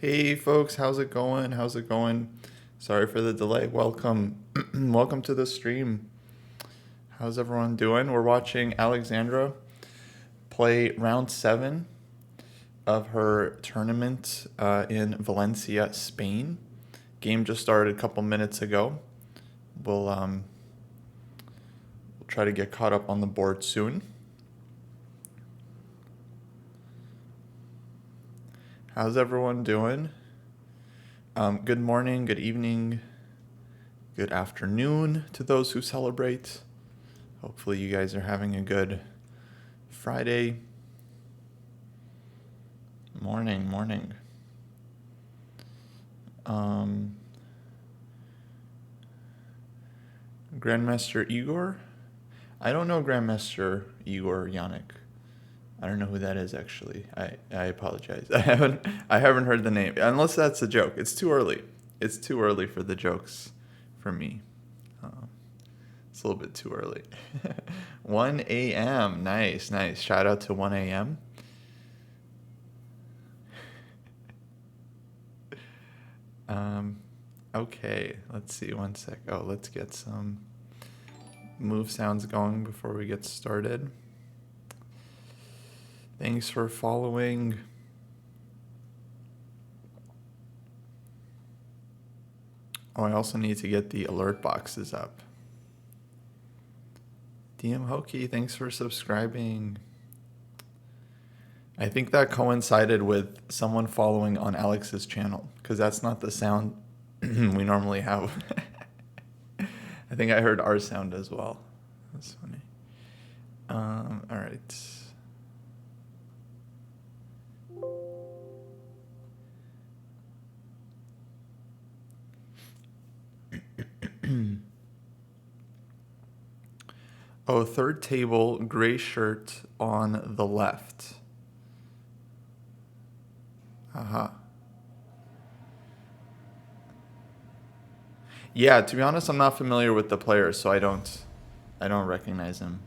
Hey folks, how's it going? How's it going? Sorry for the delay. Welcome. Welcome to the stream. How's everyone doing? We're watching Alexandra play round 7 of her tournament in Valencia, Spain. Game just started a couple minutes ago. We'll try to get caught up on the board soon. How's everyone doing? Good morning, good evening, good afternoon to those who celebrate. Hopefully you guys are having a good Friday. Morning. Grandmaster Igor? I don't know Grandmaster Igor Yannick. I don't know who that is actually. I apologize. I haven't heard the name. Unless that's a joke. It's too early. It's too early for the jokes for me. It's a little bit too early. 1 a.m. Nice. Shout out to 1 a.m. Okay, let's see, one sec. Oh, let's get some move sounds going before we get started. Thanks for following. Oh, I also need to get the alert boxes up. DM Hokey, thanks for subscribing. I think that coincided with someone following on Alex's channel, because that's not the sound we normally have. I think I heard our sound as well. That's funny. All right. Oh, third table, gray shirt on the left. Aha. Yeah, to be honest, I'm not familiar with the player, so I don't recognize him.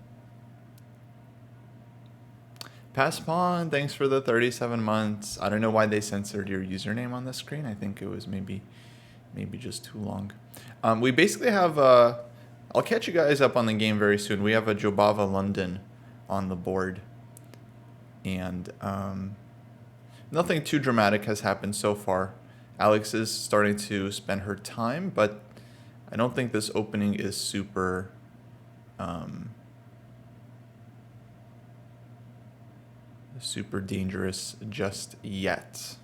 Pass pawn, thanks for the 37 months. I don't know why they censored your username on the screen. I think it was maybe just too long. We basically have I'll catch you guys up on the game very soon. We have a Jobava London on the board, and nothing too dramatic has happened so far. Alex is starting to spend her time, but I don't think this opening is super super dangerous just yet.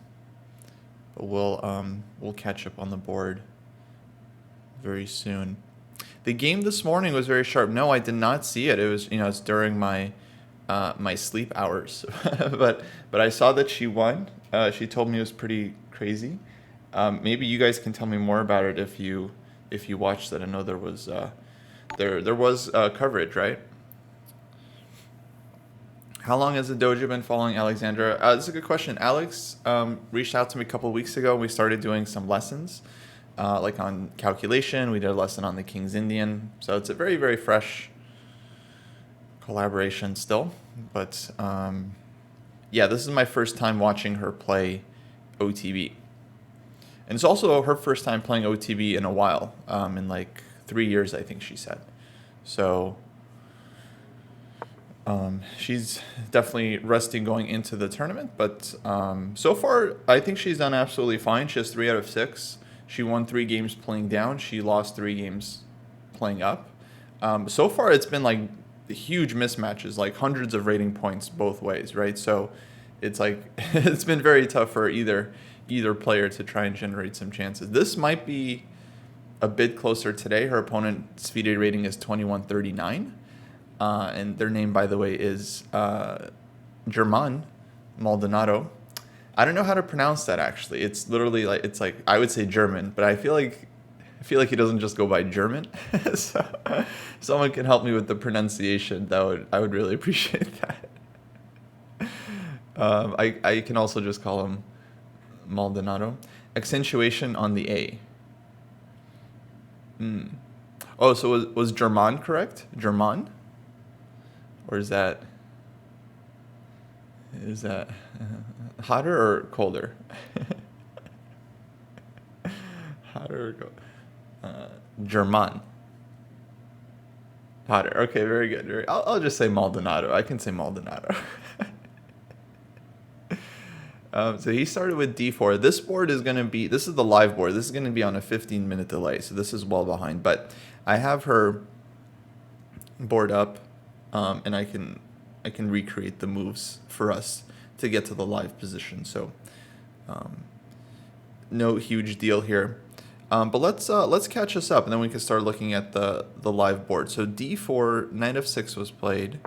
But we'll catch up on the board very soon. The game this morning was very sharp. No, I did not see it. It was it's during my my sleep hours, but I saw that she won. She told me it was pretty crazy. Maybe you guys can tell me more about it if you watched it. I know there was coverage, right? How long has the dojo been following Alexandra? That's a good question. Alex reached out to me a couple of weeks ago. We started doing some lessons, like on calculation. We did a lesson on the King's Indian. So it's a very, very fresh collaboration still. But yeah, this is my first time watching her play OTB. And it's also her first time playing OTB in a while, in like 3 years, I think she said. So she's definitely resting going into the tournament, but so far I think she's done absolutely fine. She has 3 out of 6. She won 3 games playing down. She lost 3 games playing up. So far it's been like huge mismatches, like hundreds of rating points both ways, right? So it's like it's been very tough for either player to try and generate some chances. This might be a bit closer today. Her opponent's FIDE rating is 2139. And their name, by the way, is German Maldonado. I don't know how to pronounce that actually. It's literally like I would say German, but I feel like he doesn't just go by German. So someone can help me with the pronunciation. I would really appreciate that. I can also just call him Maldonado. Accentuation on the A. Oh, so was German correct? German? Or is that hotter or colder? There we go. German. Hotter. Okay, very good. I'll just say Maldonado. I can say Maldonado. So he started with d4. This board is going to be, this is the live board. This is going to be on a 15-minute delay, so this is well behind. But I have her board up, and I can recreate the moves for us to get to the live position. So no huge deal here. But let's catch us up, and then we can start looking at the live board. So d4, knight f6 was played.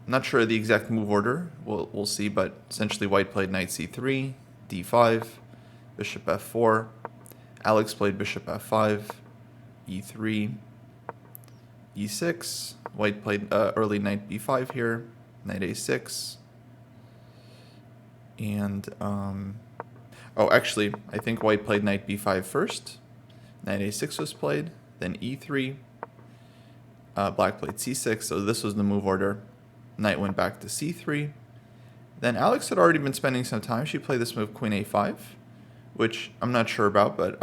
Not sure the exact move order. We'll see, but essentially white played knight c3, d5, bishop f4. Alex played bishop f5, e3, e6. White played early knight b5 here, knight a6, and oh, actually, I think white played knight b5 first. Knight a6 was played, then e3. Black played c6, so this was the move order. Knight went back to c3. Then Alex had already been spending some time. She played this move, queen a5, which I'm not sure about, but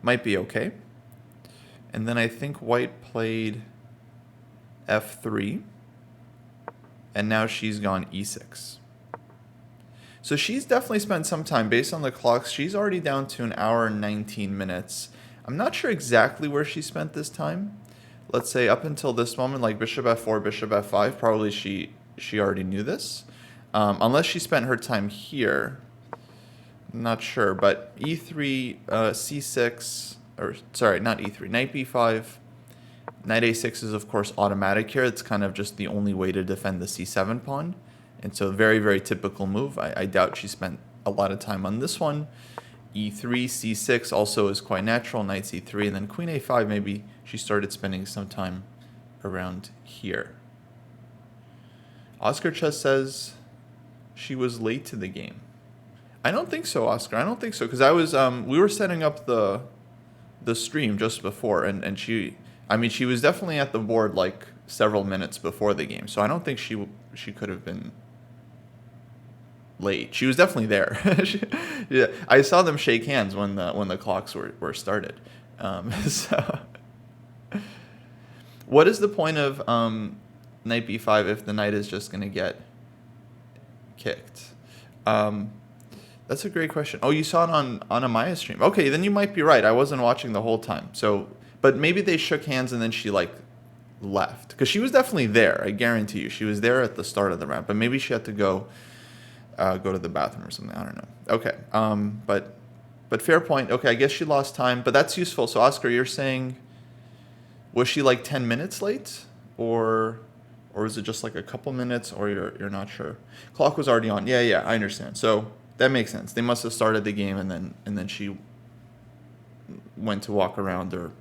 might be okay. And then I think white played f3, and now she's gone e6. So she's definitely spent some time. Based on the clocks, she's already down to 1 hour and 19 minutes. I'm not sure exactly where she spent this time. Let's say up until this moment, like bishop f4, bishop f5, probably she already knew this. Unless she spent her time here. I'm not sure, but e3, c6, or sorry, not e3, knight b5. Knight a6 is, of course, automatic here. It's kind of just the only way to defend the c7 pawn. And so very, very typical move. I doubt she spent a lot of time on this one. e3, c6 also is quite natural. Knight c3, and then queen a5, maybe she started spending some time around here. OscarChess says she was late to the game. I don't think so, Oscar. I don't think so, because I was we were setting up the stream just before, and she was definitely at the board like several minutes before the game, so I don't think she could have been late. She was definitely there. Yeah, I saw them shake hands when the clocks were started. So, what is the point of knight b5 if the knight is just going to get kicked? That's a great question. Oh, you saw it on Amaya's stream. Okay, then you might be right. I wasn't watching the whole time. So, but maybe they shook hands and then she like left, because she was definitely there. I guarantee you, she was there at the start of the round. But maybe she had to go to the bathroom or something. I don't know. Okay. But fair point. Okay, I guess she lost time, but that's useful. So Oscar, you're saying, was she like 10 minutes late, or is it just like a couple minutes, or you're not sure? Clock was already on. Yeah, I understand. So that makes sense. They must have started the game and then she went to walk around or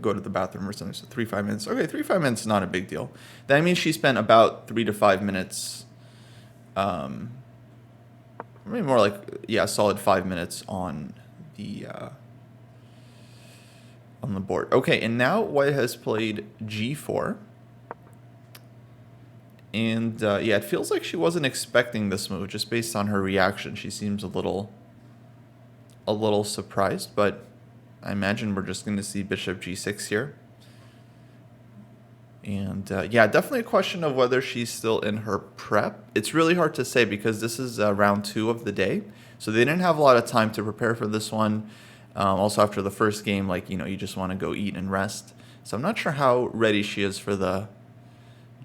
go to the bathroom or something. So 3-5 minutes. Okay, 3-5 minutes is not a big deal. That means she spent about 3 to 5 minutes. Maybe more like, yeah, a solid 5 minutes on the board. Okay, and now white has played g4. And yeah, it feels like she wasn't expecting this move just based on her reaction. She seems a little surprised, but I imagine we're just going to see bishop g6 here. And yeah, definitely a question of whether she's still in her prep. It's really hard to say because this is round 2 of the day. So they didn't have a lot of time to prepare for this one. Also after the first game, like, you just want to go eat and rest. So I'm not sure how ready she is for the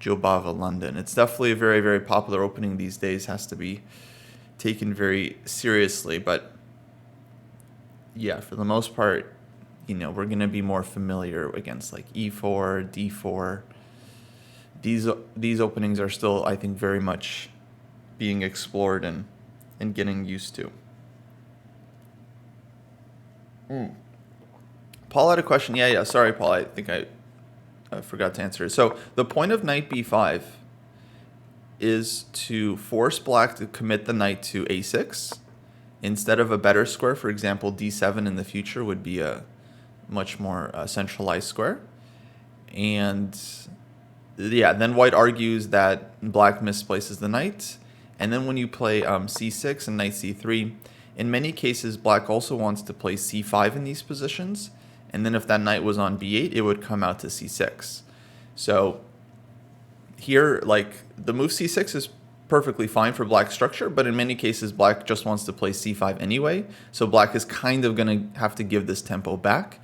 Jobava London. It's definitely a very, very popular opening these days. Has to be taken very seriously. But yeah, for the most part, we're going to be more familiar against like e4, d4. These openings are still, I think, very much being explored and getting used to. Paul had a question. Yeah. Sorry, Paul. I think I forgot to answer it. So the point of knight b5 is to force black to commit the knight to a6 instead of a better square. For example, d7 in the future would be a much more centralized square. And yeah, then white argues that black misplaces the knight. And then when you play c6 and knight c3, In many cases, black also wants to play c5 in these positions, and then if that knight was on b8, it would come out to c6. So here, like, the move c6 is perfectly fine for black structure, but in many cases, black just wants to play c5 anyway, so black is kind of going to have to give this tempo back,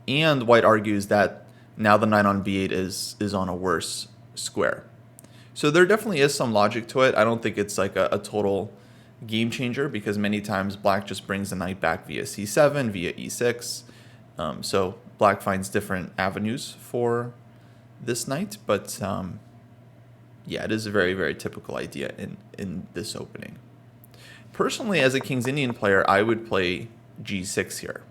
and white argues that now the knight on b8 is on a worse square. So there definitely is some logic to it. I don't think it's like a total game changer, because many times black just brings the knight back via c7, via e6. So black finds different avenues for this knight, but yeah, it is a very, very typical idea in this opening. Personally, as a King's Indian player, I would play g6 here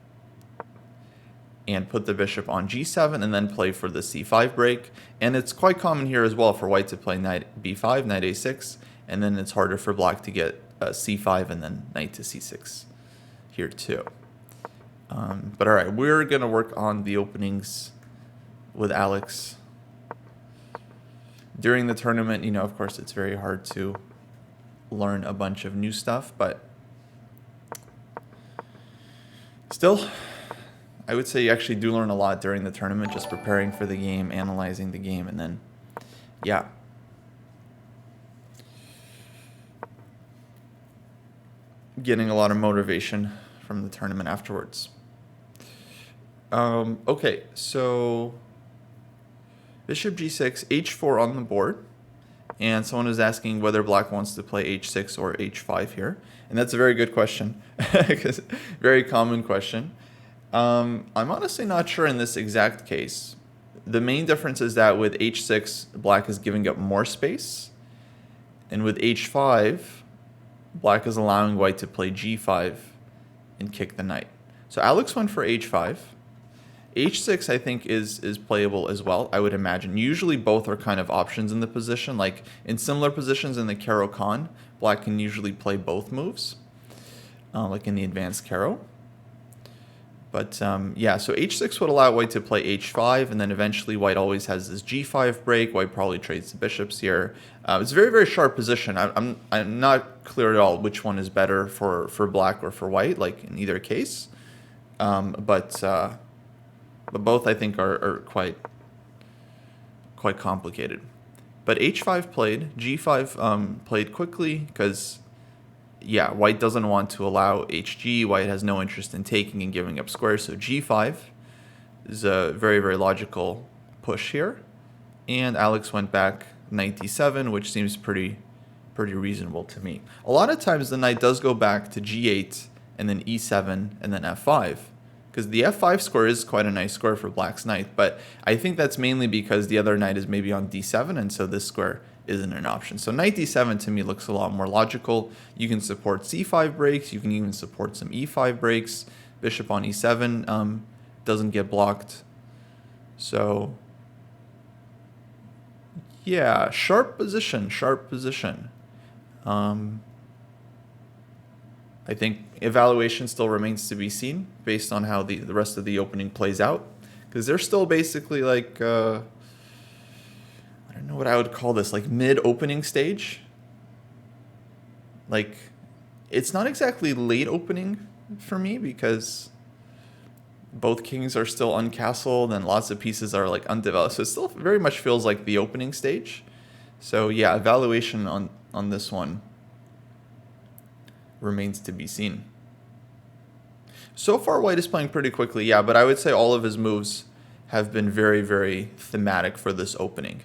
and put the bishop on g7 and then play for the c5 break. And it's quite common here as well for white to play knight b5, knight a6, and then it's harder for black to get c5 and then knight to c6 here too. But all right, we're going to work on the openings with Alex. During the tournament, you know, of course, it's very hard to learn a bunch of new stuff, but still, I would say you actually do learn a lot during the tournament, just preparing for the game, analyzing the game, and then, yeah. Getting a lot of motivation from the tournament afterwards. Okay, so bishop g6, h4 on the board, and someone is asking whether black wants to play h6 or h5 here, and that's a very good question, because very common question. I'm honestly not sure in this exact case. The main difference is that with h6, black is giving up more space, and with h5, black is allowing white to play g5 and kick the knight. So Alex went for h5. h6, I think, is playable as well, I would imagine. Usually both are kind of options in the position. Like in similar positions in the Caro-Kann, black can usually play both moves, like in the advanced Caro. But yeah, so h6 would allow white to play h5, and then eventually white always has this g5 break. White probably trades the bishops here. It's a very, very sharp position. I'm not clear at all which one is better for black or for white, like in either case. But both, I think, are quite complicated. But h5 played, g5 played quickly, because yeah, white doesn't want to allow hg. White has no interest in taking and giving up squares, so g5 is a very, very logical push here. And Alex went back knight d7, which seems pretty reasonable to me. A lot of times the knight does go back to g8 and then e7 and then f5, because the f5 square is quite a nice square for black's knight, but I think that's mainly because the other knight is maybe on d7, and so this square isn't an option. So knight d7 to me looks a lot more logical. You can support c5 breaks, you can even support some e5 breaks. Bishop on e7 doesn't get blocked. So yeah, sharp position. I think evaluation still remains to be seen based on how the rest of the opening plays out, because they're still basically like I don't know what I would call this, like mid-opening stage. Like, it's not exactly late opening for me, because both kings are still uncastled and lots of pieces are like undeveloped. So it still very much feels like the opening stage. So yeah, evaluation on this one remains to be seen. So far, white is playing pretty quickly, yeah, but I would say all of his moves have been very, very thematic for this opening.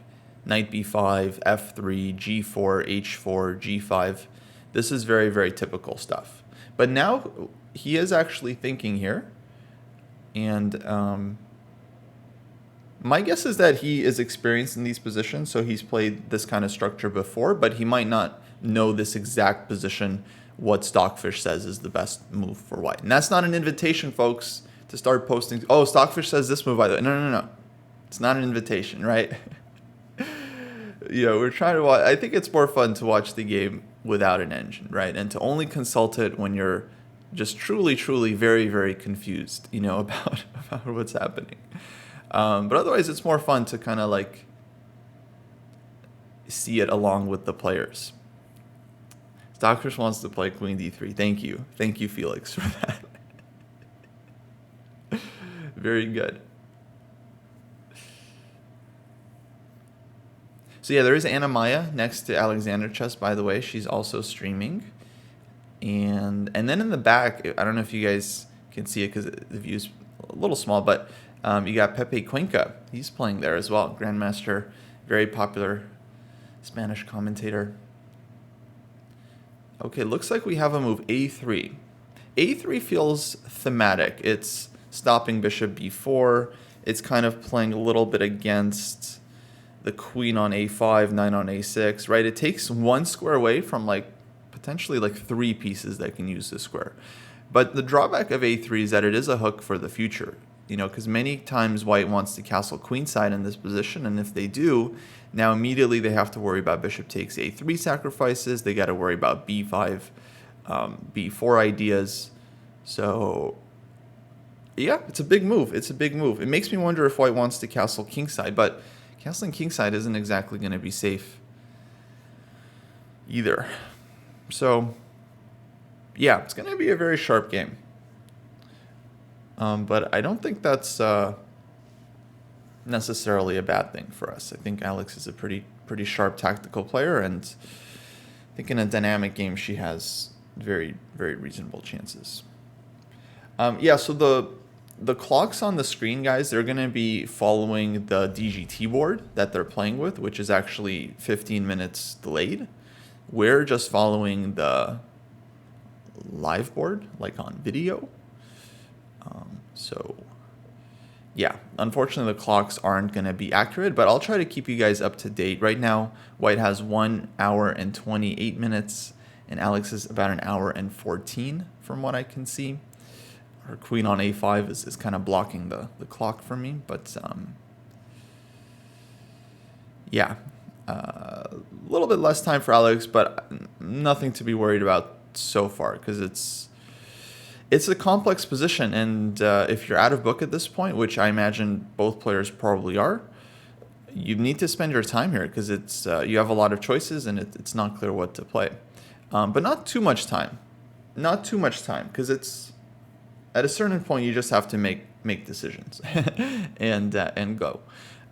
Knight b5, f3, g4, h4, g5. This is very, very typical stuff. But now he is actually thinking here. And my guess is that he is experienced in these positions, so he's played this kind of structure before, but he might not know this exact position, what Stockfish says is the best move for white. And that's not an invitation, folks, to start posting, oh, Stockfish says this move, by the way. No. It's not an invitation, right? You know, we're trying to watch. I think it's more fun to watch the game without an engine, right? And to only consult it when you're just truly, truly very, very confused, you know, about what's happening. But otherwise, it's more fun to kind of like see it along with the players. Doctors wants to play queen d3. Thank you. Thank you, Felix, for that. Very good. So yeah, there is Anna Maya next to AlexandraChess, by the way. She's also streaming. And then in the back, I don't know if you guys can see it because the view's a little small, but you got Pepe Cuenca. He's playing there as well. Grandmaster, very popular Spanish commentator. Okay, looks like we have a move a3. a3 feels thematic. It's stopping bishop b4. It's kind of playing a little bit against the queen on a5, knight on a6, right? It takes one square away from like potentially like 3 pieces that can use this square. But the drawback of a3 is that it is a hook for the future, you know, because many times white wants to castle queenside in this position, and if they do, now immediately they have to worry about bishop takes a3 sacrifices. They got to worry about b5, b4 ideas. So yeah, it's a big move. It's a big move. It makes me wonder if white wants to castle kingside, but castling kingside isn't exactly going to be safe either. So yeah, it's going to be a very sharp game. But I don't think that's necessarily a bad thing for us. I think Alex is a pretty sharp tactical player, and I think in a dynamic game she has very, very reasonable chances. Yeah, so the clocks on the screen, guys, they're going to be following the DGT board that they're playing with, which is actually 15 minutes delayed. We're just following the live board, like on video. So yeah, unfortunately the clocks aren't going to be accurate, but I'll try to keep you guys up to date. Right now, white has 1 hour and 28 minutes, and Alex is about 1 hour and 14 from what I can see. Her queen on a5 is kind of blocking the clock for me, but yeah, a little bit less time for Alex, but nothing to be worried about so far, because it's a complex position, and if you're out of book at this point, which I imagine both players probably are, you need to spend your time here, because it's you have a lot of choices, and it's not clear what to play. But not too much time. Not too much time, because it's at a certain point you just have to make decisions and go.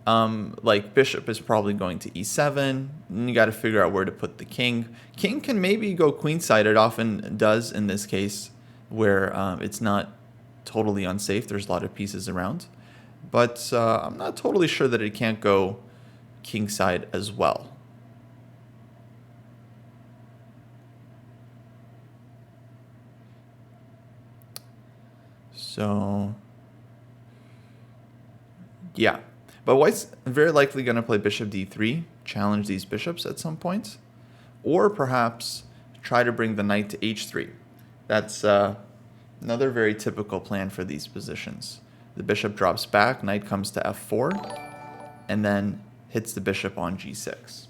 Like bishop is probably going to e7, and you got to figure out where to put the king. King can maybe go queenside. It often does in this case, where it's not totally unsafe. There's a lot of pieces around, but I'm not totally sure that it can't go kingside as well. So yeah, but white's very likely going to play bishop d3, challenge these bishops at some point, or perhaps try to bring the knight to h3. That's another very typical plan for these positions. The bishop drops back, knight comes to f4, and then hits the bishop on g6.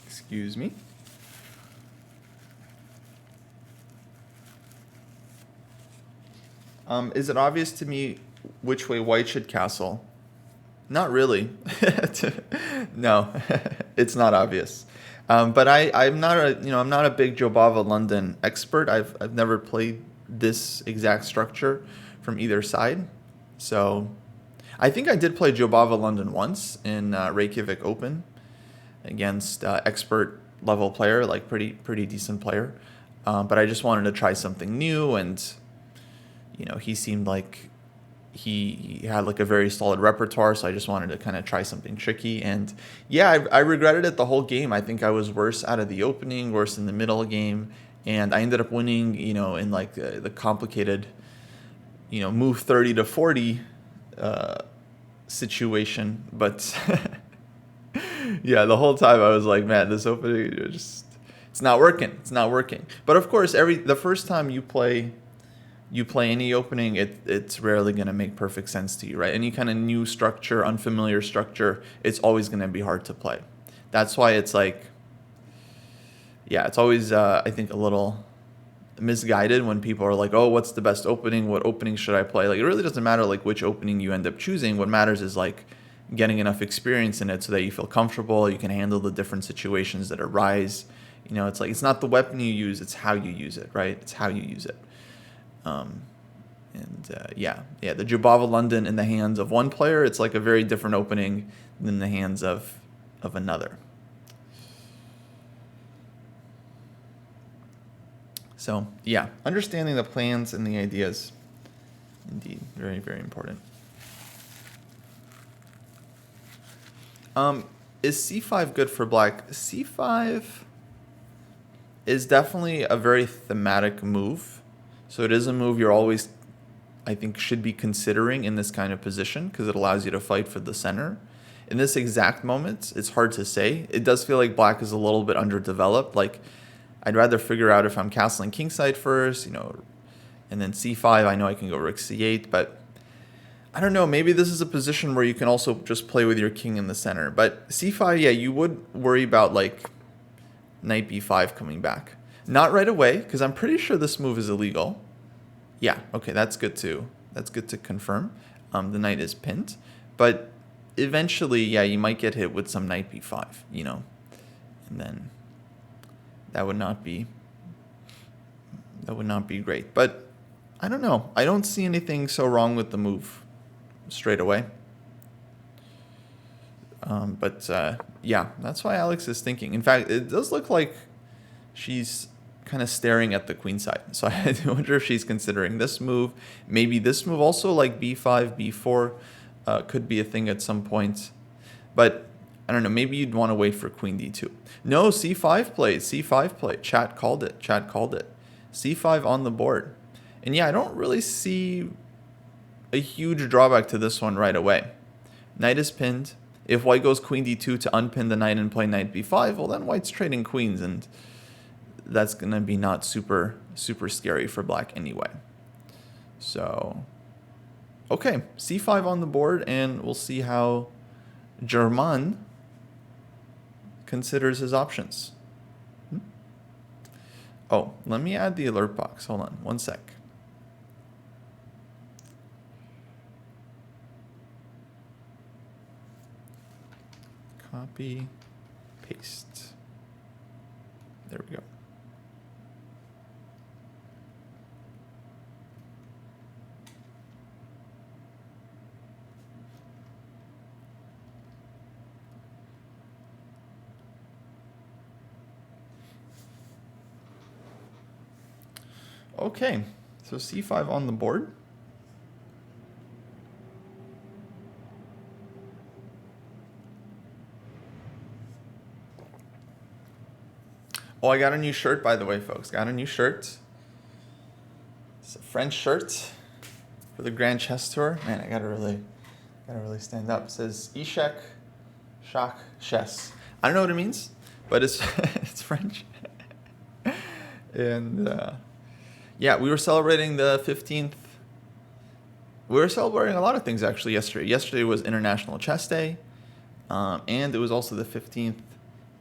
Excuse me. Is it obvious to me which way white should castle? Not really. No, it's not obvious. But I'm not a big Jobava London expert. I've never played this exact structure from either side. So I think I did play Jobava London once in Reykjavik Open against expert level player, like pretty decent player. But I just wanted to try something new, and he seemed like he had like a very solid repertoire, so I just wanted to kind of try something tricky. And yeah, I regretted it the whole game. I think I was worse out of the opening, worse in the middle game, and I ended up winning, in like the complicated, move 30 to 40 situation. But yeah, the whole time I was like, man, this opening it's not working. It's not working. But of course, the first time you play any opening, it's rarely going to make perfect sense to you, right? Any kind of new structure, unfamiliar structure, it's always going to be hard to play. That's why it's like, yeah, it's always, I think, a little misguided when people are like, oh, what's the best opening? What opening should I play? Like, it really doesn't matter like which opening you end up choosing. What matters is like getting enough experience in it so that you feel comfortable, you can handle the different situations that arise. You know, it's like, it's not the weapon you use, it's how you use it, right? It's how you use it. Yeah, the Jubava London in the hands of one player, it's like a very different opening than the hands of another. So yeah, understanding the plans and the ideas, indeed, very, very important. Is c5 good for black? c5 is definitely a very thematic move. So it is a move you're always, I think, should be considering in this kind of position because it allows you to fight for the center. In this exact moment, it's hard to say. It does feel like black is a little bit underdeveloped. Like, I'd rather figure out if I'm castling kingside first, you know, and then c5, I know I can go rook c8, but I don't know, maybe this is a position where you can also just play with your king in the center. But c5, yeah, you would worry about like knight b5 coming back. Not right away, because I'm pretty sure this move is illegal. Yeah, okay, that's good to confirm. The knight is pinned, but eventually, yeah, you might get hit with some knight b5, you know, and then that would not be great. But I don't know. I don't see anything so wrong with the move straight away. Yeah, that's why Alex is thinking. In fact, it does look like she's kind of staring at the queen side. So I wonder if she's considering this move. Maybe this move also, like b5, b4, could be a thing at some point. But I don't know, maybe you'd want to wait for queen d2. No, c5 played, c5 played. Chat called it. c5 on the board. And yeah, I don't really see a huge drawback to this one right away. Knight is pinned. If white goes queen d2 to unpin the knight and play knight b5, well then white's trading queens, and that's going to be not super scary for black anyway. So, okay, c5 on the board, and we'll see how German considers his options. Oh, let me add the alert box. Hold on, one sec. Copy, paste. There we go. Okay, so c5 on the board. Oh, I got a new shirt, by the way, folks. Got a new shirt. It's a French shirt for the Grand Chess Tour. Man, I gotta really stand up. It says Ishek, Shak, Chess. I don't know what it means, but it's it's French. And yeah, we were celebrating the 15th. We were celebrating a lot of things actually yesterday. Yesterday was International Chess Day, and it was also the 15th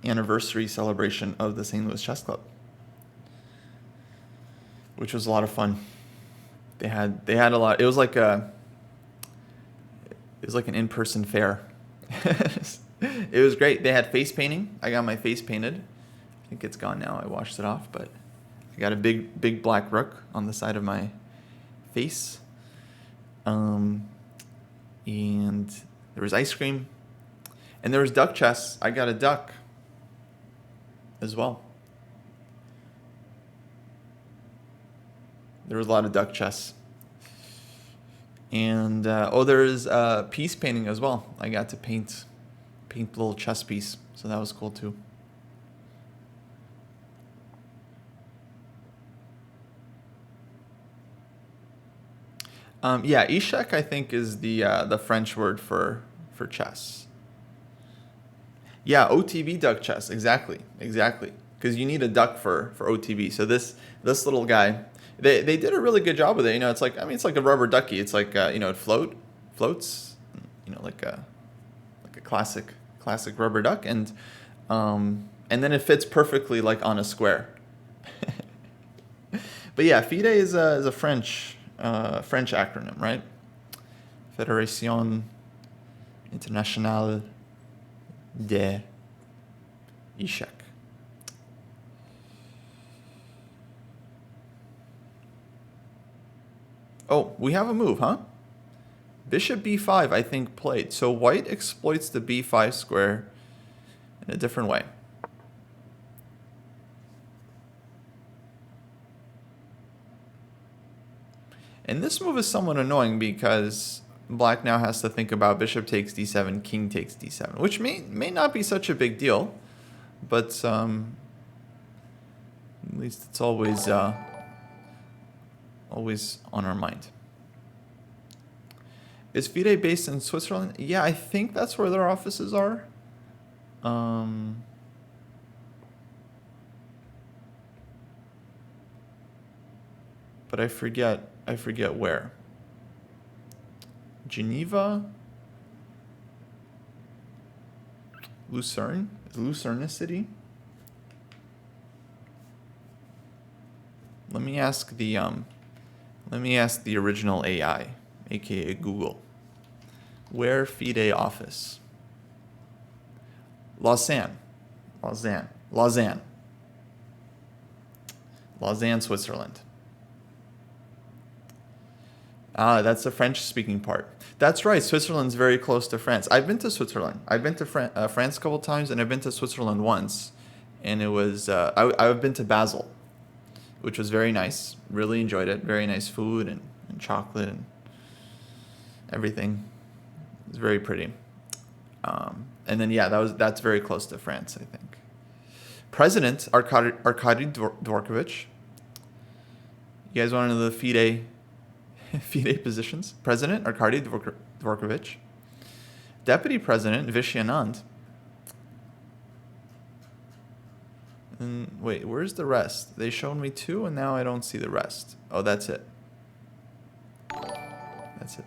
anniversary celebration of the St. Louis Chess Club, which was a lot of fun. They had a lot. It was like an in-person fair. It was great. They had face painting. I got my face painted. I think it's gone now. I washed it off, but I got a big black rook on the side of my face. And there was ice cream, and there was duck chess. I got a duck as well. There was a lot of duck chess. And there's piece painting as well. I got to paint a little chess piece, so that was cool too. Yeah, Ishek, I think, is the French word for chess. Yeah, OTB duck chess, exactly, because you need a duck for OTB. So this little guy, they did a really good job with it. You know, it's like it's like a rubber ducky. It's like it floats, you know, like a classic rubber duck, and then it fits perfectly like on a square. But yeah, FIDE is a French acronym, right? Fédération Internationale des Échecs. Oh, we have a move, huh? Bishop b5, I think, played. So white exploits the b5 square in a different way. And this move is somewhat annoying because black now has to think about bishop takes d7, king takes d7, which may not be such a big deal, but at least it's always on our mind. Is FIDE based in Switzerland? Yeah, I think that's where their offices are. But I forget where. Geneva? Lucerne? Is Lucerne a city? Let me ask the original AI, aka Google. Where FIDE office? Lausanne, Switzerland. Ah, that's the French-speaking part. That's right. Switzerland's very close to France. I've been to Switzerland. I've been to France a couple times, and I've been to Switzerland once. And it was I've been to Basel, which was very nice. Really enjoyed it. Very nice food and chocolate and everything. It was very pretty. And then yeah, that's very close to France, I think. President Arkady Dvorkovich. You guys want to know the FIDE positions? President Arkady Dvorkovich. Deputy President Vishy Anand. And wait, where's the rest? They showed me 2 and now I don't see the rest. Oh, that's it. That's it.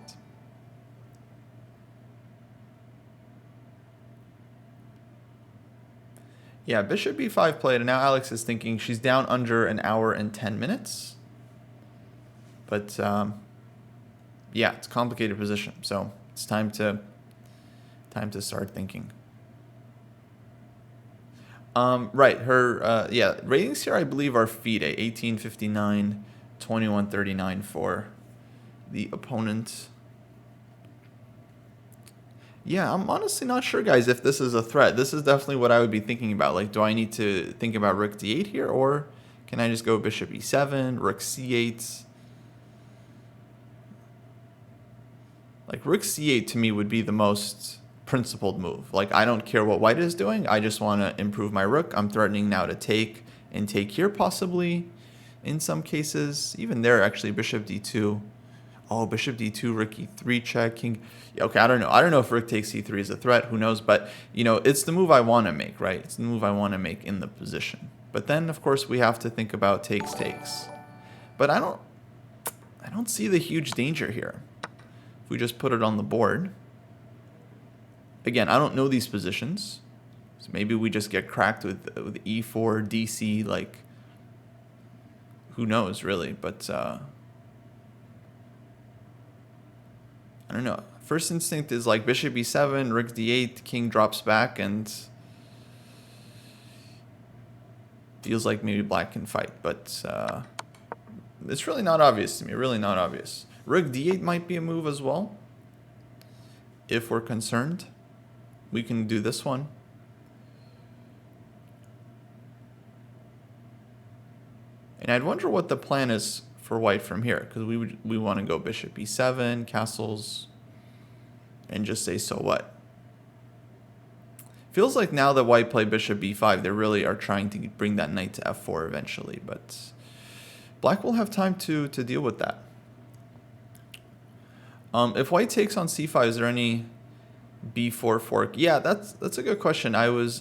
Yeah, bishop b5 played, and now Alex is thinking she's down under an hour and 10 minutes. But yeah, it's a complicated position, so it's time to start thinking. Right, her ratings here I believe are FIDE 1859, 2139 for the opponent. Yeah, I'm honestly not sure, guys, if this is a threat. This is definitely what I would be thinking about. Like, do I need to think about rook d8 here, or can I just go bishop e7, rook c8? Like, rook c8 to me would be the most principled move. Like, I don't care what white is doing. I just want to improve my rook. I'm threatening now to take and take here, possibly, in some cases. Even there, actually, bishop d2. Oh, bishop d2, rook e3 check, king. Okay, I don't know. I don't know if rook takes e3 is a threat. Who knows? But, you know, it's the move I want to make, right? It's the move I want to make in the position. But then, of course, we have to think about takes. But I don't see the huge danger here. If we just put it on the board. Again, I don't know these positions. So maybe we just get cracked with e4, dc, like, who knows, really. But, I don't know. First instinct is like bishop e7, rook d8, king drops back, and feels like maybe black can fight. But it's really not obvious to me. Really not obvious. Rook d8 might be a move as well. If we're concerned, we can do this one. And I'd wonder what the plan is for white from here, because we want to go bishop e7, castles, and just say so what. Feels like now that white played bishop b5, they really are trying to bring that knight to f4 eventually, but black will have time to deal with that. If white takes on c5, is there any b4 fork? Yeah, that's a good question. I was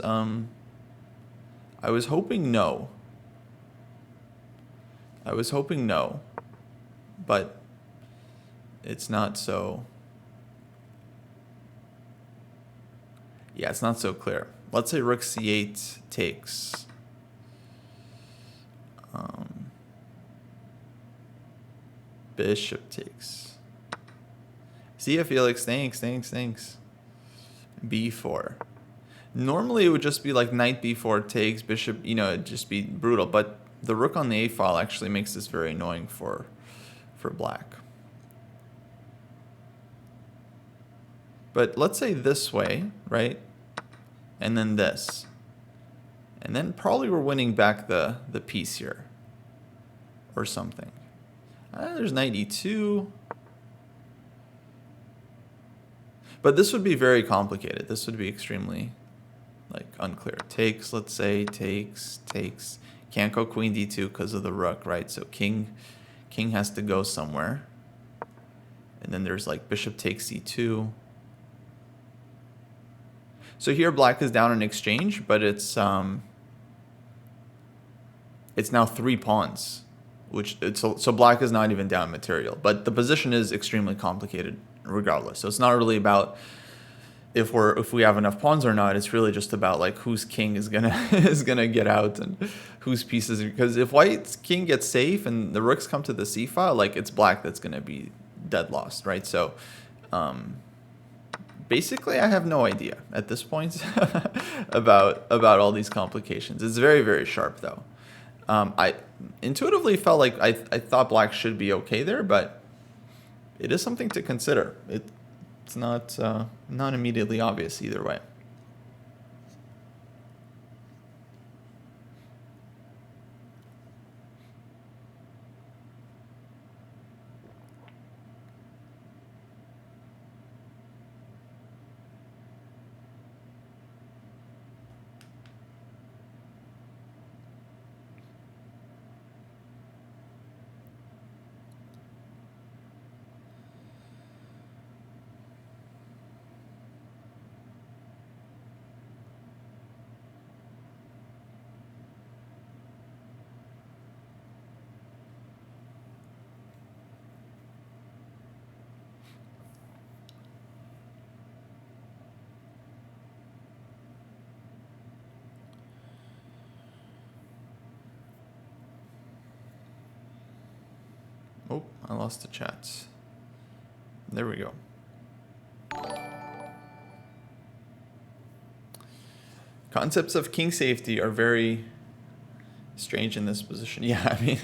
hoping no. I was hoping no, but it's not so. Yeah, it's not so clear. Let's say rook c8 takes. Bishop takes. See ya, Felix. Thanks. B4. Normally it would just be like knight b4 takes, bishop, you know, it'd just be brutal. But the rook on the a file actually makes this very annoying for black. But let's say this way, right? And then this. And then probably we're winning back the piece here. Or something. There's knight e2. But this would be very complicated. This would be extremely like unclear. Takes, let's say, takes. Can't go queen d2 because of the rook, right? So king has to go somewhere. And then there's like bishop takes c2. So here black is down in exchange, but it's now 3 pawns, so black is not even down material. But the position is extremely complicated regardless. So it's not really about if we have enough pawns or not. It's really just about like whose king is gonna get out and whose pieces. Because if white's king gets safe and the rooks come to the c file, like it's black that's gonna be dead lost, right? So basically I have no idea at this point about all these complications. It's very, very sharp though. I intuitively felt like I thought black should be okay there, but it is something to consider. It's not immediately obvious either way. Oh, I lost the chat. There we go. Concepts of king safety are very strange in this position. Yeah, I mean,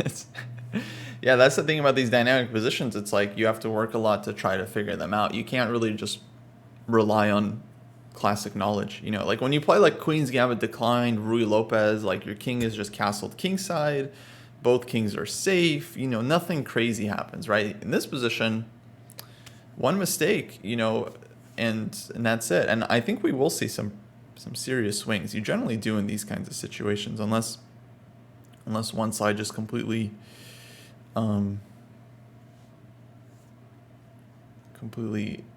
yeah, that's the thing about these dynamic positions. It's like you have to work a lot to try to figure them out. You can't really just rely on classic knowledge. You know, like when you play like Queen's Gambit Declined, Rui Lopez, like your king is just castled kingside. Both kings are safe, you know, nothing crazy happens, right? In this position, one mistake, you know, and that's it. And I think we will see some serious swings. You generally do in these kinds of situations, unless one side just completely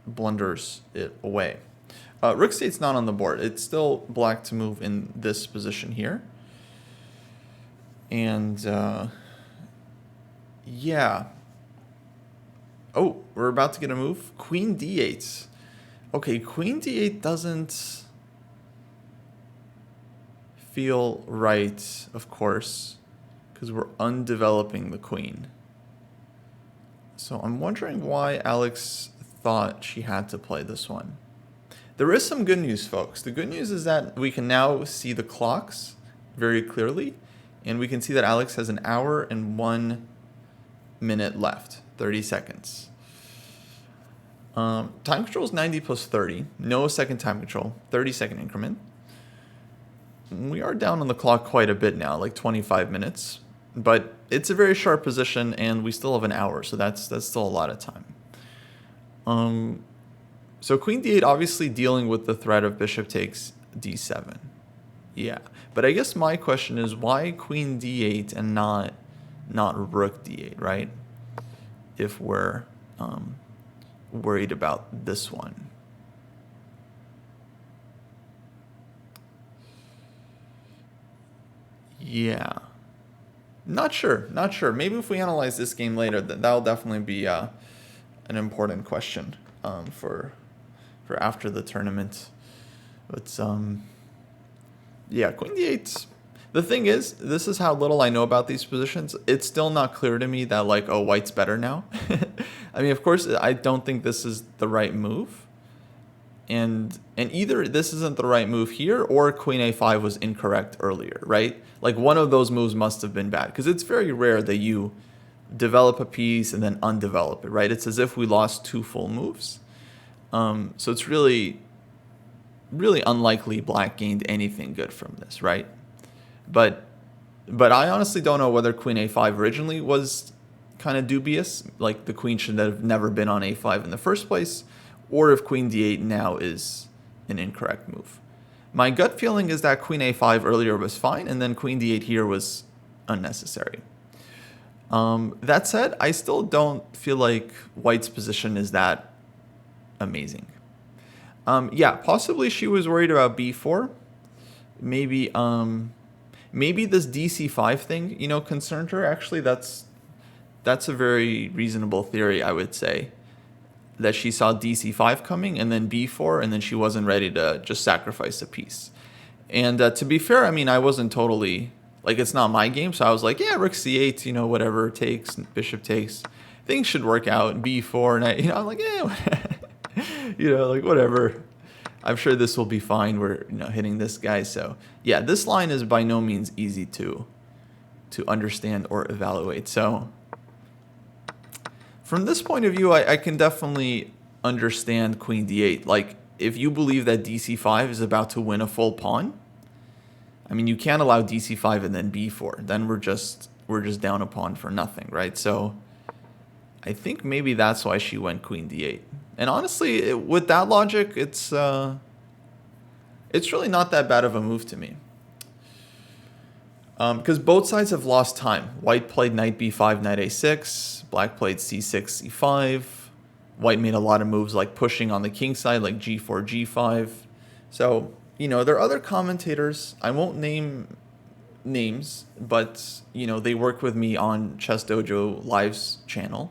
blunders it away. Rook state's not on the board. It's still black to move in this position here. And, yeah. Oh, we're about to get a move. Queen d8. Okay, queen d8 doesn't feel right, of course, because we're undeveloping the queen. So I'm wondering why Alex thought she had to play this one. There is some good news, folks. The good news is that we can now see the clocks very clearly. And we can see that Alex has an hour and 1 minute left, 30 seconds. Time control is 90 plus 30. No second time control, 30-second increment. We are down on the clock quite a bit now, like 25 minutes. But it's a very sharp position, and we still have an hour, so that's still a lot of time. So queen d8 obviously dealing with the threat of bishop takes d7. Yeah, but I guess my question is why queen d8 and not rook d8, right? If we're worried about this one. Yeah, not sure. Maybe if we analyze this game later, that'll definitely be an important question for after the tournament. But yeah, queen d8. The thing is, this is how little I know about these positions. It's still not clear to me that like, oh, white's better now. I mean, of course, I don't think this is the right move. And either this isn't the right move here or queen a5 was incorrect earlier, right? Like one of those moves must have been bad because it's very rare that you develop a piece and then undevelop it, right? It's as if we lost 2 full moves. So it's really unlikely black gained anything good from this, right? But I honestly don't know whether queen a5 originally was kind of dubious, like the queen should have never been on a5 in the first place, or if queen d8 now is an incorrect move. My gut feeling is that queen a5 earlier was fine, and then queen d8 here was unnecessary. That said, I still don't feel like white's position is that amazing. Yeah, possibly she was worried about b4. Maybe this dc5 thing, you know, concerned her. Actually, that's a very reasonable theory, I would say. That she saw dc5 coming and then b4, and then she wasn't ready to just sacrifice a piece. And to be fair, I mean, I wasn't totally, like, it's not my game, so I was like, yeah, rook c8, you know, whatever takes, bishop takes, things should work out, b4, and I'm like, yeah, you know, like, whatever. I'm sure this will be fine. We're, you know, hitting this guy. So yeah, this line is by no means easy to understand or evaluate. So from this point of view, I can definitely understand queen d8. Like if you believe that dc5 is about to win a full pawn, I mean, you can't allow dc5 and then b4. Then we're just down a pawn for nothing, right? So I think maybe that's why she went queen d8. And honestly, with that logic, it's really not that bad of a move to me. Because both sides have lost time. White played knight b5, knight a6. Black played c6, c5. White made a lot of moves like pushing on the king side, like g4, g5. So, you know, there are other commentators. I won't name names, but, you know, they work with me on ChessDojoLive's channel.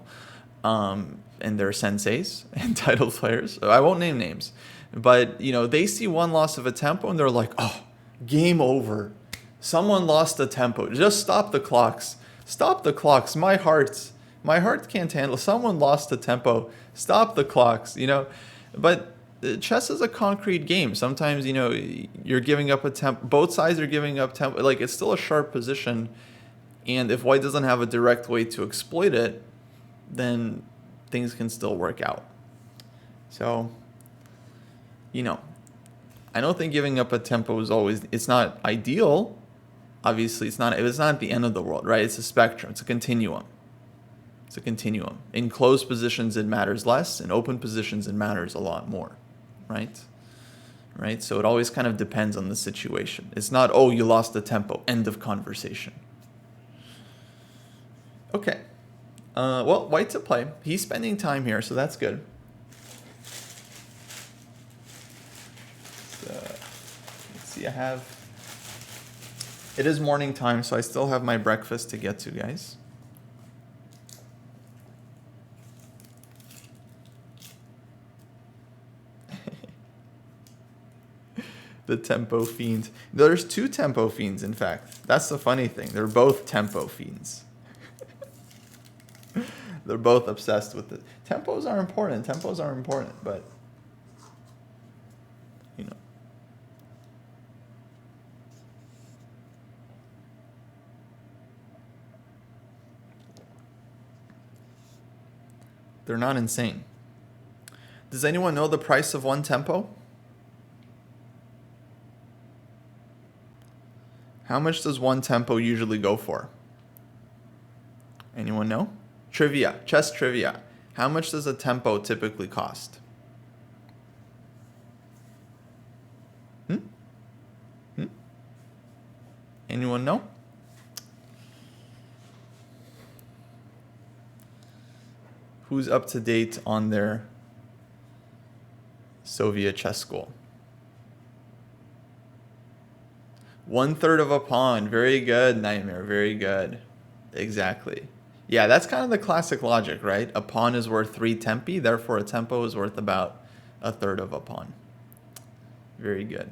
And they're senseis and title players. So I won't name names. But, you know, they see one loss of a tempo and they're like, oh, game over. Someone lost the tempo. Just stop the clocks. Stop the clocks. My heart can't handle. Someone lost the tempo. Stop the clocks, you know. But chess is a concrete game. Sometimes, you know, you're giving up a tempo. Both sides are giving up tempo. Like, it's still a sharp position. And if white doesn't have a direct way to exploit it, then things can still work out. So, you know, I don't think giving up a tempo is always, it's not ideal. Obviously, it's not the end of the world, right? It's a spectrum. It's a continuum. It's a continuum. In closed positions, it matters less. In open positions, it matters a lot more, right? Right? So it always kind of depends on the situation. It's not, oh, you lost the tempo. End of conversation. Okay. Well, white's at play. He's spending time here, so that's good. So, let's see, it is morning time, so I still have my breakfast to get to, guys. The tempo fiend. There's 2 tempo fiends, in fact. That's the funny thing. They're both tempo fiends. They're both obsessed with it. Tempos are important, but, you know. They're not insane. Does anyone know the price of one tempo? How much does one tempo usually go for? Anyone know? Trivia, chess trivia. How much does a tempo typically cost? Anyone know? Who's up to date on their Soviet chess school? 1/3 of a pawn. Very good, Nightmare. Very good. Exactly. Yeah, that's kind of the classic logic, right? A pawn is worth 3 tempi, therefore a tempo is worth about 1/3 of a pawn. Very good.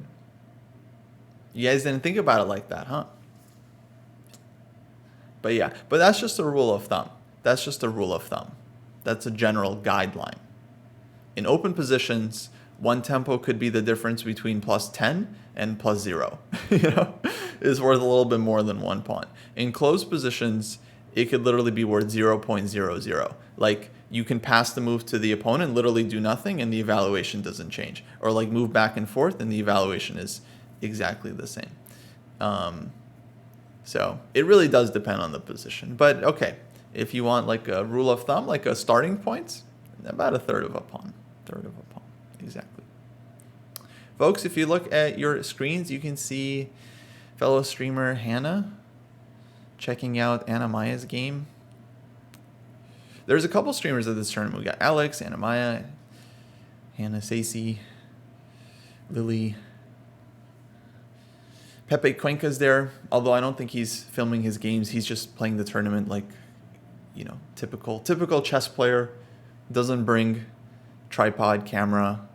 You guys didn't think about it like that, huh? But yeah, but that's just a rule of thumb. That's just a rule of thumb. That's a general guideline. In open positions, one tempo could be the difference between +10 and +0. Is worth a little bit more than one pawn. In closed positions, it could literally be worth 0.00. Like, you can pass the move to the opponent, literally do nothing, and the evaluation doesn't change. Or like move back and forth, and the evaluation is exactly the same. So it really does depend on the position. But okay, if you want like a rule of thumb, like a starting point, about a third of a pawn. Exactly. Folks, if you look at your screens, you can see fellow streamer Hannah checking out Anna Maya's game. There's a couple streamers at this tournament. We got Alex, Anna Maya, Hannah Sacy, Lily. Pepe Cuenca's there, although I don't think he's filming his games. He's just playing the tournament like, typical chess player. Doesn't bring tripod, camera,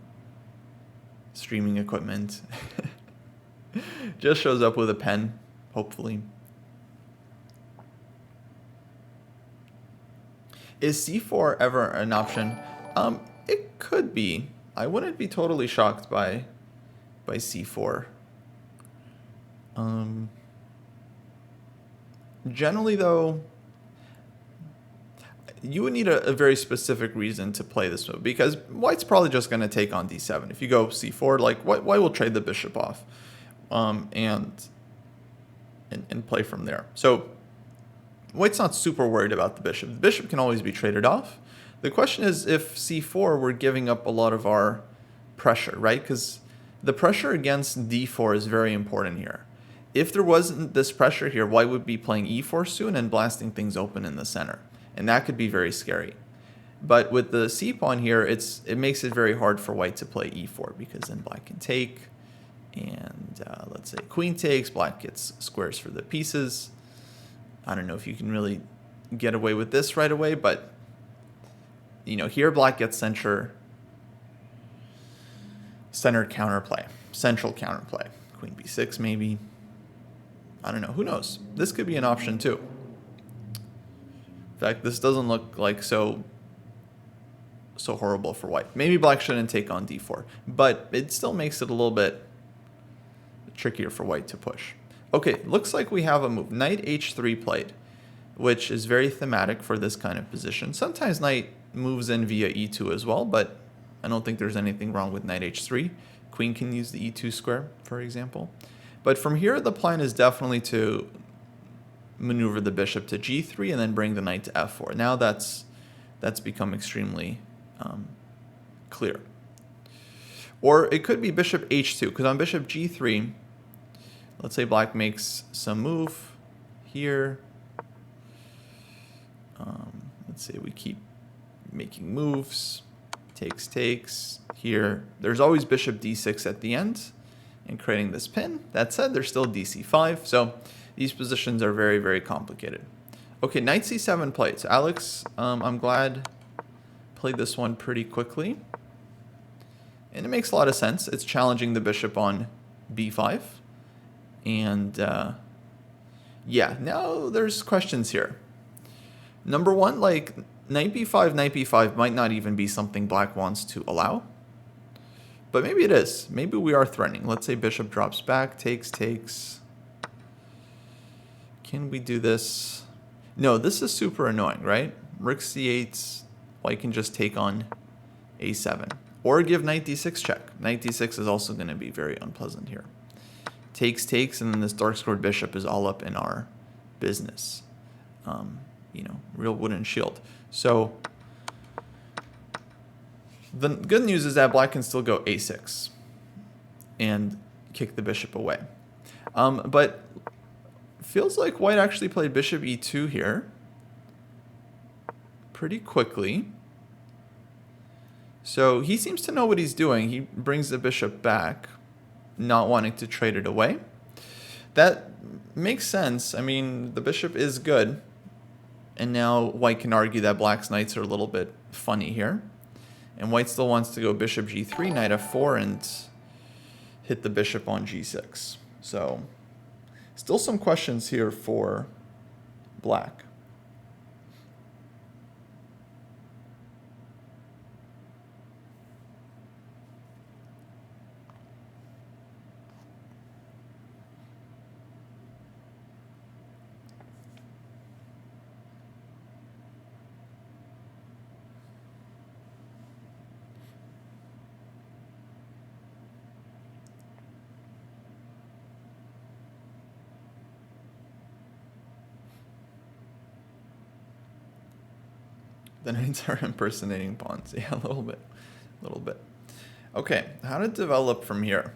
streaming equipment. Just shows up with a pen, hopefully. Is c4 ever an option? It could be. I wouldn't be totally shocked by c4. Generally, though, you would need a very specific reason to play this move, because white's probably just going to take on d7. If you go c4, like white will trade the bishop off, and play from there. So white's not super worried about the bishop. The bishop can always be traded off. The question is if c4, we're giving up a lot of our pressure, right? Because the pressure against d4 is very important here. If there wasn't this pressure here, white would be playing e4 soon and blasting things open in the center. And that could be very scary. But with the c-pawn here, it makes it very hard for white to play e4, because then black can take, and let's say queen takes, black gets squares for the pieces. I don't know if you can really get away with this right away, but here black gets centered counterplay, central counterplay. Queen b6 maybe. I don't know. Who knows? This could be an option too. In fact, this doesn't look like so horrible for white. Maybe black shouldn't take on d4, but it still makes it a little bit trickier for white to push. Okay, looks like we have a move. Knight h3 played, which is very thematic for this kind of position. Sometimes knight moves in via e2 as well, but I don't think there's anything wrong with knight h3. Queen can use the e2 square, for example. But from here, the plan is definitely to maneuver the bishop to g3 and then bring the knight to f4. Now that's become extremely clear. Or it could be bishop h2, because on bishop g3, let's say black makes some move here. Let's say we keep making moves. Takes here. There's always bishop d6 at the end and creating this pin. That said, there's still dc5. So these positions are very, very complicated. Okay, knight c7 played. So Alex, I'm glad played this one pretty quickly. And it makes a lot of sense. It's challenging the bishop on b5. And yeah, now there's questions here. Number one, like knight b5 might not even be something black wants to allow. But maybe it is. Maybe we are threatening. Let's say bishop drops back, takes. Can we do this? No, this is super annoying, right? Rook c8, white can just take on a7. Or give knight d6 check. Knight d6 is also going to be very unpleasant here. Takes, and then this dark-scored bishop is all up in our business. Real wooden shield. So the good news is that black can still go a6 and kick the bishop away. But feels like white actually played bishop e2 here pretty quickly. So he seems to know what he's doing. He brings the bishop back, not wanting to trade it away. That makes sense. I mean, the bishop is good. And now white can argue that black's knights are a little bit funny here. And white still wants to go bishop g3, knight f4, and hit the bishop on g6. So still some questions here for black. The knights are impersonating pawns. Yeah, a little bit. A little bit. Okay, how to develop from here?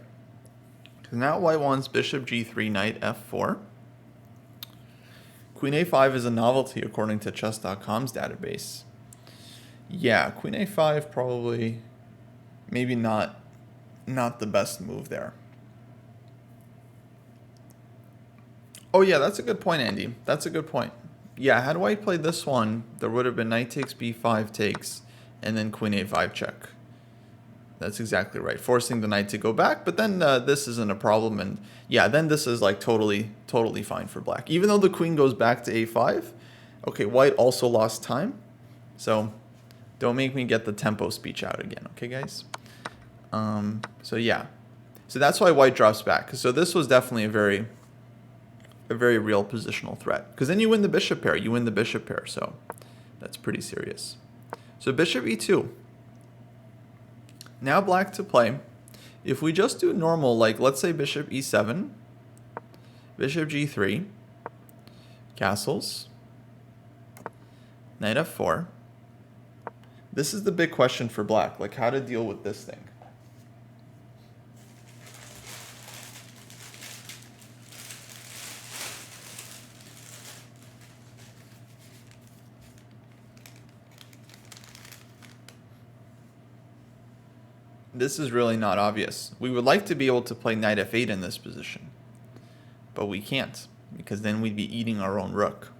Because now white wants bishop g3, knight f4. Queen a5 is a novelty according to chess.com's database. Yeah, queen a5 probably, maybe not the best move there. Oh yeah, that's a good point, Andy. That's a good point. Yeah, had white played this one, there would have been knight takes b5 takes, and then queen a5 check. That's exactly right. Forcing the knight to go back, but then this isn't a problem, and yeah, then this is like totally fine for black. Even though the queen goes back to a5, okay, white also lost time, so don't make me get the tempo speech out again, okay, guys? So yeah, so that's why white drops back. So this was definitely a very real positional threat, because then you win the bishop pair. You win the bishop pair, so that's pretty serious. So bishop e2. Now black to play. If we just do normal, like let's say bishop e7, bishop g3, castles, knight f4. This is the big question for black, like how to deal with this thing. This is really not obvious. We would like to be able to play knight f8 in this position, but we can't, because then we'd be eating our own rook.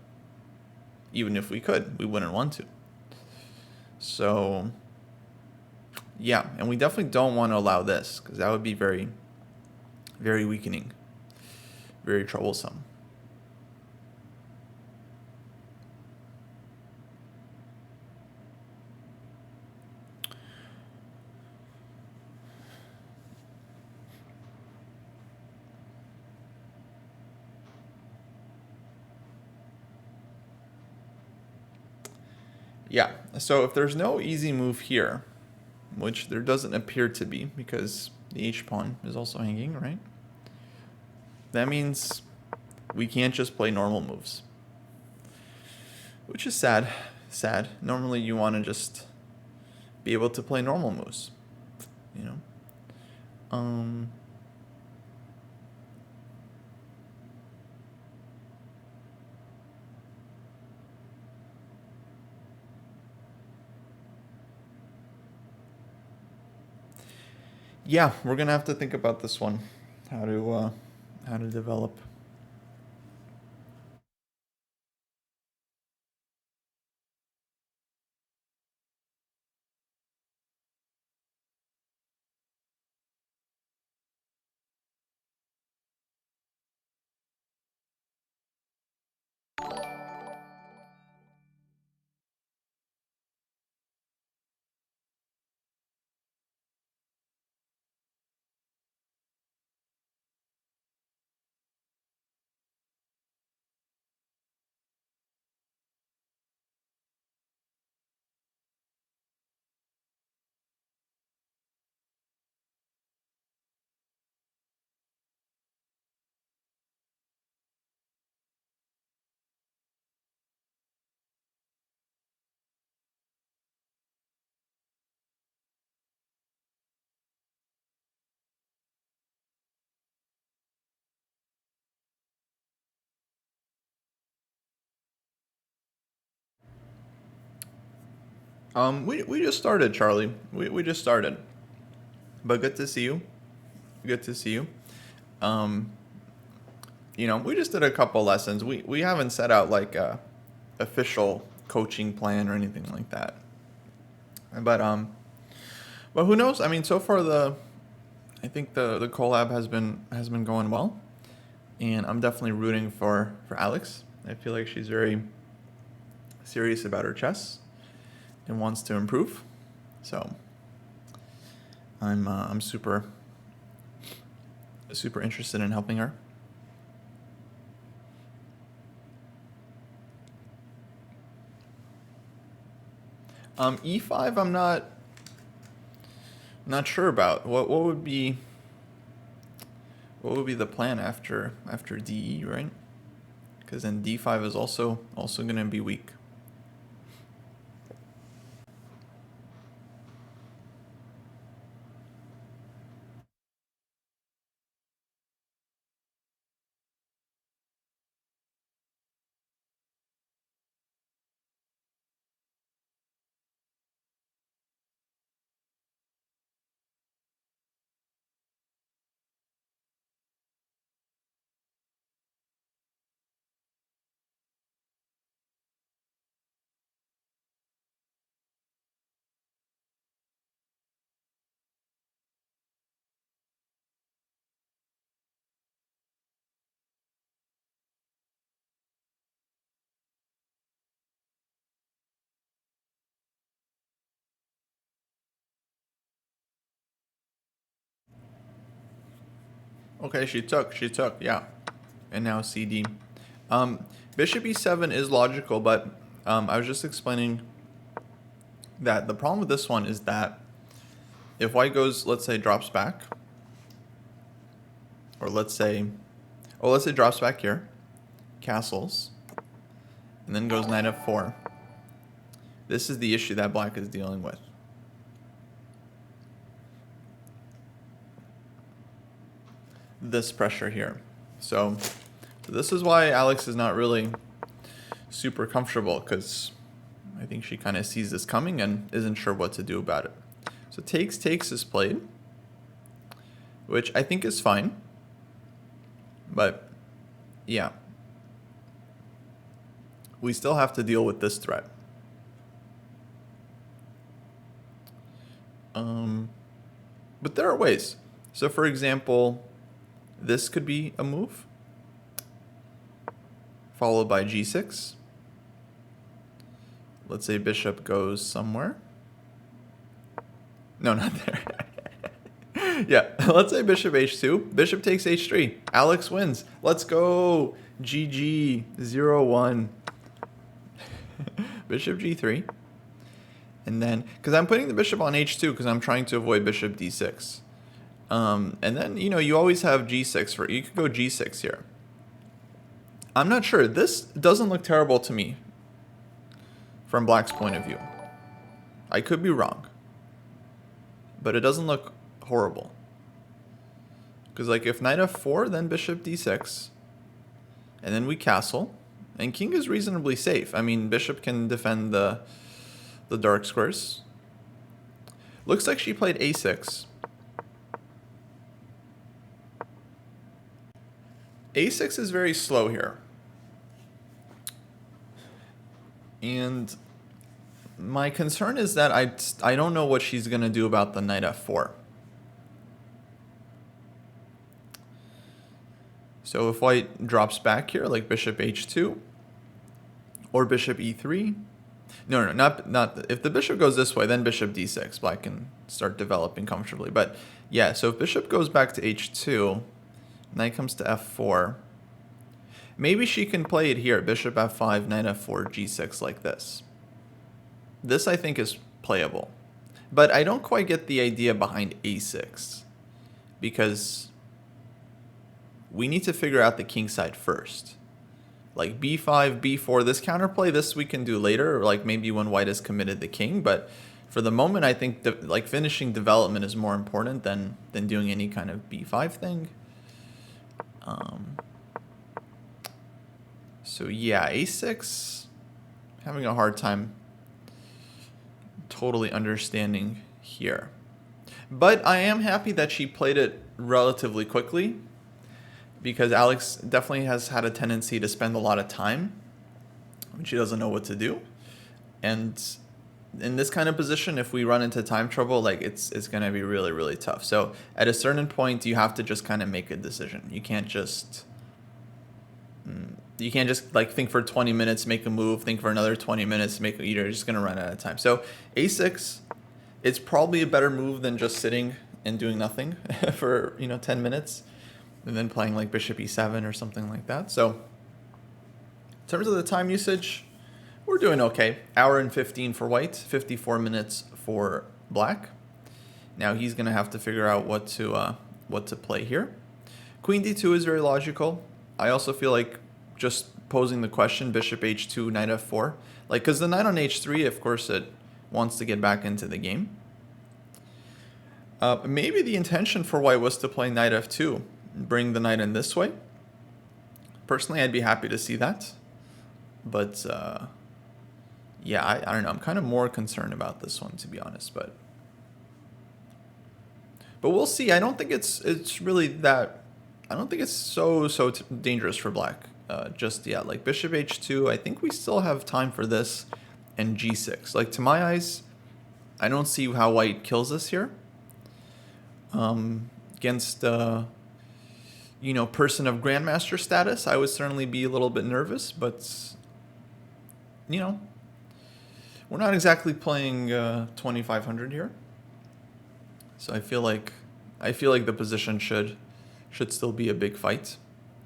Even if we could, we wouldn't want to. So yeah, and we definitely don't want to allow this, because that would be very weakening, very troublesome. Yeah, so if there's no easy move here, which there doesn't appear to be because the h-pawn is also hanging, right? That means we can't just play normal moves, which is sad. Sad. Normally you want to just be able to play normal moves, you know? Yeah, we're gonna have to think about this one, how to develop. We just started, Charlie. We just started. But good to see you. Good to see you. You know, we just did a couple lessons. We haven't set out like a official coaching plan or anything like that. But who knows? I mean, so far I think the collab has been going well, and I'm definitely rooting for Alex. I feel like she's very serious about her chess and wants to improve. So I'm super interested in helping her. E5 I'm not sure about. What would be the plan after DE, right? Because then D5 is also going to be weak. Okay, she took, yeah. And now CD. Bishop E7 is logical, but I was just explaining that the problem with this one is that if white goes, let's say, drops back, or let's say drops back here, castles, and then goes knight f4. This is the issue that black is dealing with. This pressure here. So this is why Alex is not really super comfortable, because I think she kind of sees this coming and isn't sure what to do about it. So takes is played, which I think is fine. But yeah, we still have to deal with this threat. But there are ways. So for example, this could be a move, followed by g6. Let's say bishop goes somewhere. No, not there. Yeah, let's say bishop h2. Bishop takes h3. Alex wins. Let's go. GG. 0-1. Bishop g3. And then, because I'm putting the bishop on h2 because I'm trying to avoid bishop d6. And then, you always have g6 for, you could go g6 here. I'm not sure. This doesn't look terrible to me from black's point of view. I could be wrong, but it doesn't look horrible. Because like if knight f4, then bishop d6, and then we castle, and king is reasonably safe. I mean, bishop can defend the dark squares. Looks like she played a6. A6 is very slow here. And my concern is that I don't know what she's going to do about the knight f4. So if white drops back here, like bishop h2, or bishop e3. No, not if the bishop goes this way, then bishop d6. Black can start developing comfortably. But yeah, so if bishop goes back to h2, knight comes to f4. Maybe she can play it here, bishop f5, knight f4, g6 like this. This I think is playable. But I don't quite get the idea behind a6, because we need to figure out the king side first. Like b5, b4, this counterplay, this we can do later, or like maybe when white has committed the king. But for the moment, I think like finishing development is more important than doing any kind of b5 thing. So yeah, a6, having a hard time totally understanding here. But I am happy that she played it relatively quickly, because Alex definitely has had a tendency to spend a lot of time when she doesn't know what to do. And in this kind of position, if we run into time trouble, like it's going to be really, really tough. So at a certain point, you have to just kind of make a decision. You can't just You can't just like think for 20 minutes, make a move, think for another 20 minutes, you're just gonna run out of time. So a6, it's probably a better move than just sitting and doing nothing for 10 minutes, and then playing like bishop e7 or something like that. So in terms of the time usage, we're doing okay. Hour and 15 for white, 54 minutes for black. Now he's gonna have to figure out what to play here. Queen d2 is very logical. I also feel like just posing the question, bishop h2, knight f4, like, because the knight on h3, of course, it wants to get back into the game. Maybe the intention for white was to play knight f2, bring the knight in this way. Personally, I'd be happy to see that, but yeah, I don't know. I'm kind of more concerned about this one, to be honest, but we'll see. I don't think it's really that. I don't think it's so dangerous for black just yet. Like bishop h2, I think we still have time for this, and g6. Like, to my eyes, I don't see how white kills this here. Against person of grandmaster status, I would certainly be a little bit nervous, but we're not exactly playing 2500 here. So I feel like the position should still be a big fight.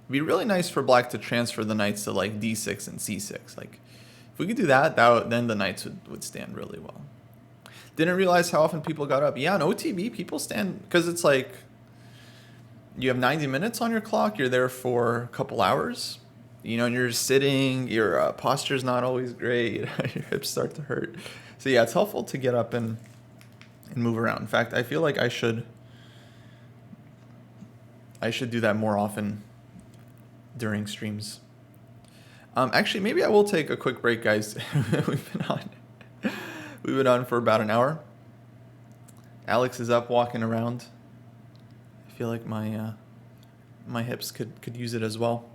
It'd be really nice for black to transfer the knights to like d6 and c6. Like, if we could do that, then the knights would stand really well. Didn't realize how often people got up. Yeah, on OTB, people stand, because it's like you have 90 minutes on your clock. You're there for a couple hours, and you're sitting. Your posture's not always great. Your hips start to hurt. So yeah, it's helpful to get up and move around. In fact, I feel like I should do that more often during streams. Actually, maybe I will take a quick break, guys. We've been on for about an hour. Alex is up walking around. I feel like my hips could use it as well.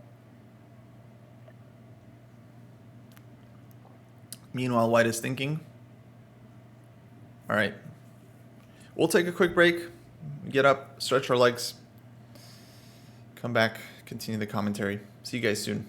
Meanwhile, white is thinking. All right. We'll take a quick break, get up, stretch our legs, come back, continue the commentary. See you guys soon.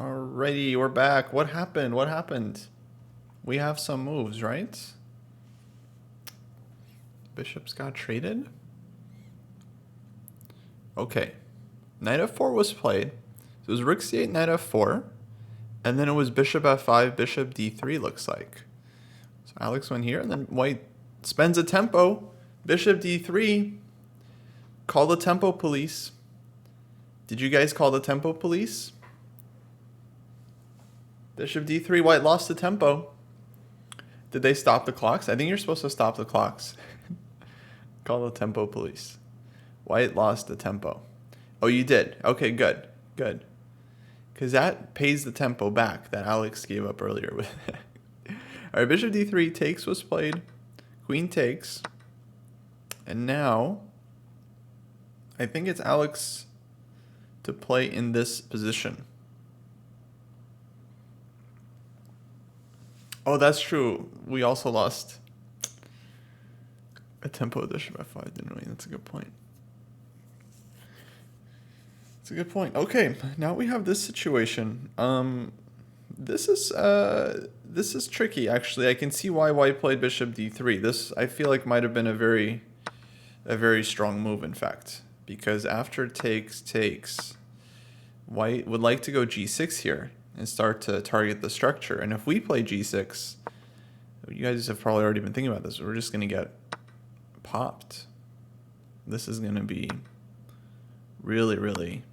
Alrighty, we're back. What happened? What happened? We have some moves, right? Bishops got traded. Okay. Knight f4 was played. So it was rook c8, knight f4. And then it was bishop f5, bishop d3, looks like. So Alex went here, and then white spends a tempo. Bishop d3. Call the tempo police. Did you guys call the tempo police? Bishop d3, white lost the tempo. Did they stop the clocks? I think you're supposed to stop the clocks. Call the tempo police. White lost the tempo. Oh, you did? Okay, good. Good. Because that pays the tempo back that Alex gave up earlier. All right, bishop d3 takes was played. Queen takes. And now, I think it's Alex to play in this position. Oh, that's true. We also lost a tempo with bishop f5, didn't we? That's a good point. That's a good point. Okay, now we have this situation. This is tricky, actually. I can see why white played bishop d3. This, I feel like, might have been a very strong move, in fact, because after takes, white would like to go g6 here and start to target the structure. And if we play g6, you guys have probably already been thinking about this, we're just going to get popped. This is going to be really, really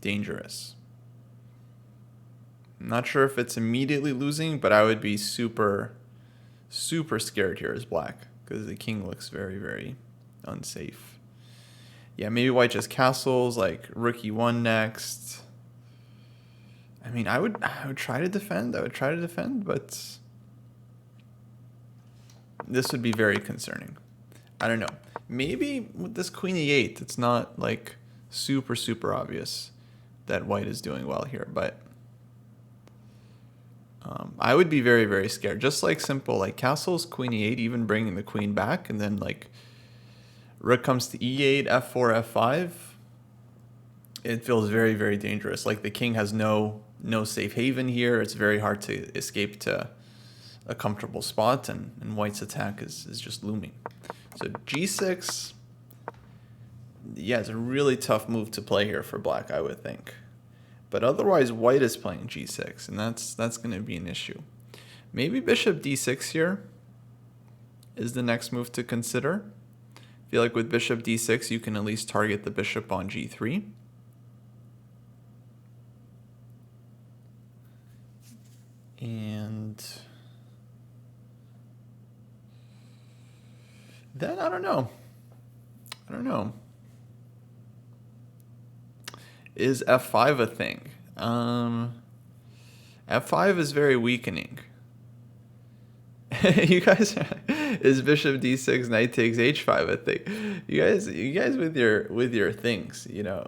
dangerous. I'm not sure if it's immediately losing, but I would be super, super scared here as black, because the king looks very, very unsafe. Yeah, maybe white just castles, like rook e1 next. I mean, I would try to defend. But this would be very concerning. I don't know. Maybe with this queen e8, it's not like super, super obvious that white is doing well here, but I would be very, very scared. Just like simple, like castles, queen e8, even bringing the queen back, and then like rook comes to e8, f4, f5. It feels very, very dangerous. Like the king has no safe haven here. It's very hard to escape to a comfortable spot, and white's attack is just looming. So g6, yeah, it's a really tough move to play here for black, I would think. But otherwise, white is playing g6, and that's going to be an issue. Maybe bishop d6 here is the next move to consider. I feel like with bishop d6, you can at least target the bishop on g3. And then I don't know. Is f5 a thing? F5 is very weakening. You guys, is bishop d6, knight takes h5 a thing? You guys with your things, you know.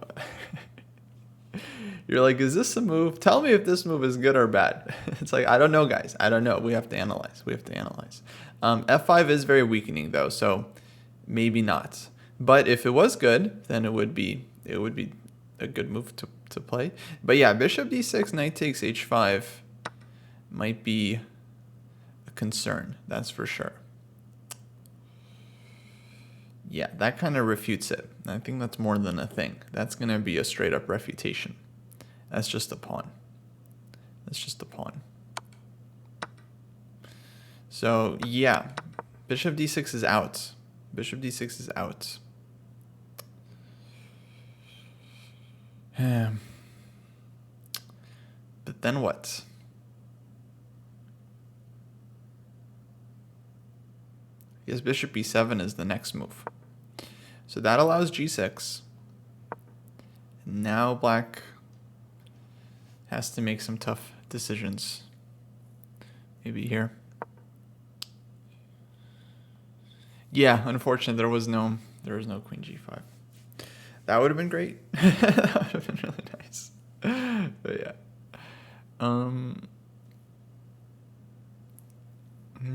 You're like, is this a move? Tell me if this move is good or bad. It's like, I don't know, guys. I don't know. We have to analyze. F5 is very weakening, though, so maybe not. But if it was good, then it would be a good move to play. But yeah, bishop d6, knight takes h5 might be a concern. That's for sure. Yeah, that kind of refutes it. I think that's more than a thing. That's going to be a straight up refutation. That's just a pawn. So, yeah, bishop d6 is out. But then what? I guess bishop e7 is the next move. So that allows g6. Now black has to make some tough decisions. Maybe here. Yeah, unfortunately there was no queen g5. That would have been great. That would have been really nice. But yeah.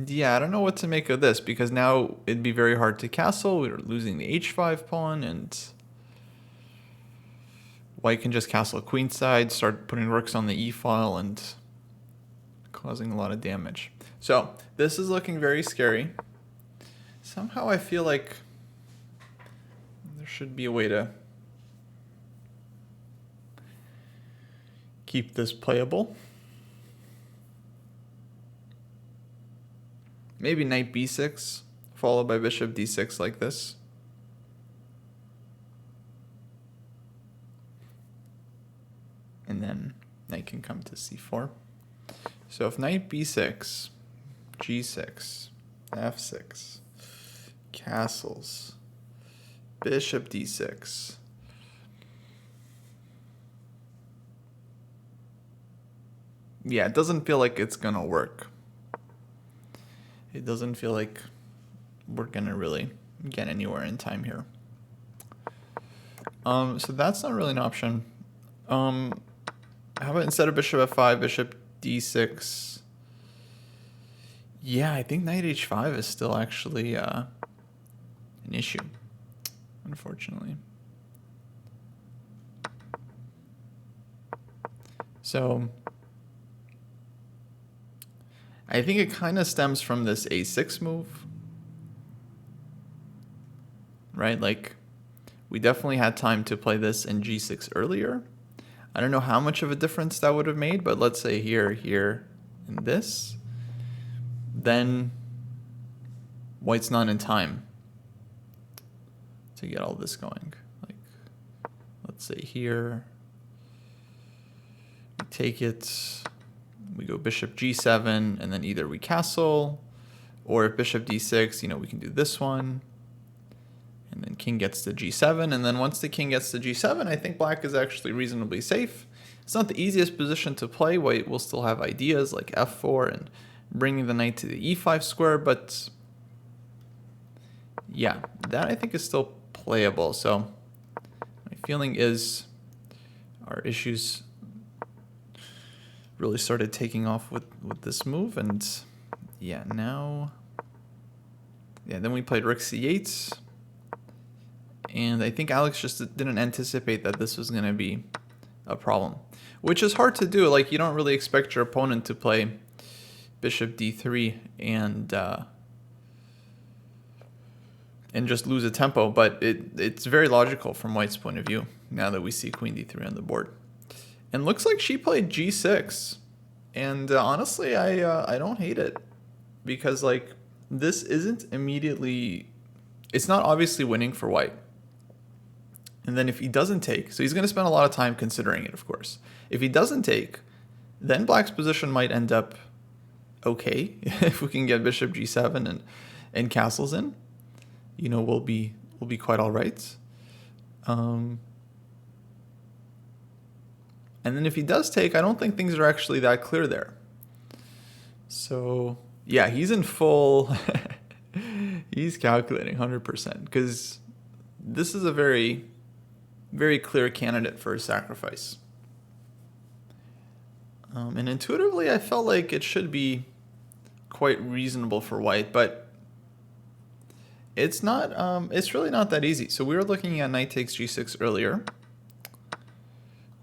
Yeah, I don't know what to make of this, because now it'd be very hard to castle. We're losing the h5 pawn, and white can just castle queenside, start putting rooks on the e-file, and causing a lot of damage. So this is looking very scary. Somehow I feel like there should be a way to keep this playable. Maybe knight b6, followed by bishop d6 like this. And then knight can come to c4. So if knight b6, g6, f6, castles, bishop d6, yeah, it doesn't feel like it's gonna work. It doesn't feel like we're gonna really get anywhere in time here. So that's not really an option. How about instead of bishop f5, bishop d6? Yeah, I think knight h5 is still actually an issue, unfortunately. So I think it kind of stems from this a6 move, right? Like, we definitely had time to play this in g6 earlier. I don't know how much of a difference that would have made, but let's say here, here, and this. Then white's not in time to get all this going. Like, let's say here, we take it, we go bishop g7, and then either we castle, or if bishop d6, you know, we can do this one. And then king gets to g7, and then once the king gets to g7, I think black is actually reasonably safe. It's not the easiest position to play. White will still have ideas like f4 and bringing the knight to the e5 square, but yeah, that I think is still playable. So my feeling is our issues really started taking off with this move, and yeah, now, yeah, then we played rook c8. And I think Alex just didn't anticipate that this was going to be a problem, which is hard to do. Like, you don't really expect your opponent to play bishop d3 and just lose a tempo, but it's very logical from white's point of view now that we see queen d3 on the board. And looks like she played g6, and honestly, I don't hate it, because like this isn't immediately, it's not obviously winning for white. And then if he doesn't take, so he's going to spend a lot of time considering it, of course. If he doesn't take, then black's position might end up okay. If we can get bishop g7 and castles in, you know, we'll be quite all right. And then if he does take, I don't think things are actually that clear there. So yeah, he's in full, he's calculating 100%, because this is a very, very clear candidate for a sacrifice. And intuitively, I felt like it should be quite reasonable for white, but it's not. It's really not that easy. So we were looking at knight takes g6 earlier.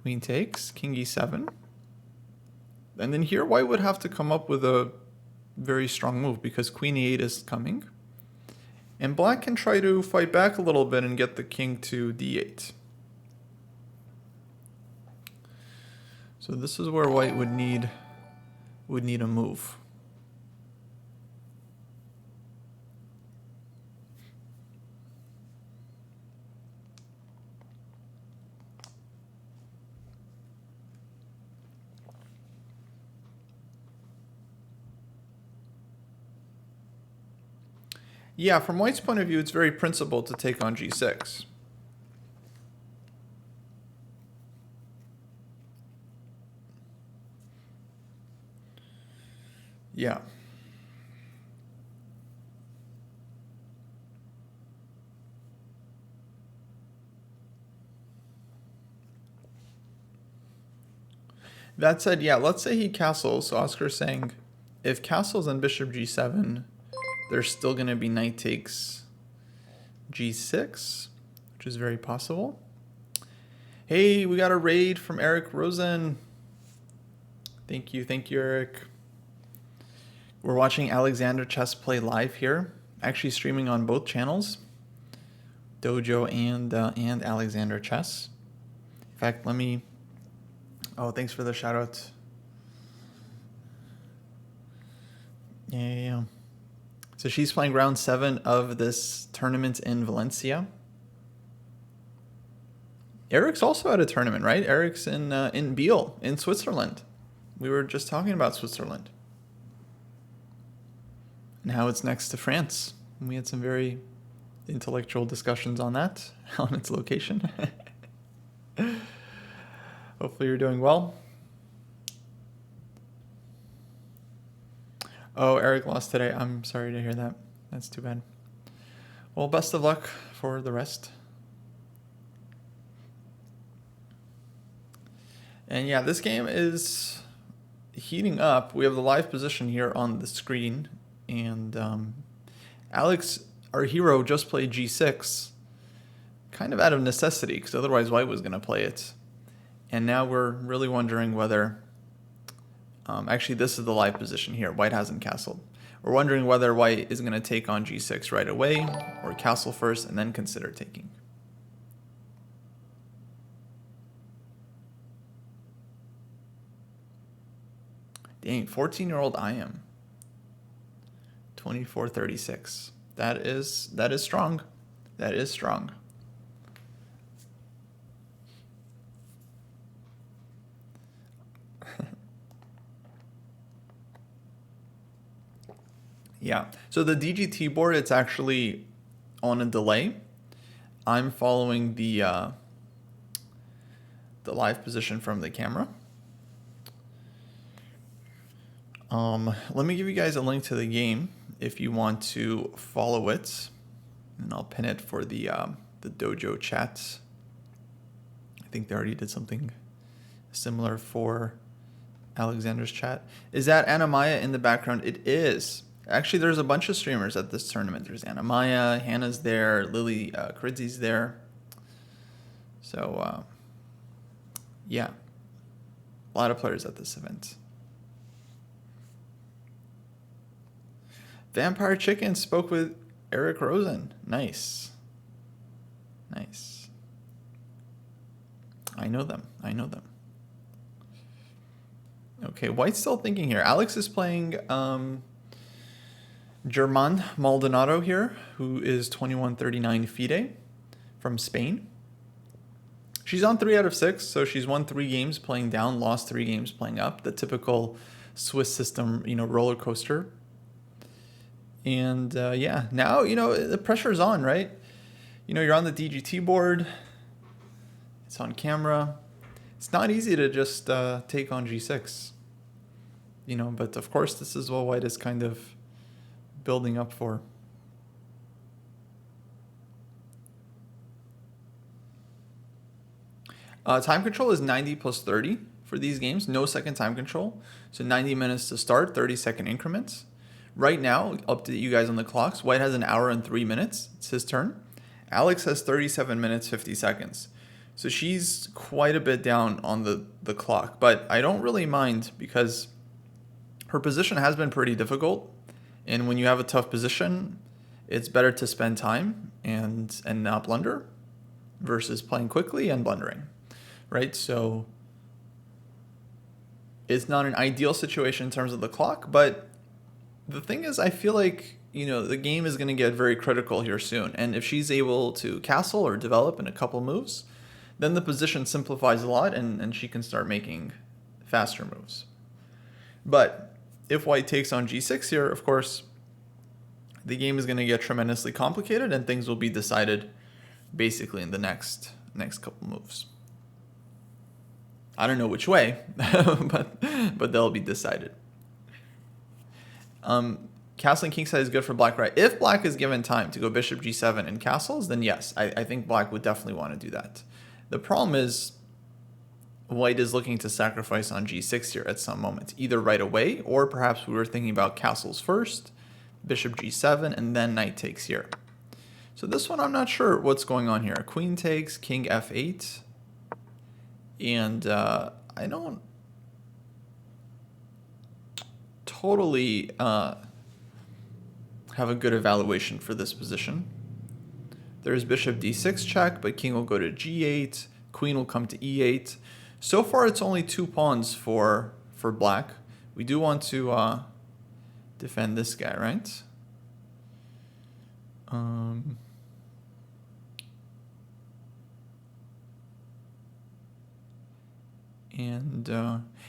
Queen takes, king e7. And then here, white would have to come up with a very strong move, because queen e8 is coming. And black can try to fight back a little bit and get the king to d8. So this is where white would need a move. Yeah, from white's point of view, it's very principled to take on g6. Yeah. That said, yeah, let's say he castles. So Oscar's saying if castles and bishop g7, there's still going to be knight takes g6, which is very possible. Hey, we got a raid from Eric Rosen. Thank you, Eric. We're watching AlexandraChess play live here. Actually streaming on both channels, Dojo and AlexandraChess. In fact, let me. Oh, thanks for the shout out. Yeah. So she's playing round 7 of this tournament in Valencia. Eric's also at a tournament, right? Eric's in Biel, in Switzerland. We were just talking about Switzerland and how it's next to France. And we had some very intellectual discussions on that, on its location. Hopefully you're doing well. Oh, Eric lost today. I'm sorry to hear that. That's too bad. Well, best of luck for the rest. And yeah, this game is heating up. We have the live position here on the screen. And Alex, our hero, just played g6, kind of out of necessity, because otherwise White was going to play it. And now we're really wondering whether... actually, this is the live position here. White hasn't castled. We're wondering whether White is going to take on g6 right away, or castle first and then consider taking. Dang, 14-year-old I am. 24-36. That is strong. That is strong. Yeah. So the DGT board, it's actually on a delay. I'm following the live position from the camera. Let me give you guys a link to the game if you want to follow it, and I'll pin it for the Dojo chat. I think they already did something similar for Alexander's chat. Is that Anamaya in the background? It is. Actually, there's a bunch of streamers at this tournament. There's Anamaya, Hannah's there, Lily Kridzy's there. So, yeah, a lot of players at this event. Vampire Chicken spoke with Eric Rosen. Nice. Nice. I know them. Okay, White's still thinking here. Alex is playing German Maldonado here, who is 2139 FIDE from Spain. She's on 3 out of 6, so she's won 3 games playing down, lost 3 games playing up. The typical Swiss system, roller coaster. And yeah, now, the pressure's on, right? You're on the DGT board. It's on camera. It's not easy to just take on g6. But of course, this is what White is kind of building up for. Time control is 90 plus 30 for these games. No second time control. So 90 minutes to start, 30-second increments. Right now, update you guys on the clocks. White has 1 hour and 3 minutes. It's his turn. Alex has 37 minutes, 50 seconds. So she's quite a bit down on the clock. But I don't really mind because her position has been pretty difficult. And when you have a tough position, it's better to spend time and not blunder versus playing quickly and blundering, right? So it's not an ideal situation in terms of the clock, but the thing is, I feel like, the game is going to get very critical here soon. And if she's able to castle or develop in a couple moves, then the position simplifies a lot and she can start making faster moves. But if White takes on g6 here, of course, the game is going to get tremendously complicated and things will be decided basically in the next couple moves. I don't know which way, but they'll be decided. Castling kingside is good for black, right? If black is given time to go bishop g7 and castles, then yes, I think black would definitely want to do that. The problem is White is looking to sacrifice on g6 here at some moment, either right away, or perhaps we were thinking about castles first, bishop g7, and then knight takes here. So this one, I'm not sure what's going on here. Queen takes, king f8. And I don't totally have a good evaluation for this position. There's bishop d6 check, but king will go to g8, queen will come to e8. So far, it's only 2 pawns for black. We do want to defend this guy, right?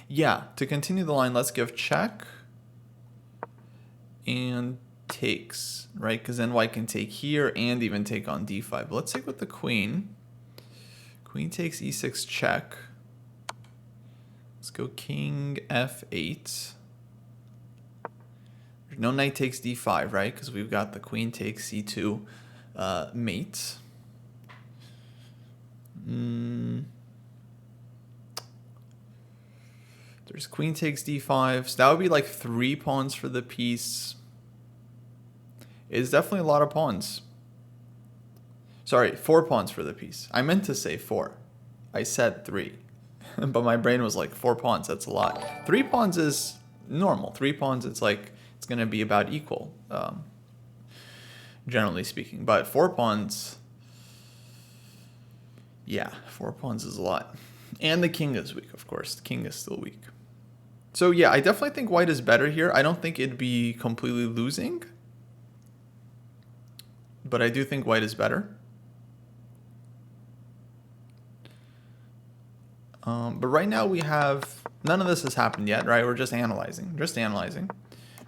Yeah, to continue the line, let's give check and takes, right? Because then white can take here and even take on d5. But let's take with the queen. Queen takes e6 check. Let's go king f8. There's no knight takes d5, right? Because we've got the queen takes c2 mate. There's queen takes d5. So that would be like 3 pawns for the piece. It's definitely a lot of pawns. Sorry, 4 pawns for the piece. I meant to say 4. I said 3. But my brain was like 4 pawns. That's a lot. 3 pawns is normal. 3 pawns, it's like it's going to be about equal, generally speaking. But 4 pawns, yeah, 4 pawns is a lot. And the king is weak, of course. The king is still weak. So yeah, I definitely think white is better here. I don't think it'd be completely losing, but I do think white is better. But right now we have, none of this has happened yet, right? We're just analyzing,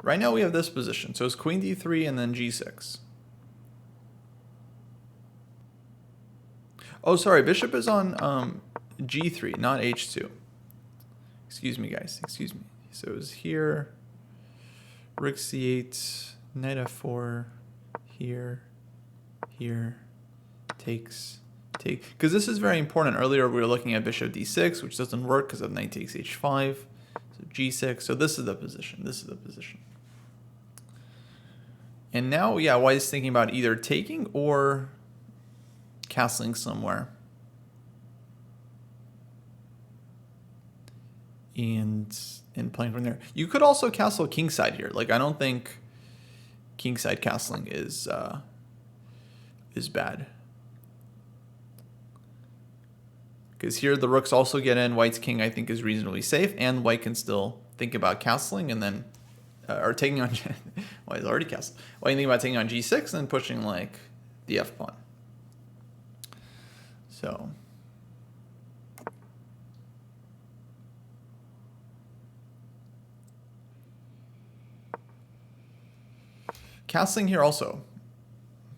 Right now we have this position. So it's queen d3 and then g6. Oh, sorry, bishop is on g3, not h2. Excuse me, guys. Excuse me. So it was here. Rook c8, knight f4, here, takes, take. Because this is very important. Earlier we were looking at bishop d6, which doesn't work because of knight takes h5. So g6. So this is the position. And now, yeah, white is thinking about either taking or castling somewhere. And playing from there. You could also castle kingside here. Like, I don't think kingside castling is bad. Because here the rooks also get in. White's king, I think, is reasonably safe. And white can still think about castling and then... or taking on... White's already castled. White can think about taking on g6 and pushing, like, the f-pawn. So... castling here also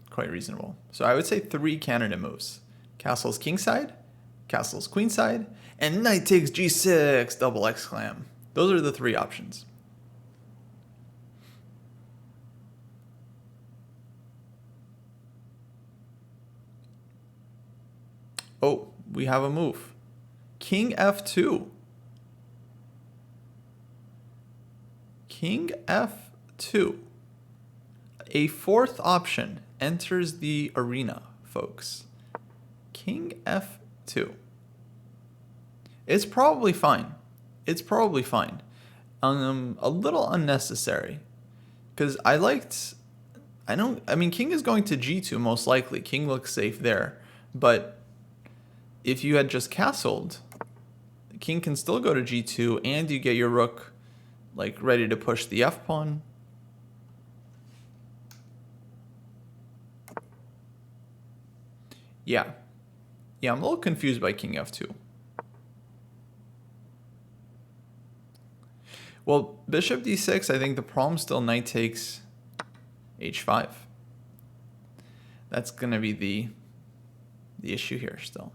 quite reasonable. So I would say 3 candidate moves. Castles kingside, castles queenside, and knight takes g6, double exclam. Those are the 3 options. Oh, we have a move. King f2. King f2. A 4th option enters the arena, folks. King f2. It's probably fine. A little unnecessary. Because king is going to g2 most likely. King looks safe there. But if you had just castled, the king can still go to g2 and you get your rook like ready to push the f-pawn. Yeah, I'm a little confused by king f2. Well, bishop d6, I think the problem still knight takes h5. That's going to be the issue here still.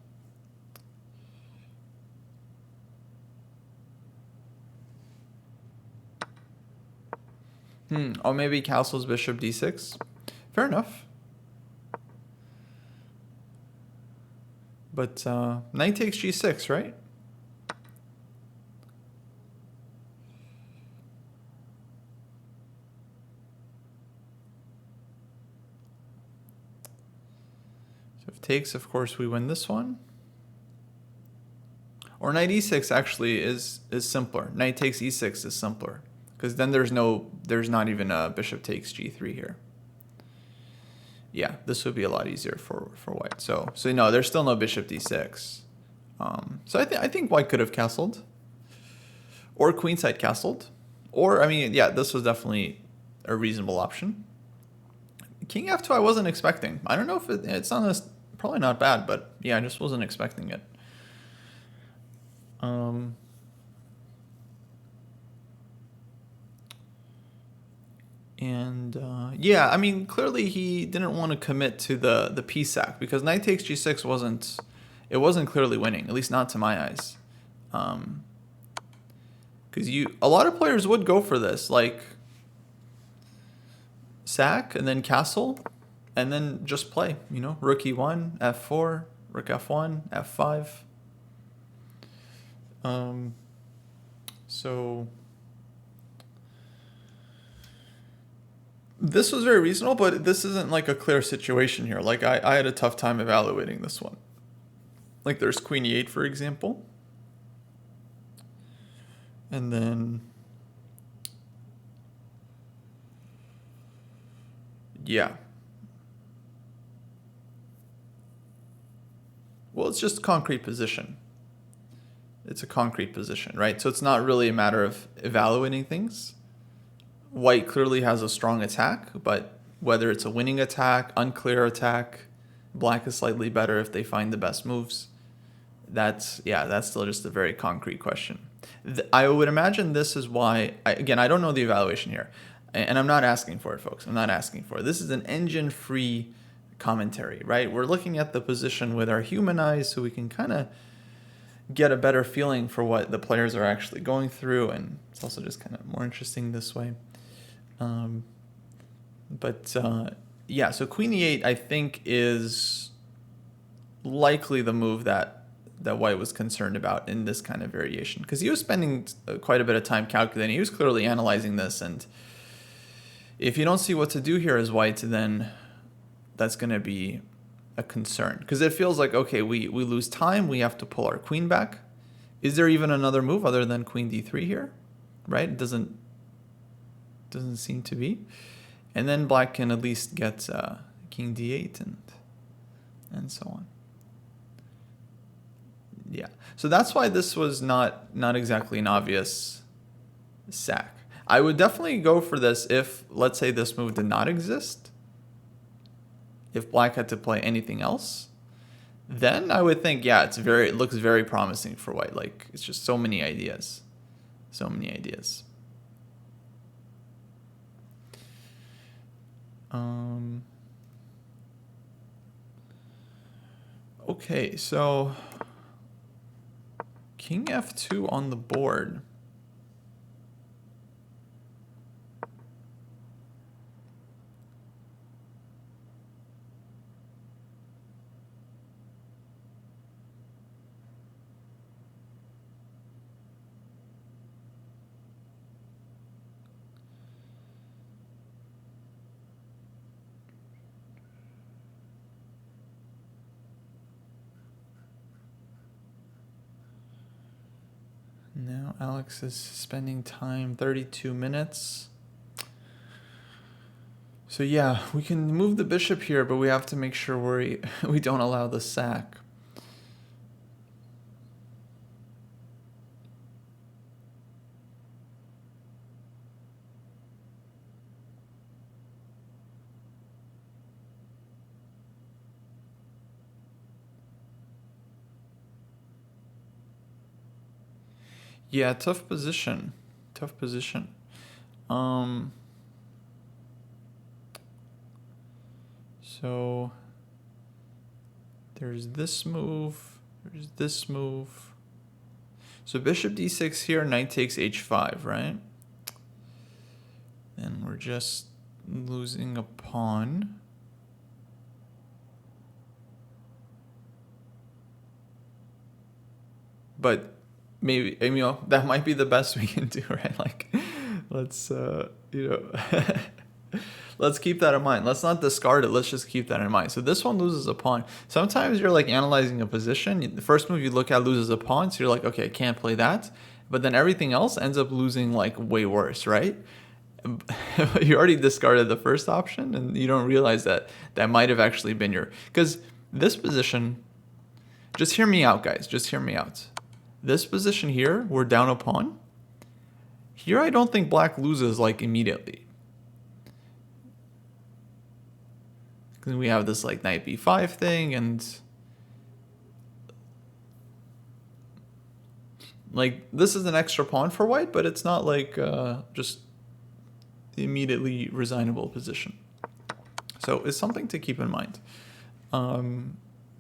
Or maybe castles bishop d6. Fair enough. But knight takes g6, right? So if takes, of course, we win this one. Or knight e6 actually is simpler. Knight takes e6 is simpler. Because then there's not even a bishop takes g3 here. Yeah, this would be a lot easier for white. So no, there's still no bishop d6. So I think white could have castled. Or queenside castled. Or, I mean, yeah, this was definitely a reasonable option. King f2 I wasn't expecting. I don't know if it's on this, probably not bad, but yeah, I just wasn't expecting it. Yeah, I mean, clearly he didn't want to commit to the p sack because knight takes g6 wasn't clearly winning, at least not to my eyes. Because a lot of players would go for this, like sack and then castle, and then just play. You know, rook e1, f4, rook f1, f5. So this was very reasonable, but this isn't like a clear situation here. Like I had a tough time evaluating this one. Like there's queen e8, for example. And then, yeah. Well, it's just concrete position. It's a concrete position, right? So it's not really a matter of evaluating things. White clearly has a strong attack, but whether it's a winning attack, unclear attack, black is slightly better if they find the best moves. That's still just a very concrete question. I would imagine this is why, again, I don't know the evaluation here, and I'm not asking for it, folks. I'm not asking for it. This is an engine-free commentary, right? We're looking at the position with our human eyes so we can kind of get a better feeling for what the players are actually going through, and it's also just kind of more interesting this way. Yeah, so queen e8 I think is likely the move that white was concerned about in this kind of variation, because he was spending quite a bit of time calculating. He was clearly analyzing this, and if you don't see what to do here as white, then that's going to be a concern, because it feels like, okay, we lose time, we have to pull our queen back. Is there even another move other than queen d3 here? Right? It doesn't seem to be. And then black can at least get king d8 and so on. Yeah, so that's why this was not exactly an obvious sack. I would definitely go for this if, let's say, this move did not exist. If black had to play anything else, then I would think, yeah, it looks very promising for white. Like, it's just so many ideas. So many ideas. Okay, so king f2 on the board. Now Alex is spending time, 32 minutes. So yeah, we can move the bishop here, but we have to make sure we don't allow the sack. Yeah, tough position. Tough position. So there's this move. There's this move. So bishop d6 here, knight takes h5, right? And we're just losing a pawn. But maybe, you know, that might be the best we can do, right? Like, let's, you know, Let's keep that in mind. Let's not discard it. Let's just keep that in mind. So this one loses a pawn. Sometimes you're like analyzing a position. The first move you look at loses a pawn. So you're like, okay, I can't play that. But then everything else ends up losing like way worse, right? You already discarded the first option and you don't realize that that might have actually been your... Because this position... Just hear me out, guys. Just hear me out. This position here, we're down a pawn. Here, I don't think black loses like immediately. Because we have this like knight b5 thing and like this is an extra pawn for white, but it's not like just the immediately resignable position. So it's something to keep in mind.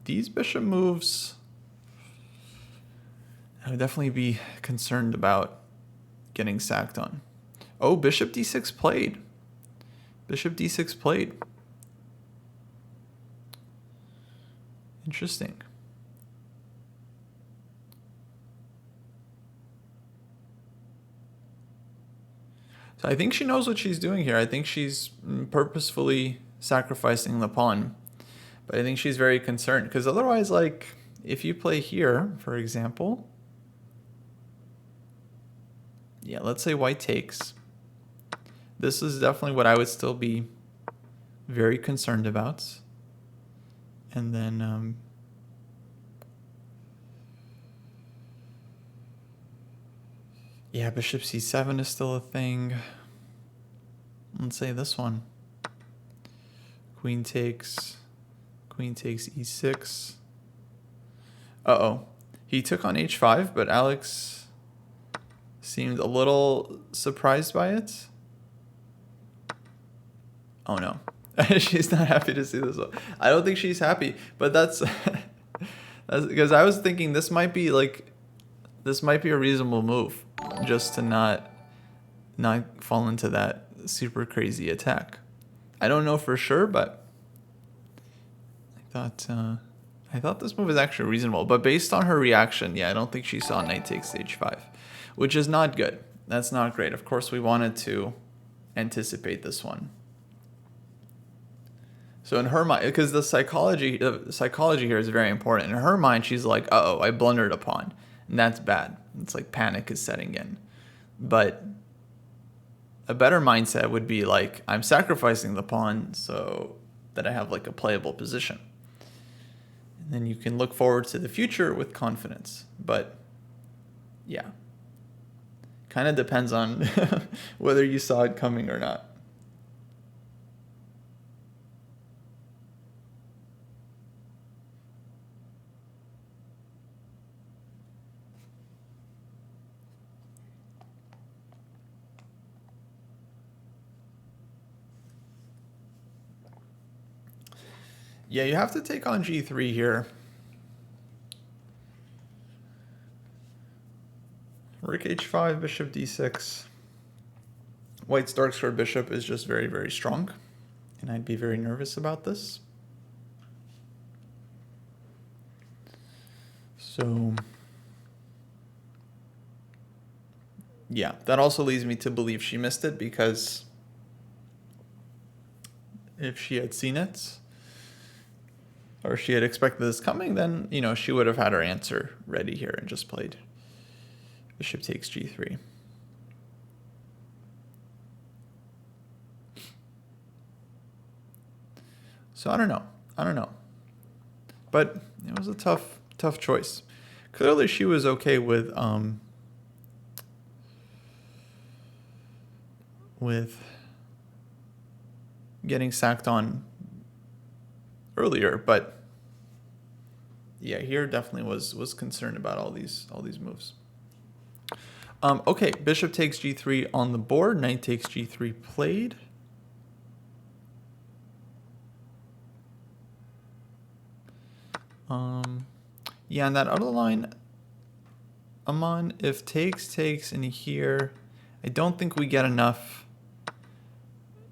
These bishop moves, I would definitely be concerned about getting sacked on. Oh, bishop d6 played. Bishop d6 played. Interesting. So I think she knows what she's doing here. I think she's purposefully sacrificing the pawn. But I think she's very concerned because otherwise, like, if you play here, for example, yeah, let's say white takes. This is definitely what I would still be very concerned about. And then yeah, bishop c7 is still a thing. Let's say this one. Queen takes e6. Uh-oh. He took on h5, but Alex seemed a little surprised by it. Oh no. She's not happy to see this one. I don't think she's happy, but that's because I was thinking this might be a reasonable move just to not fall into that super crazy attack. I don't know for sure, but I thought this move is actually reasonable. But based on her reaction, yeah, I don't think she saw knight takes h5, which is not good. That's not great. Of course, we wanted to anticipate this one. So in her mind, because the psychology here is very important. In her mind, she's like, uh-oh, I blundered a pawn. And that's bad. It's like panic is setting in. But a better mindset would be like, I'm sacrificing the pawn so that I have like a playable position. And then you can look forward to the future with confidence. But yeah, kind of depends on whether you saw it coming or not. Yeah, you have to take on g3 here. Rook h5, bishop d6. White's dark square bishop is just very, very strong. And I'd be very nervous about this. So, yeah, that also leads me to believe she missed it, because if she had seen it, or she had expected this coming, then, you know, she would have had her answer ready here and just played bishop takes g3. So I don't know. But it was a tough choice. Clearly she was okay with getting sacked on earlier, but yeah, here definitely was concerned about all these moves. Okay, bishop takes g3 on the board, knight takes g3 played. Yeah, and that other line, Aman, if takes in here, I don't think we get enough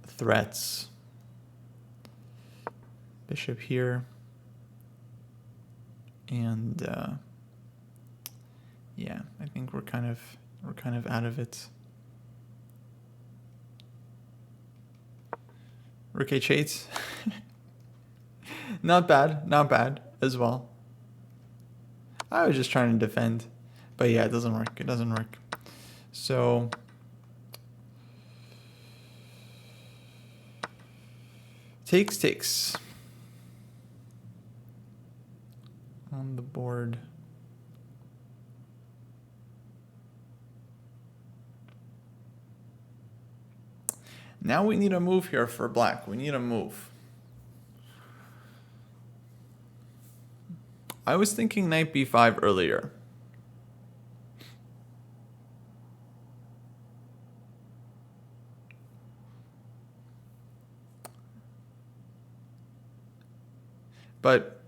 threats. Bishop here, and yeah, I think we're kind of out of it. Rook h8. Not bad as well. I was just trying to defend. But yeah, it doesn't work. It doesn't work. So takes on the board. Now we need a move here for black. We need a move. I was thinking knight b5 earlier. But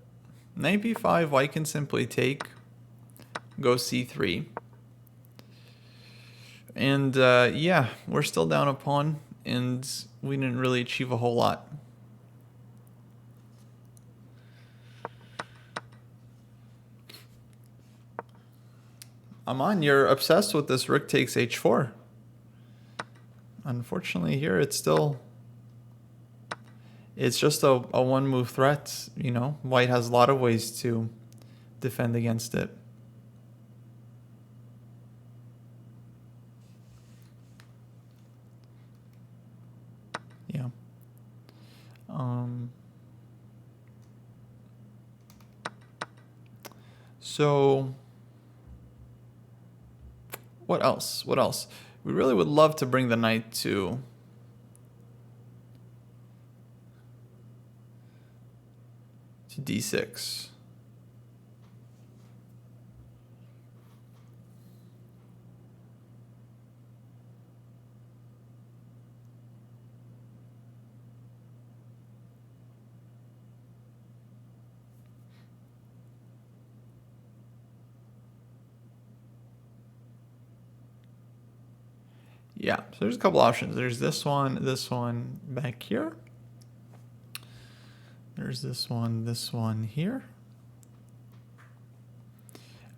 knight b5, white can simply take, go c3. And yeah, we're still down a pawn, and we didn't really achieve a whole lot. Aman, you're obsessed with this rook takes h4. Unfortunately here it's just a one move threat, you know. White has a lot of ways to defend against it. Yeah. So what else? What else? We really would love to bring the knight to d6. Yeah, so there's a couple options. There's this one back here. There's this one here.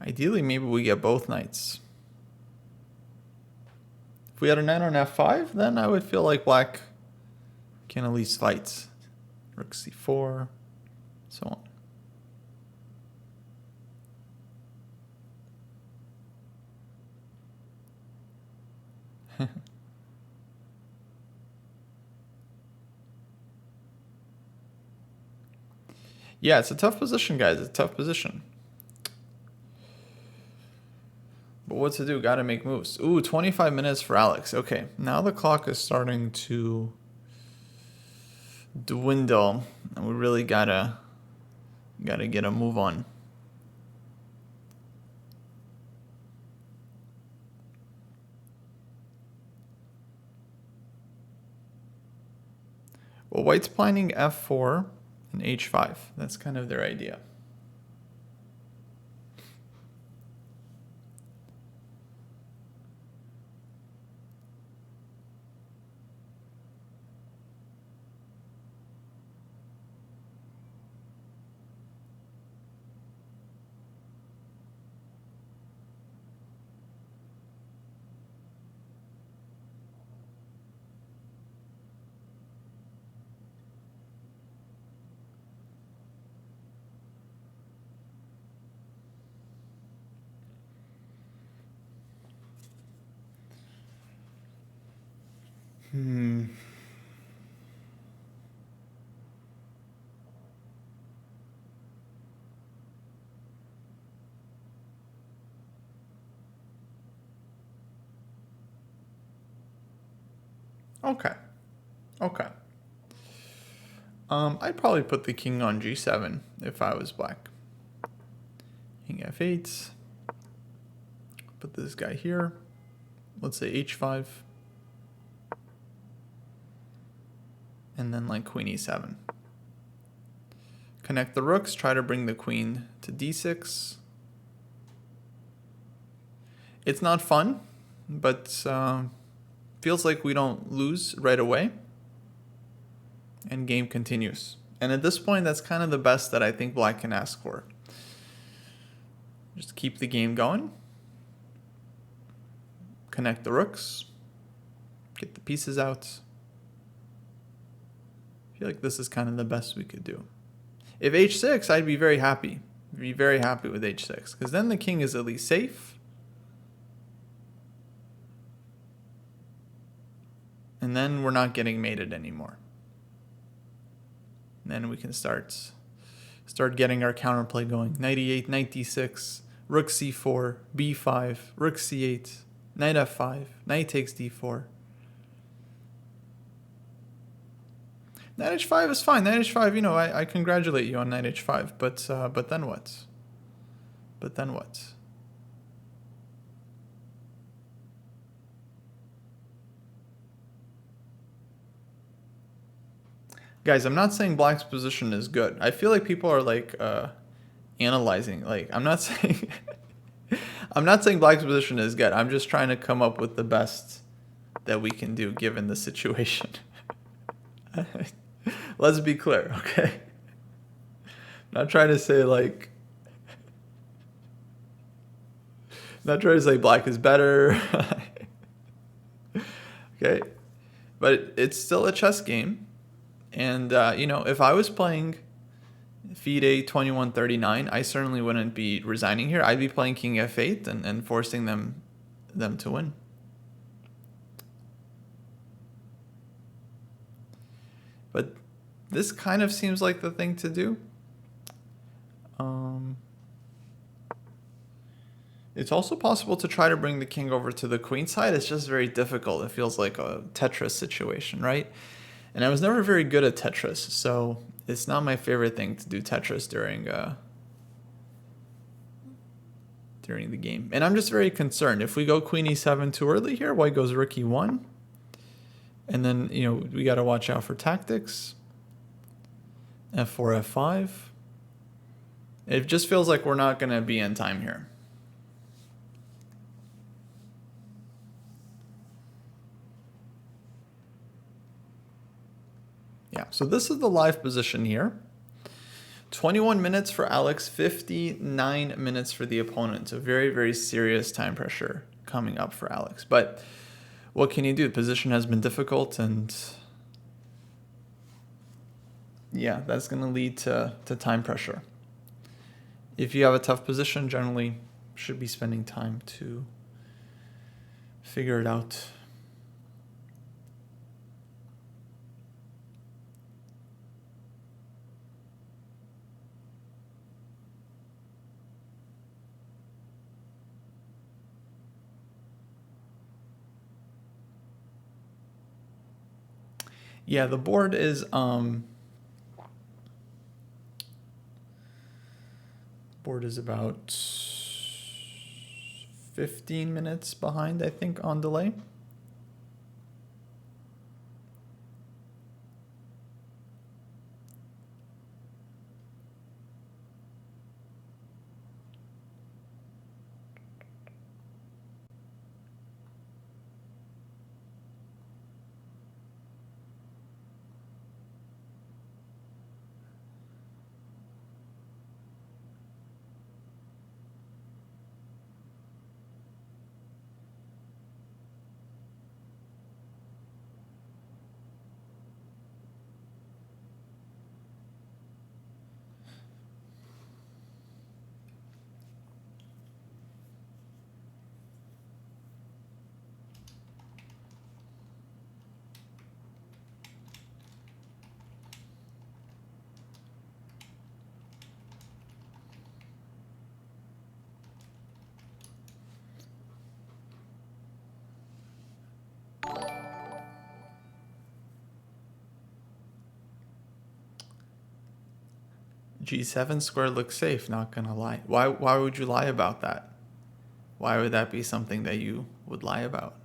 Ideally, maybe we get both knights. If we had a knight on f5, then I would feel like black can at least fight. Rook c4, so on. Yeah, it's a tough position, guys. It's a tough position. But what to do? Got to make moves. Ooh, 25 minutes for Alex. Okay, now the clock is starting to dwindle, and we really gotta get a move on. Well, white's planning f4 and h5. That's kind of their idea. Okay. Okay. I'd probably put the king on g7 if I was black. King f8. Put this guy here. Let's say h5. And then like queen e7. Connect the rooks, try to bring the queen to d6. It's not fun, but feels like we don't lose right away. And game continues. And at this point, that's kind of the best that I think black can ask for. Just keep the game going. Connect the rooks. Get the pieces out. feel like this is kind of the best we could do. If h6, I'd be very happy. Be very happy with h6, because then the king is at least safe. And then we're not getting mated anymore. And then we can start getting our counterplay going. Knight e8, knight d6, rook c4, b5, rook c8, knight f5, knight takes d4. Knight h5 is fine. Knight h5, you know, I congratulate you on knight h5, but then what? But then what? Guys, I'm not saying black's position is good. I feel like people are like analyzing. Like, I'm not saying black's position is good. I'm just trying to come up with the best that we can do given the situation. Let's be clear, okay? I'm not trying to say like, not trying to say black is better. Okay, but it's still a chess game. And, you know, if I was playing FIDE 2139, I certainly wouldn't be resigning here. I'd be playing king f8 and forcing them to win. But this kind of seems like the thing to do. It's also possible to try to bring the king over to the queen side. It's just very difficult. It feels like a Tetris situation, right? And I was never very good at Tetris, so it's not my favorite thing to do Tetris during the game. And I'm just very concerned. If we go queen e7 too early here, white goes rook e1. And then, you know, we got to watch out for tactics. f4, f5. It just feels like we're not going to be in time here. Yeah, so this is the live position here. 21 minutes for Alex, 59 minutes for the opponent. So very, very serious time pressure coming up for Alex. But what can you do? The position has been difficult, and yeah, that's going to lead to time pressure. If you have a tough position, generally should be spending time to figure it out. Yeah, the board is about 15 minutes behind, I think, on delay. G7 square looks safe, not gonna lie. Why would you lie about that? Why would that be something that you would lie about?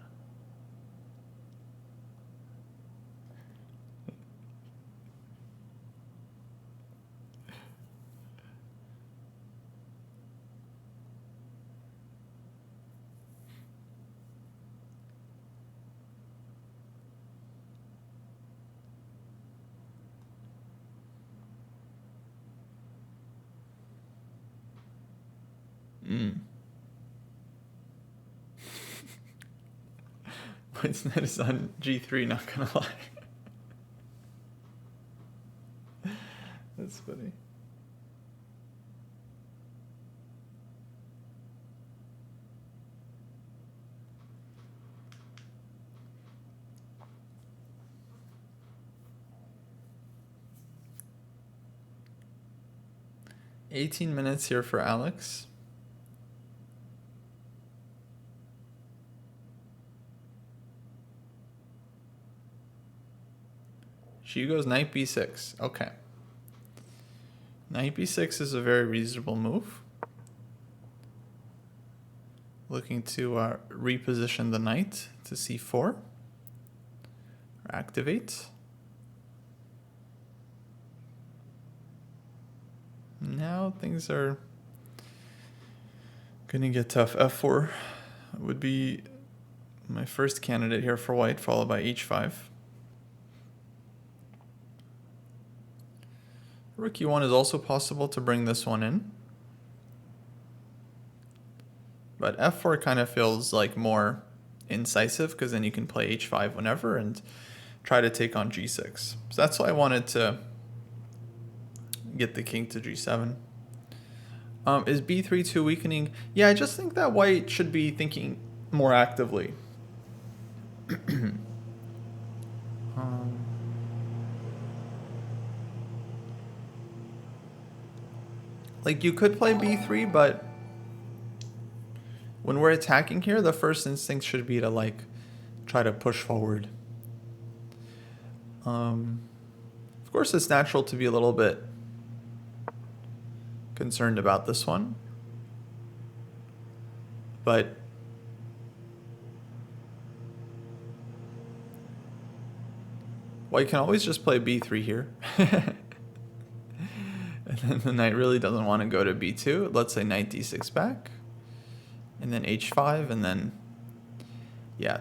It's not on G3, not gonna lie. That's funny. $18 here for Alex. She goes knight b6. Okay. Knight b6 is a very reasonable move. Looking to reposition the knight to c4. Or activate. Now things are going to get tough. f4 would be my first candidate here for white, followed by h5. Rook e1 is also possible to bring this one in. But f4 kind of feels like more incisive because then you can play h5 whenever and try to take on g6. So that's why I wanted to get the king to g7. Is b3 too weakening? Yeah, I just think that white should be thinking more actively. Like you could play b3, but when we're attacking here, the first instinct should be to like try to push forward. Of course, it's natural to be a little bit concerned about this one, but white can always just play b3 here. And then the knight really doesn't want to go to b2. Let's say knight d6 back. And then h5, and then, yeah.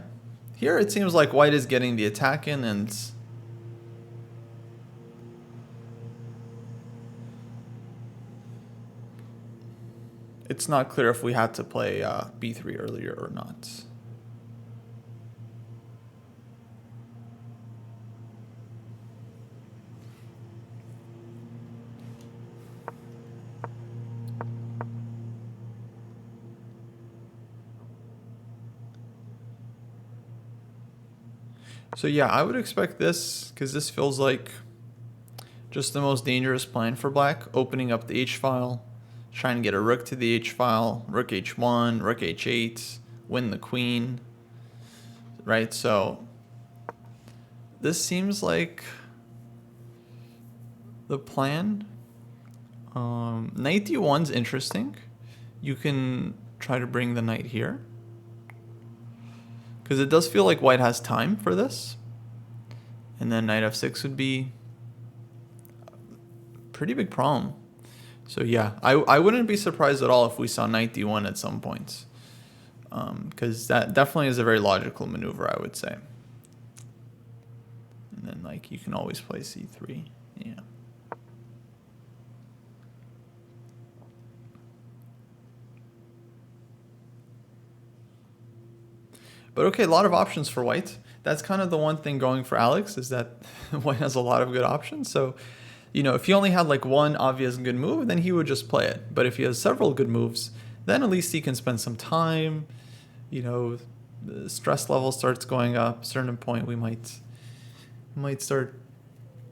Here it seems like white is getting the attack in, and it's not clear if we had to play b3 earlier or not. So yeah, I would expect this, because this feels like just the most dangerous plan for black, opening up the h-file, trying to get a rook to the h-file, rook h1, rook h8, win the queen, right? So this seems like the plan. Knight d1's interesting. You can try to bring the knight here, because it does feel like white has time for this. And then knight f6 would be a pretty big problem. So yeah, I wouldn't be surprised at all if we saw knight d1 at some point. Because that definitely is a very logical maneuver, I would say. And then like you can always play c3. Yeah. But okay, a lot of options for white. That's kind of the one thing going for Alex, is that white has a lot of good options. So, you know, if he only had like one obvious good move, then he would just play it. But if he has several good moves, then at least he can spend some time. You know, the stress level starts going up. At a certain point, we might start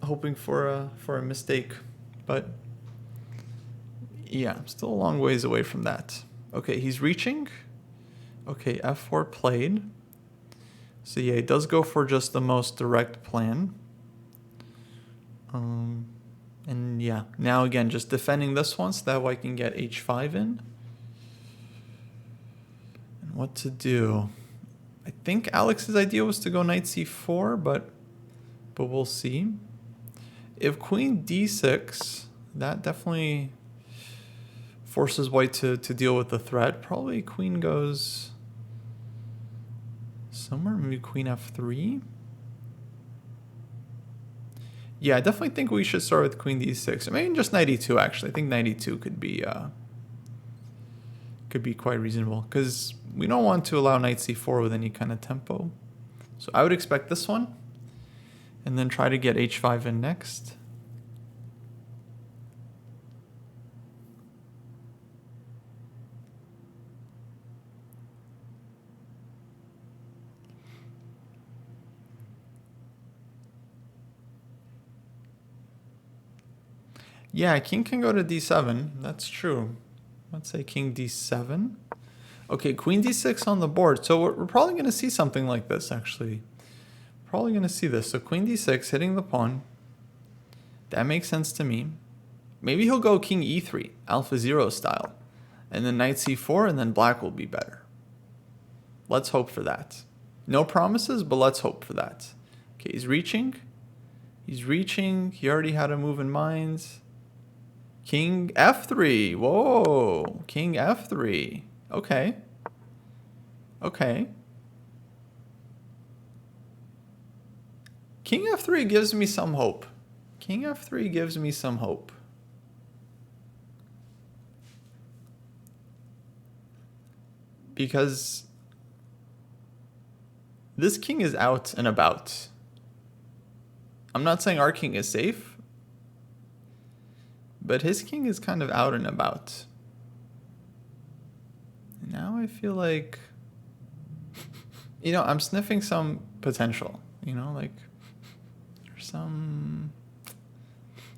hoping for a mistake. But yeah, still a long ways away from that. Okay, he's reaching. Okay, f4 played. So yeah, it does go for just the most direct plan. And yeah, now again, just defending this one so that way I can get h5 in. And what to do? I think Alex's idea was to go knight c4, but we'll see. If queen d6, that definitely forces white to deal with the threat. Probably queen goes somewhere, maybe queen f3. Yeah, I definitely think we should start with queen d6. Maybe just knight e2, actually. I think knight e2 could be quite reasonable, because we don't want to allow knight c4 with any kind of tempo. So I would expect this one, and then try to get h5 in next. Yeah, king can go to d7. That's true. Let's say king d7. Okay, queen d6 on the board. So we're probably going to see something like this, actually. Probably going to see this. So queen d6 hitting the pawn. That makes sense to me. Maybe he'll go king e3, alpha 0 style. And then knight c4, and then black will be better. Let's hope for that. No promises, but let's hope for that. Okay, he's reaching. He's reaching. He already had a move in mind. King f3. Whoa. King f3. Okay. Okay. King f3 gives me some hope. King f3 gives me some hope. Because this king is out and about. I'm not saying our king is safe, but his king is kind of out and about. Now I feel like, you know, I'm sniffing some potential, you know, like there's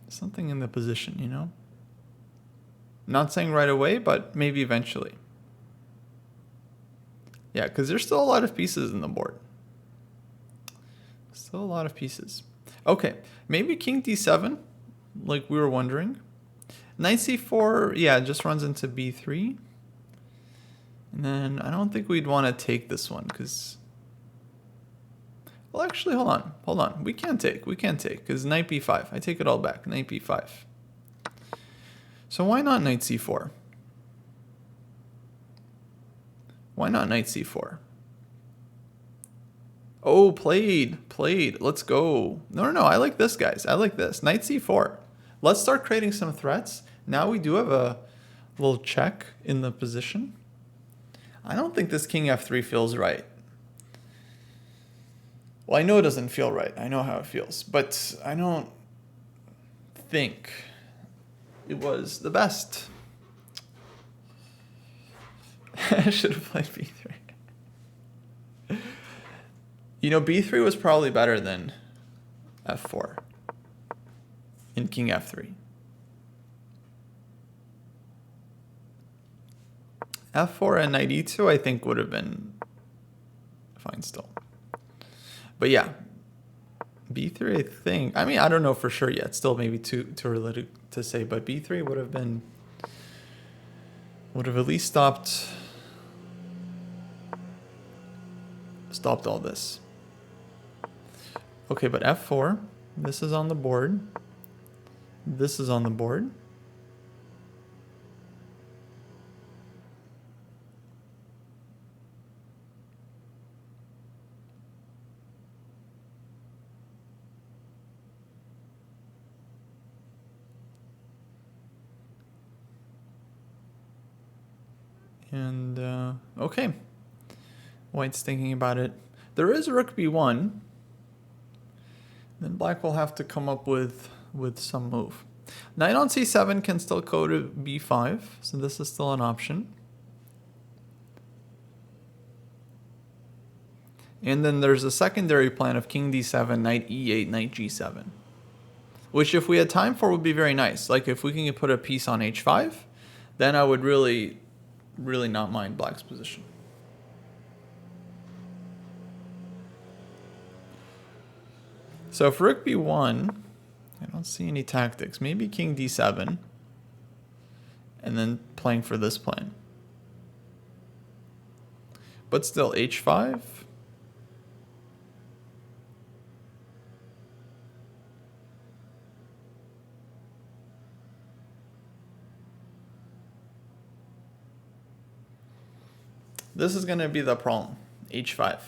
something in the position, you know? Not saying right away, but maybe eventually. Yeah, because there's still a lot of pieces in the board. Still a lot of pieces. Okay, maybe king d7, like we were wondering. Knight c4, yeah, just runs into b3. And then I don't think we'd want to take this one because... Well, actually, hold on. Hold on. We can't take. We can't take because knight b5. I take it all back. Knight b5. So why not knight c4? Why not knight c4? Oh, played. Let's go. No. I like this, guys. I like this. Knight c4. Let's start creating some threats. Now we do have a little check in the position. I don't think this king f3 feels right. Well, I know it doesn't feel right. I know how it feels. But I don't think it was the best. I should have played b3. You know, b3 was probably better than f4 in king f3. f4 and knight e2 I think would have been fine still. But yeah, b3 I think, I mean, I don't know for sure yet. Still maybe too early to say, but b3 would have at least stopped all this. Okay, but f4, this is on the board. This is on the board. And, okay. White's thinking about it. There is rook b1. Then black will have to come up with some move. Knight on c7 can still go to b5, so this is still an option. And then there's a secondary plan of king d7, knight e8, knight g7. Which if we had time for would be very nice. Like if we can put a piece on h5, then I would really not mind black's position. So for rook b1, I don't see any tactics. Maybe king d7, and then playing for this plan. But still, h5. This is going to be the problem, h5.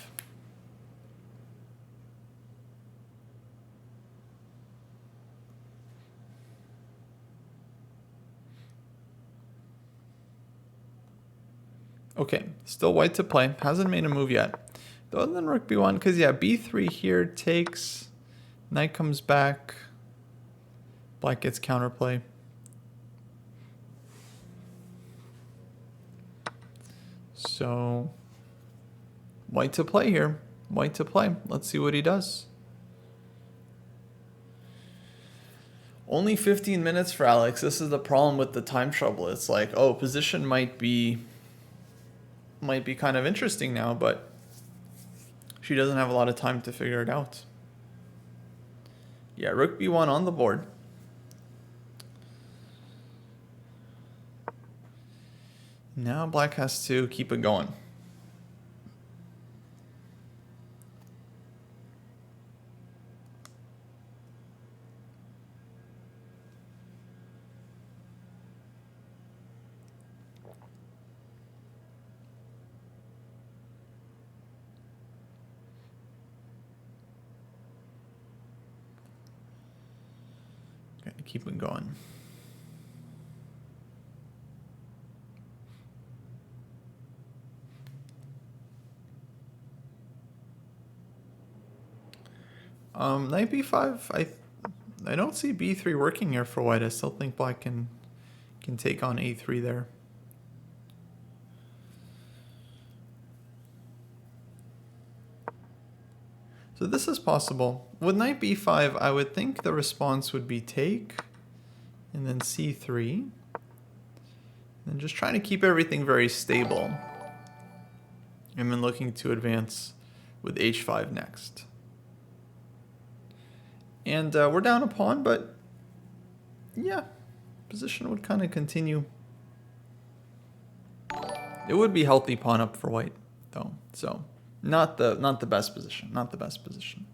Okay, still white to play. Hasn't made a move yet. Though then rook b1, because yeah, b3 here takes. Knight comes back. Black gets counterplay. So, white to play here. White to play. Let's see what he does. Only 15 minutes for Alex. This is the problem with the time trouble. It's like, oh, position might be kind of interesting now, but she doesn't have a lot of time to figure it out. Yeah, rook b1 on the board. Now black has to keep it going. Okay, keep it going. Knight b5. I don't see b3 working here for white. I still think black can take on a3 there. So this is possible. With knight b5, I would think the response would be take, and then c3, and just trying to keep everything very stable, and then looking to advance with h5 next. And we're down a pawn, but yeah, position would kind of continue. It would be healthy pawn up for white, though. So not the best position. Not the best position.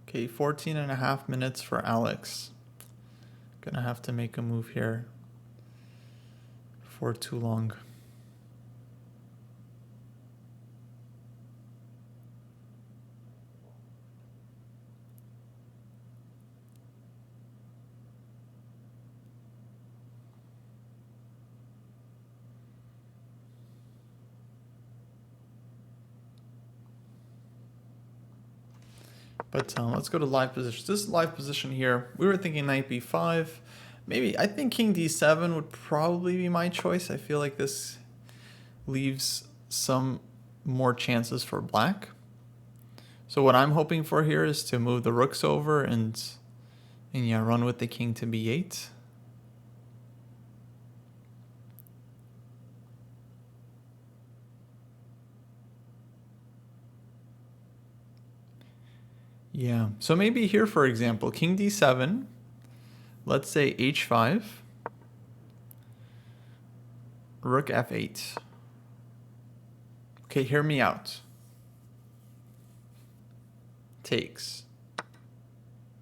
Okay, 14.5 minutes for Alex. Gonna have to make a move here for too long. But let's go to live positions. This is live position here. We were thinking knight b5. Maybe, I think king d7 would probably be my choice. I feel like this leaves some more chances for black. So what I'm hoping for here is to move the rooks over and yeah, run with the king to b8. Yeah, so maybe here, for example, king d7, let's say h5, rook f8. Okay, hear me out. Takes.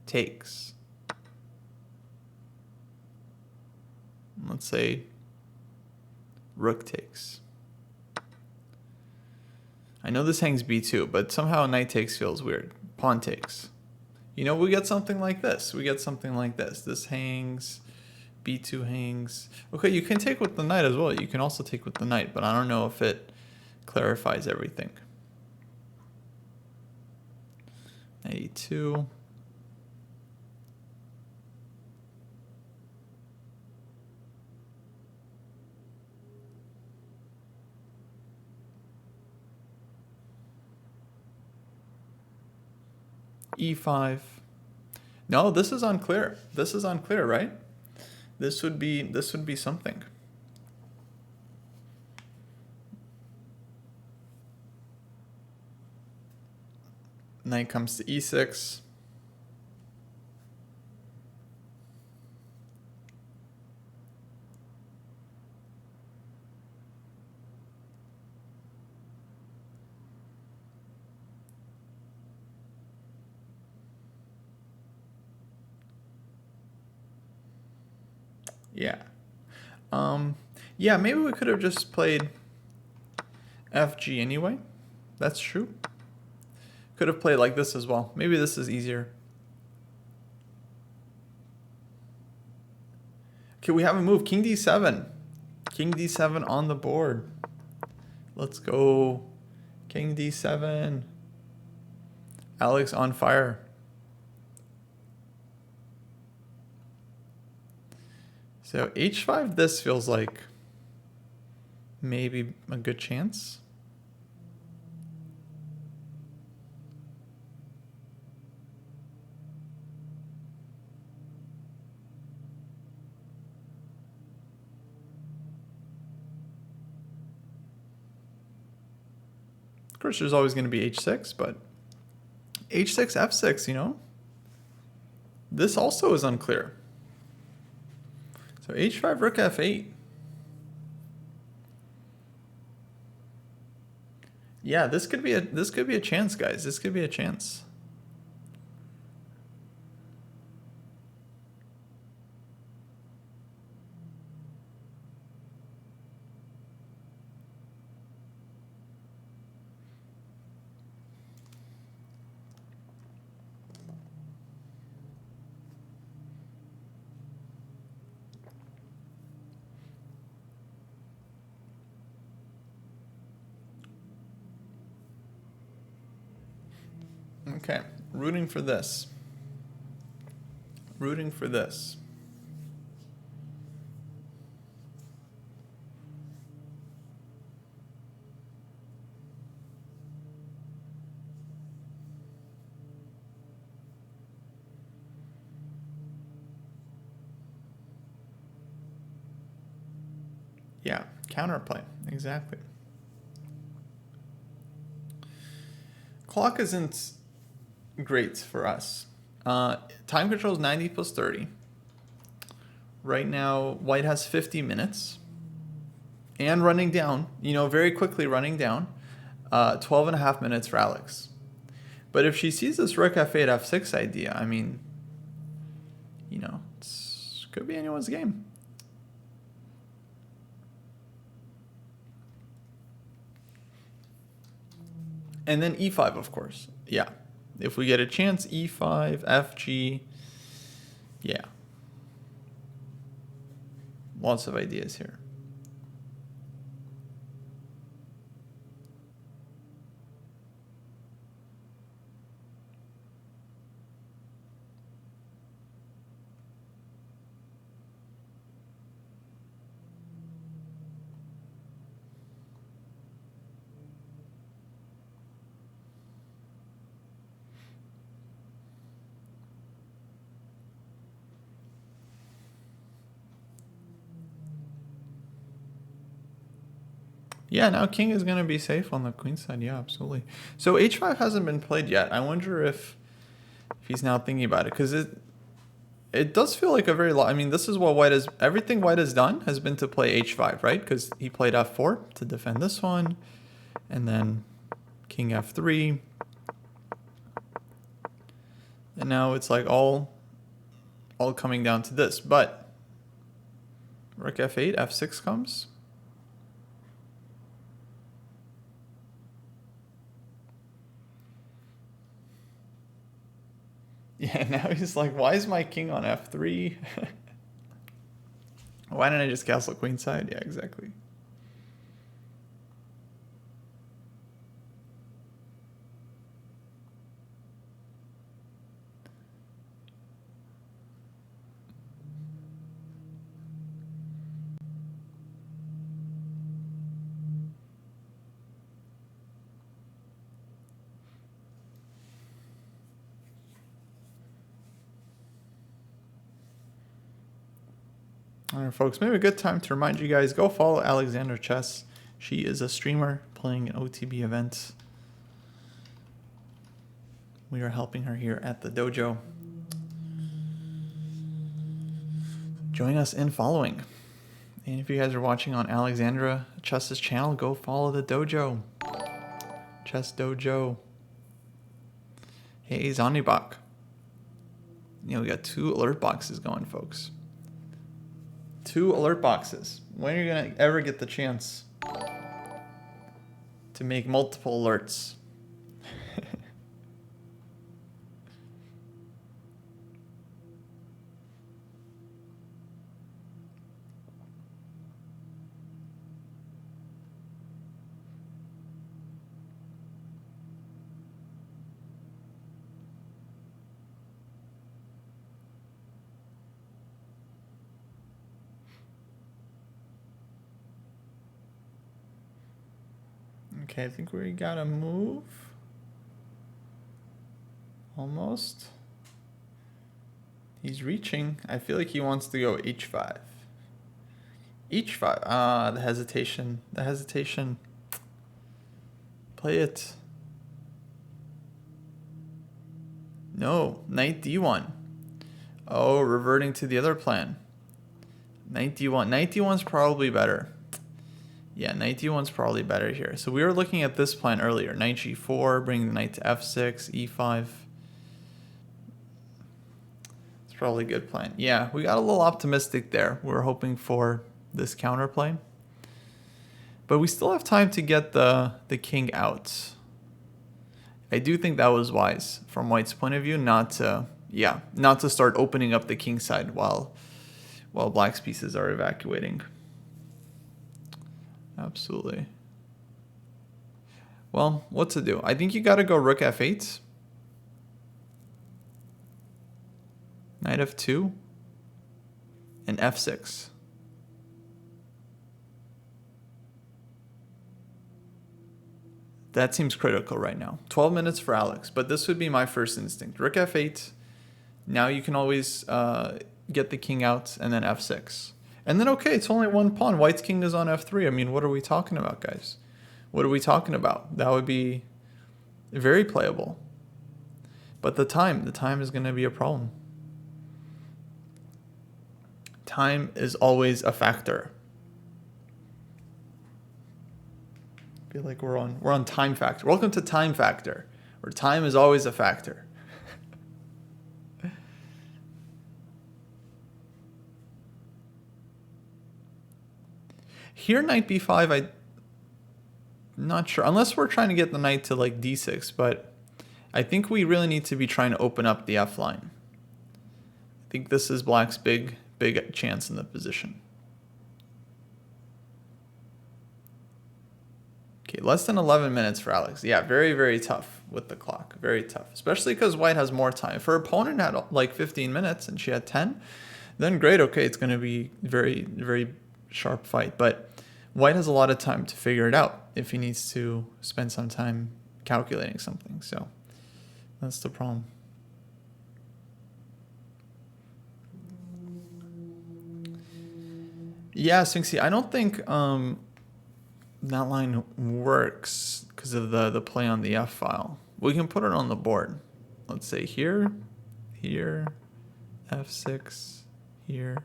Takes. Let's say rook takes. I know this hangs b2, but somehow knight takes feels weird. Pawn takes. You know, we get something like this. We get something like this. This hangs, b2 hangs. Okay, you can take with the knight as well. You can also take with the knight, but I don't know if it clarifies everything. Knight e2. e5. No, this is unclear. This is unclear, right? This would be something. Knight comes to e6. Yeah. Yeah, maybe we could have just played FG anyway. That's true. Could have played like this as well. Maybe this is easier. Okay, we haven't moved. King D7. King D7 on the board. Let's go. King D7. Alex on fire. So H5, this feels like maybe a good chance. Of course, there's always going to be H6, but H6, F6, you know? This also is unclear. So H5, Rook F8. Yeah, this could be a chance, guys. This could be a chance. Okay, rooting for this. Rooting for this. Yeah, counterplay, exactly. Clock isn't great for us. Time control is 90 plus 30. Right now, white has 50 minutes. And running down, you know, very quickly running down. 12 and a half minutes for Alex. But if she sees this Rook F8, F6 idea, I mean, you know, it could be anyone's game. And then E5, of course. Yeah. If we get a chance, E5, FG. Yeah. Lots of ideas here. Yeah, now king is going to be safe on the queen side. Yeah, absolutely. So H5 hasn't been played yet. I wonder if he's now thinking about it, because it does feel like a very I mean, this is what white is. Everything white has done has been to play H5, right? Because he played F4 to defend this one, and then king F3, and now it's like all coming down to this. But Rook F8, F6 comes. Yeah, now he's like, why is my king on F3? Why didn't I just castle queenside? Yeah, exactly. All right, folks, maybe a good time to remind you guys, go follow AlexandraChess. She is a streamer playing an OTB event. We are helping her here at the dojo. Join us in following. And if you guys are watching on AlexandraChess's channel, go follow the dojo. Chess Dojo. Hey, Zonnibach. You know, we got 2 alert boxes going, folks. 2 alert boxes. When are you gonna ever get the chance to make multiple alerts? Okay, I think we gotta move. Almost. He's reaching. I feel like he wants to go h5. h5. Ah, the hesitation. The hesitation. Play it. No, knight d1. Oh, reverting to the other plan. Knight d1. Knight d1's probably better. Yeah, knight d1's probably better here. So we were looking at this plan earlier. Knight g4, bring the knight to f6, e5. It's probably a good plan. Yeah, we got a little optimistic there. We were hoping for this counterplay. But we still have time to get the king out. I do think that was wise from White's point of view not to start opening up the king side while Black's pieces are evacuating. Absolutely. Well, what to do? I think you got to go rook f8. Knight f2. And f6. That seems critical right now. 12 minutes for Alex, but this would be my first instinct. Rook f8. Now you can always get the king out, and then f6. And then, okay, it's only one pawn. White's king is on f3. I mean, what are we talking about, guys? What are we talking about? That would be very playable. But the time is going to be a problem. Time is always a factor. I feel like we're on time factor. Welcome to time factor, where time is always a factor. Here, knight b5, I'm not sure. Unless we're trying to get the knight to like d6, but I think we really need to be trying to open up the f line. I think this is Black's big chance in the position. Okay, less than 11 minutes for Alex. Yeah, very, very tough with the clock. Very tough, especially because White has more time. If her opponent had like 15 minutes and she had 10, then great. Okay, it's going to be very, very sharp fight. But White has a lot of time to figure it out if he needs to spend some time calculating something. So that's the problem. Yeah, Sphinxy, I don't think that line works because of the play on the F file. We can put it on the board. Let's say here, F6, here,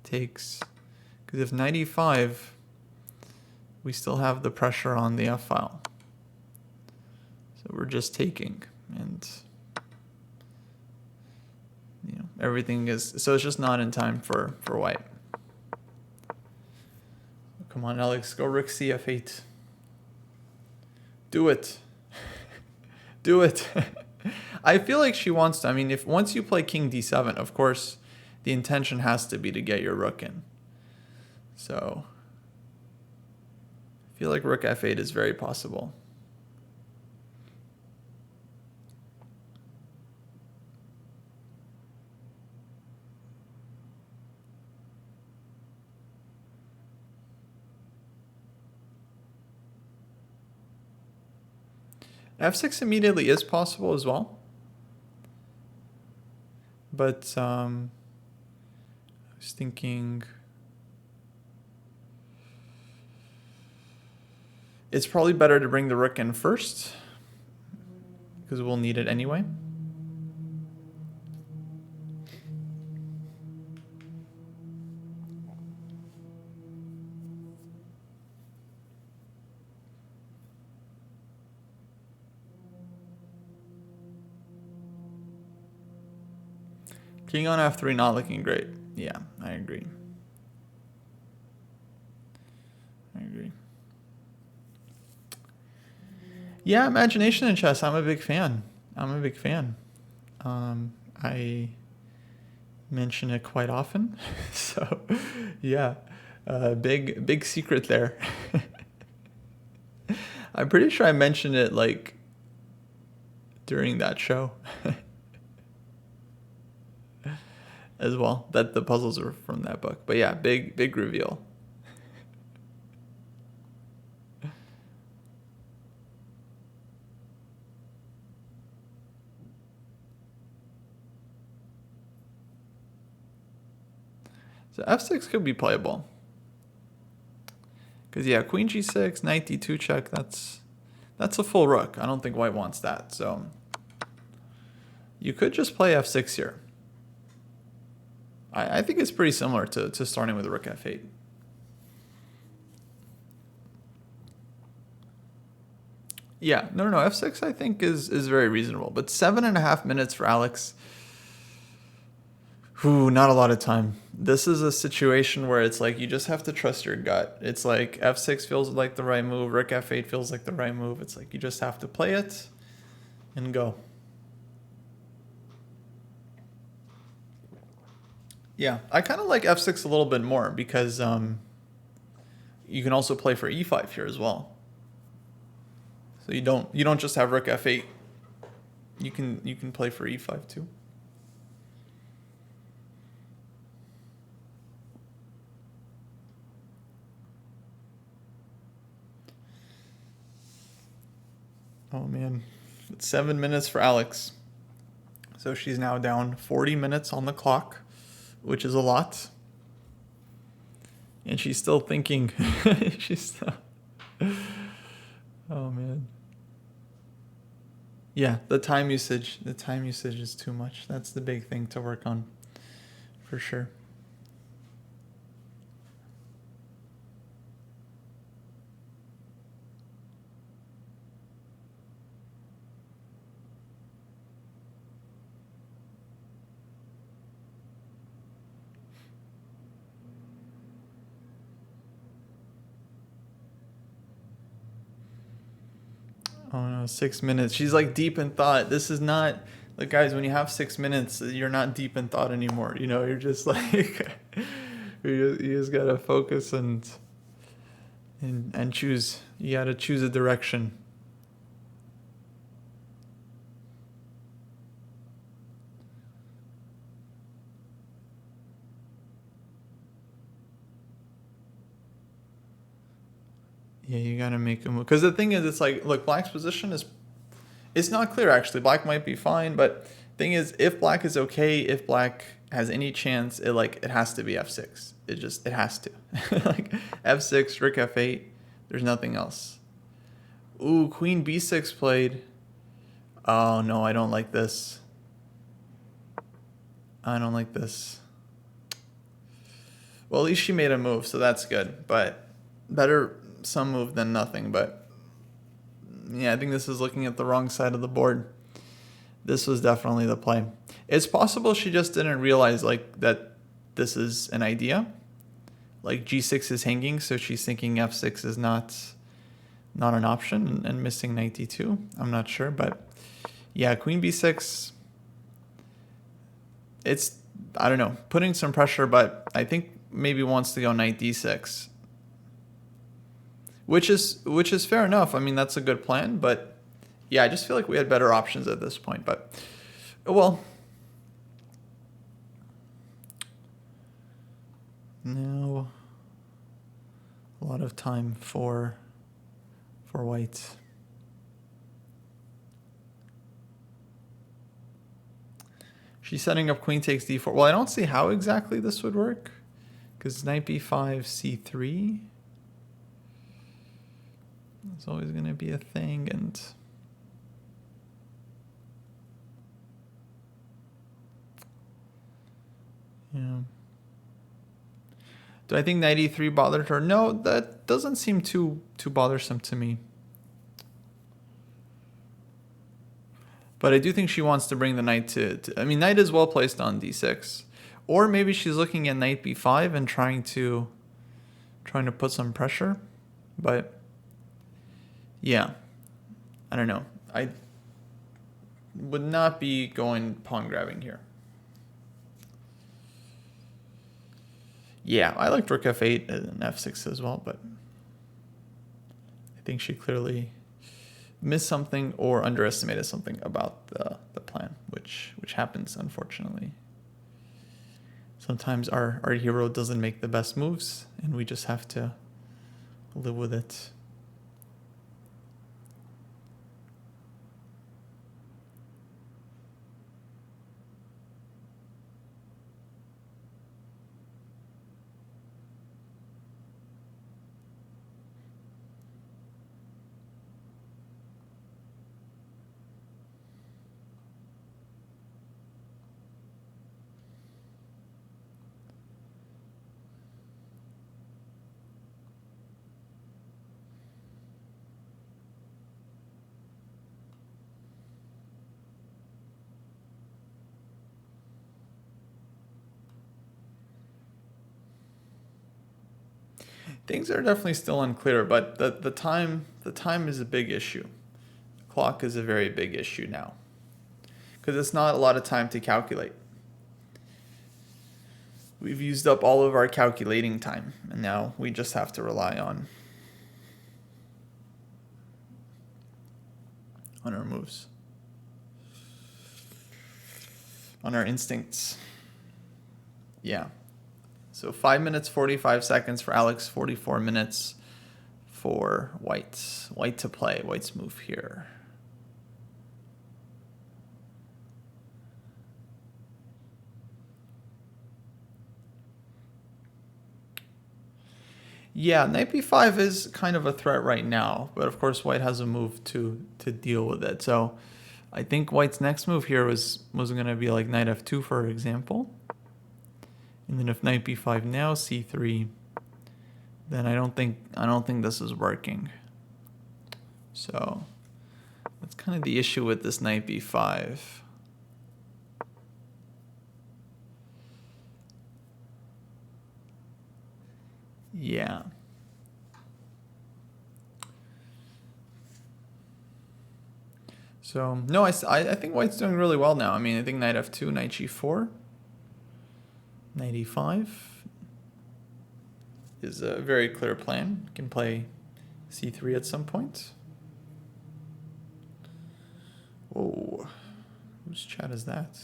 takes. Because if knight e5, we still have the pressure on the F file. So we're just taking, and everything is, so it's just not in time for White. Come on, Alex, go rook cf8. Do it. Do it. I feel like she wants to. I mean, if once you play king d7, of course, the intention has to be to get your rook in. So I feel like rook f8 is very possible. f6 immediately is possible as well. But I was thinking it's probably better to bring the rook in first because we'll need it anyway. King on f3 not looking great. Yeah, I agree. agree. Yeah, imagination in chess. I'm a big fan. I mention it quite often. So, yeah, big secret there. I'm pretty sure I mentioned it like during that show as well, that the puzzles are from that book. But yeah, big reveal. So f6 could be playable. Because yeah, queen g6, knight d2 check, that's a full rook. I don't think white wants that. So you could just play f6 here. I think it's pretty similar to starting with rook f8. Yeah, no, f6 I think is very reasonable. But 7.5 minutes for Alex. Ooh, not a lot of time. This is a situation where it's like you just have to trust your gut. It's like f6 feels like the right move, rook f8 feels like the right move. It's like you just have to play it and go. Yeah, I kind of like f6 a little bit more because you can also play for e5 here as well. So you don't just have rook f8. You can play for e5 too. Oh man, it's 7 minutes for Alex. So she's now down 40 minutes on the clock, which is a lot. And she's still thinking. Oh man. Yeah, the time usage is too much. That's the big thing to work on, for sure. Oh no, 6 minutes. She's like deep in thought. This is not like, guys, when you have 6 minutes, you're not deep in thought anymore. You know, you're just like you just gotta focus and choose. You gotta choose a direction. Yeah, you gotta make a move. Because the thing is, it's like, look, black's position it's not clear actually. Black might be fine, but thing is, if black is okay, if black has any chance, it has to be f6. It has to. Like f6, rook f8. There's nothing else. Ooh, queen b6 played. Oh no, I don't like this. I don't like this. Well, at least she made a move, so that's good. But better some move than nothing. But yeah, I think this is looking at the wrong side of the board. This was definitely the play. It's possible she just didn't realize like that this is an idea. Like g6 is hanging, so she's thinking f6 is not an option and missing knight d2. I'm not sure, but yeah, queen b6. It's, I don't know, putting some pressure, but I think maybe wants to go knight d6. Which is fair enough. I mean, that's a good plan, but yeah, I just feel like we had better options at this point. But well, now a lot of time for white. She's setting up queen takes d4. Well, I don't see how exactly this would work, because knight b5, c3. It's always going to be a thing, and yeah. Do I think knight e3 bothered her? No, that doesn't seem too bothersome to me. But I do think she wants to bring the knight to I mean, knight is well placed on d6. Or maybe she's looking at knight b5 and trying to put some pressure. But yeah, I don't know. I would not be going pawn grabbing here. Yeah, I liked rook f8 and f6 as well, but I think she clearly missed something or underestimated something about the plan, which happens, unfortunately. Sometimes our hero doesn't make the best moves, and we just have to live with it. Things are definitely still unclear, but the time is a big issue. The clock is a very big issue now, because it's not a lot of time to calculate. We've used up all of our calculating time, and now we just have to rely on our moves, on our instincts. Yeah. So 5 minutes, 45 seconds for Alex, 44 minutes for White. White to play. White's move here. Yeah, knight b5 is kind of a threat right now, but of course White has a move to deal with it. So I think White's next move here was going to be like knight f2, for example. And then if knight b5 now, c3, then I don't think this is working. So that's kind of the issue with this knight b5. Yeah. So no, I think White's doing really well now. I mean, I think knight f2, knight g4, knight e5 is a very clear plan. You can play c3 at some point. Whoa, whose chat is that?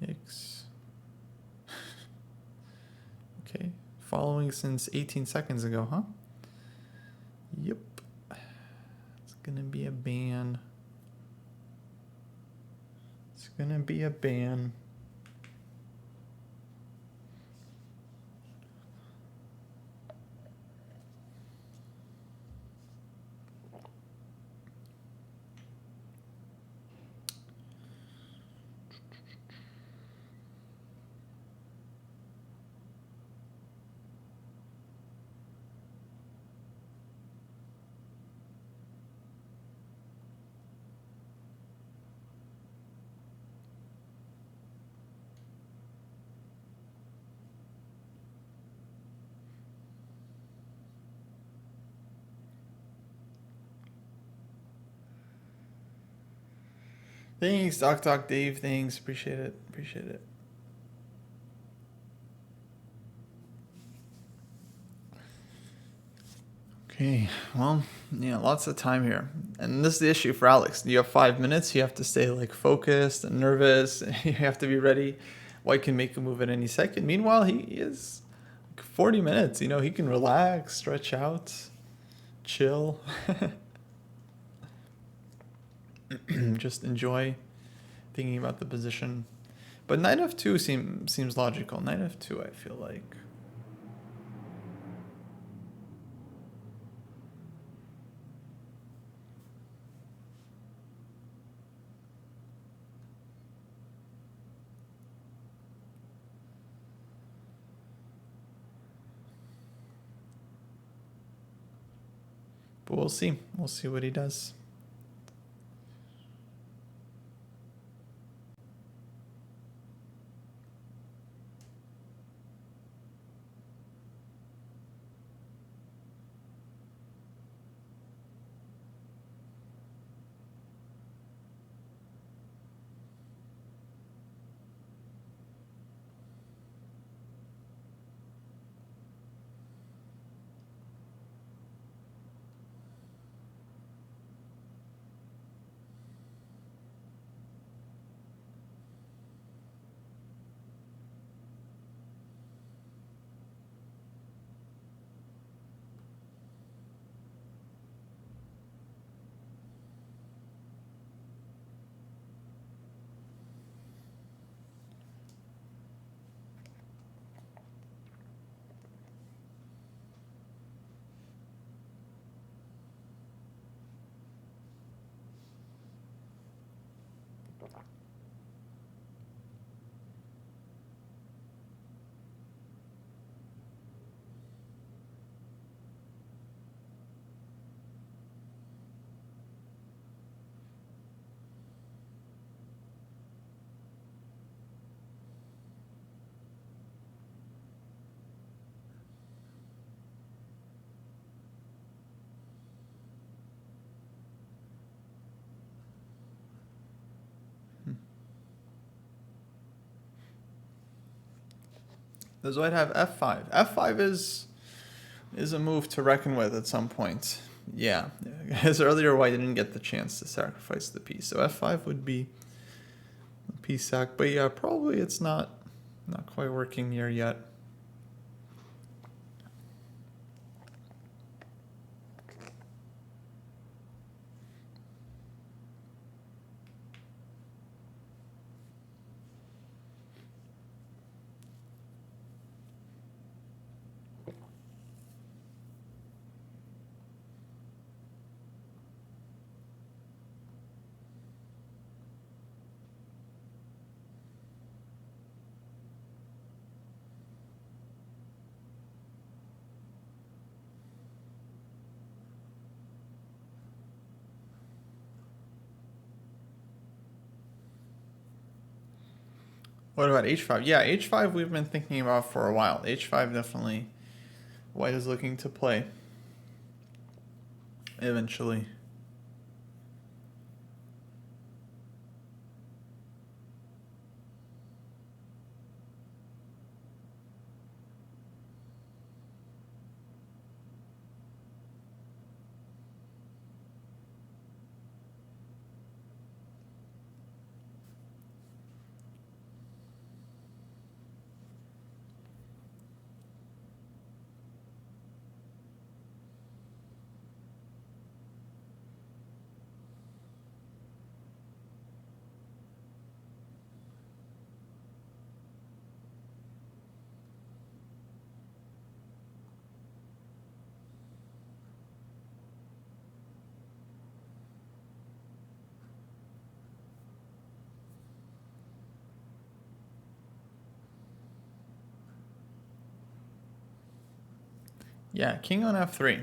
Yikes. Okay, following since 18 seconds ago, huh? Yep. It's gonna be a ban. It's gonna be a ban. Thanks, Doc Dave. Thanks. Appreciate it. Appreciate it. Okay, well, yeah, lots of time here. And this is the issue for Alex. You have 5 minutes. You have to stay like focused and nervous. You have to be ready. White can make a move at any second. Meanwhile, he is 40 minutes. You know, he can relax, stretch out, chill. Just enjoy thinking about the position. But knight f2 seems logical. Knight f2, I feel like. But we'll see. We'll see what he does. Does white have f5? F5 is a move to reckon with at some point. Yeah, as earlier white didn't get the chance to sacrifice the piece, so f5 would be a piece sack. But yeah, probably it's not quite working here yet. What about h5? Yeah, h5 we've been thinking about for a while. h5 definitely white is looking to play eventually. Yeah, king on f3.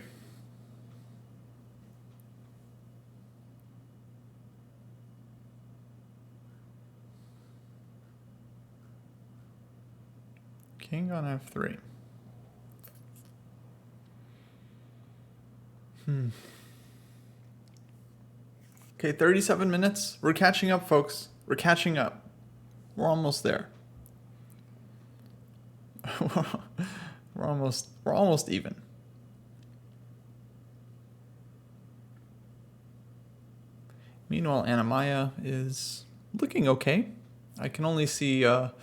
King on f3. Okay, 37 minutes. We're catching up, folks. We're catching up. We're almost there. we're almost even. Meanwhile, Anamaya is looking okay. I can only see a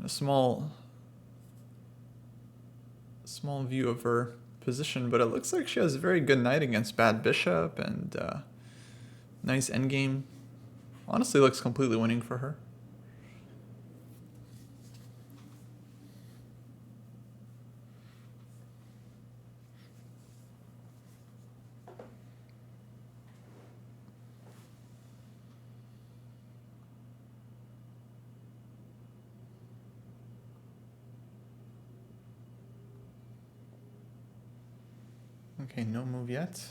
small view of her position, but it looks like she has a very good knight against bad bishop and nice endgame. Honestly, looks completely winning for her. Okay, no move yet.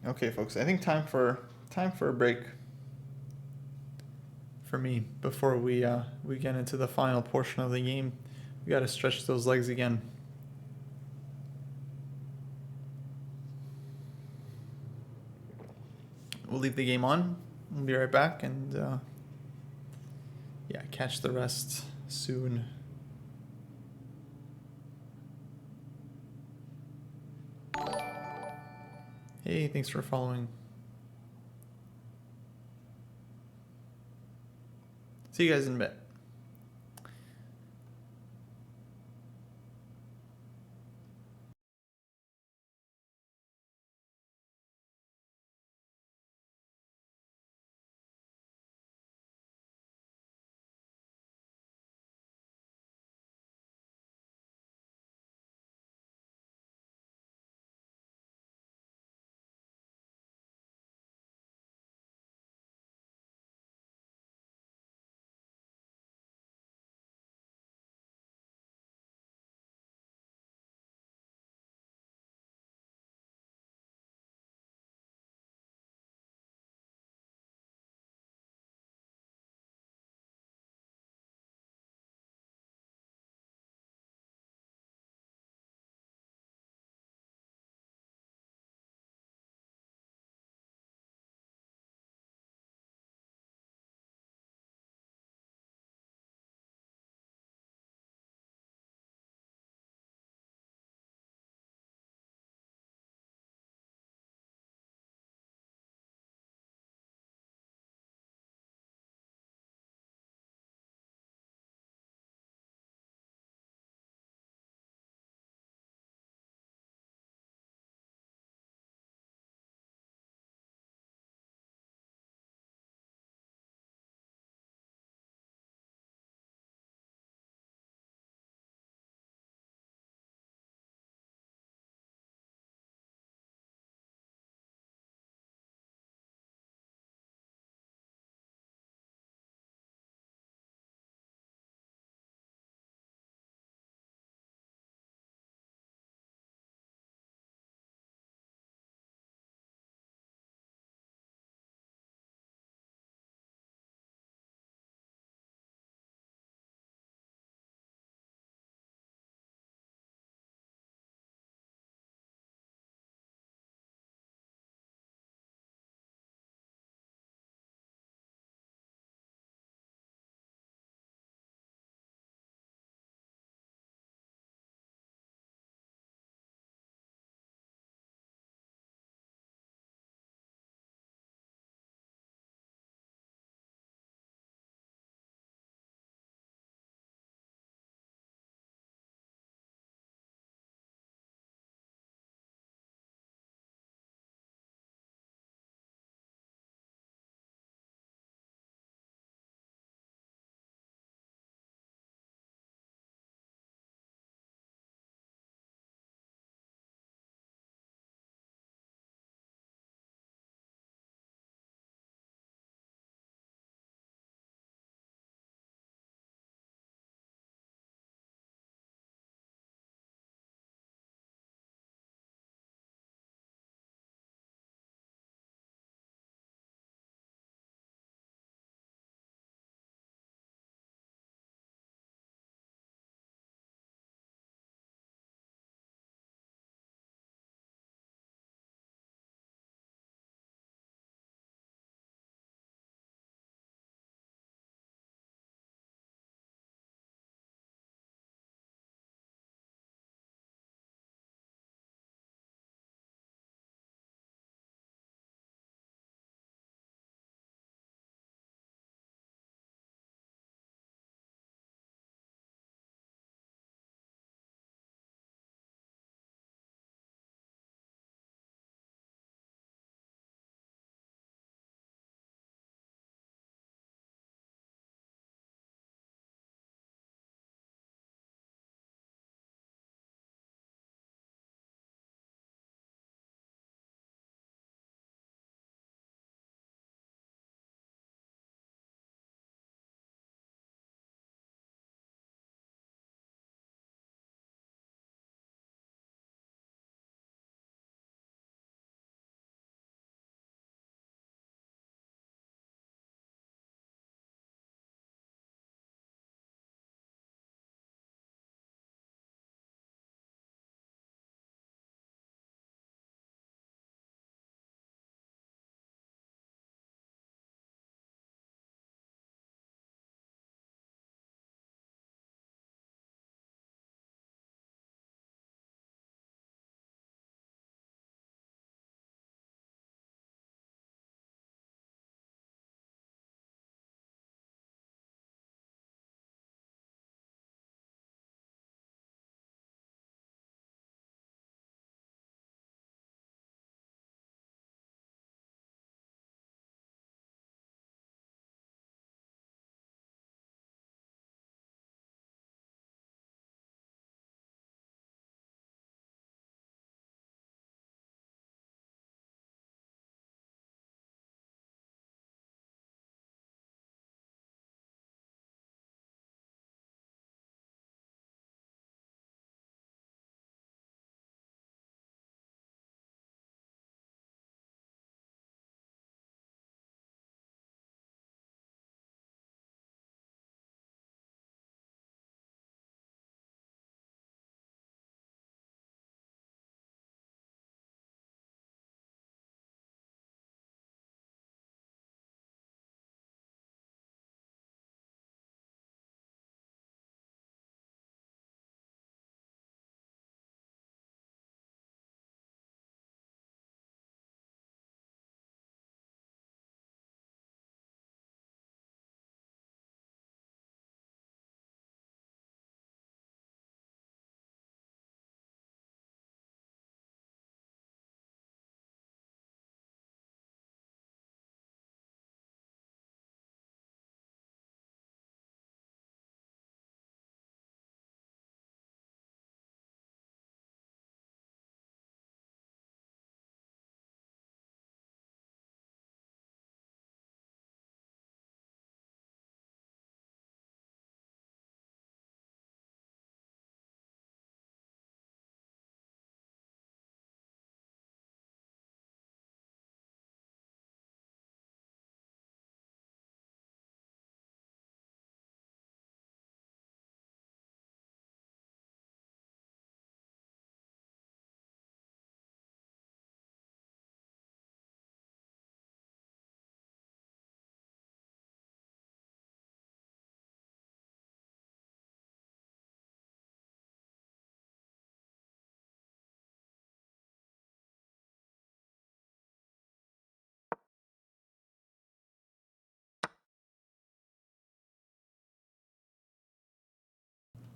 Okay, folks, I think time for a break for me before we get into the final portion of the game. We got to stretch those legs again. We'll leave the game on. We'll be right back and yeah, catch the rest soon. Hey, thanks for following. See you guys in a bit.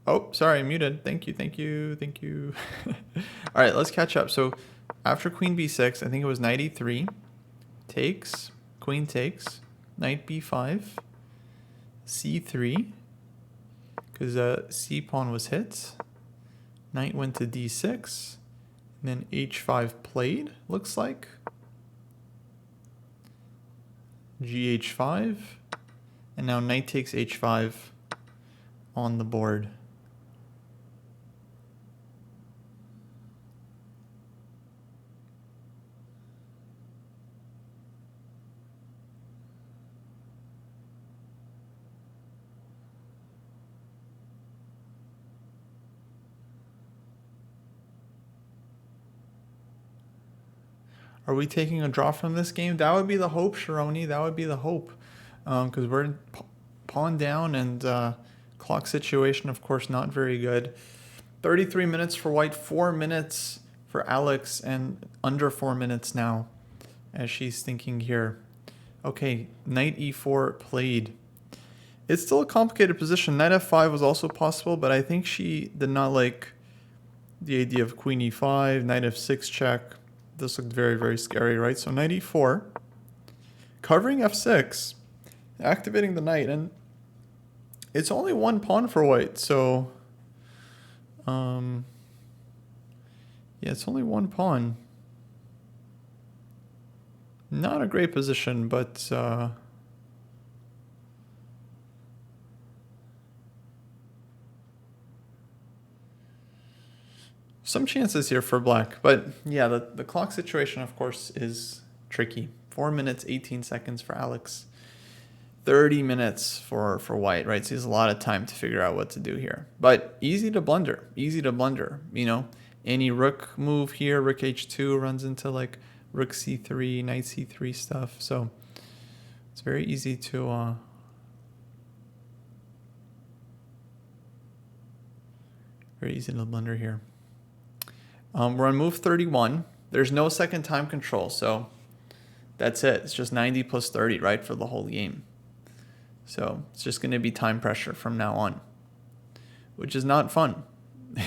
Oh, sorry, muted. Thank you, thank you, thank you. All right, let's catch up. So after queen b6, I think it was knight e3, takes, queen takes, knight b5, c3, because c pawn was hit. Knight went to d6, and then h5 played, looks like. gh5, and now knight takes h5 on the board. Are we taking a draw from this game? That would be the hope, Sharoni. That would be the hope. Because we're pawn down and clock situation, of course, not very good. 33 minutes for white, 4 minutes for Alex, and under 4 minutes now as she's thinking here. Okay, knight e4 played. It's still a complicated position. Knight f5 was also possible, but I think she did not like the idea of queen e5, knight f6 check. This looked very, very scary, right? So knight e4, covering f6, activating the knight, and it's only one pawn for white, so yeah, it's only one pawn. Not a great position, but some chances here for black. But yeah, the clock situation, of course, is tricky. 4 minutes, 18 seconds for Alex. 30 minutes for white, right? So he has a lot of time to figure out what to do here. But easy to blunder, you know. Any rook move here, rook h2 runs into like rook c3, knight c3 stuff. So it's very easy to blunder here. We're on move 31. There's no second time control, so that's it. It's just 90 plus 30, right, for the whole game. So it's just going to be time pressure from now on, which is not fun.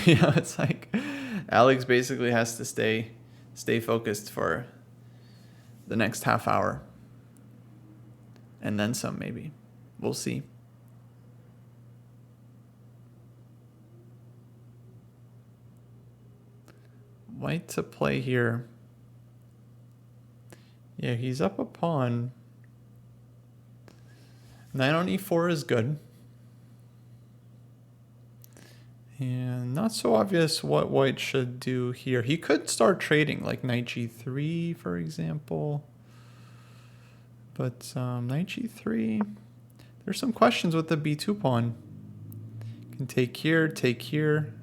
You know, it's like Alex basically has to stay focused for the next half hour. And then some, maybe. We'll see. White to play here. Yeah, he's up a pawn. Knight on e4 is good. And not so obvious what white should do here. He could start trading, like knight g3, for example. But knight g3, there's some questions with the b2 pawn. Can take here, take here.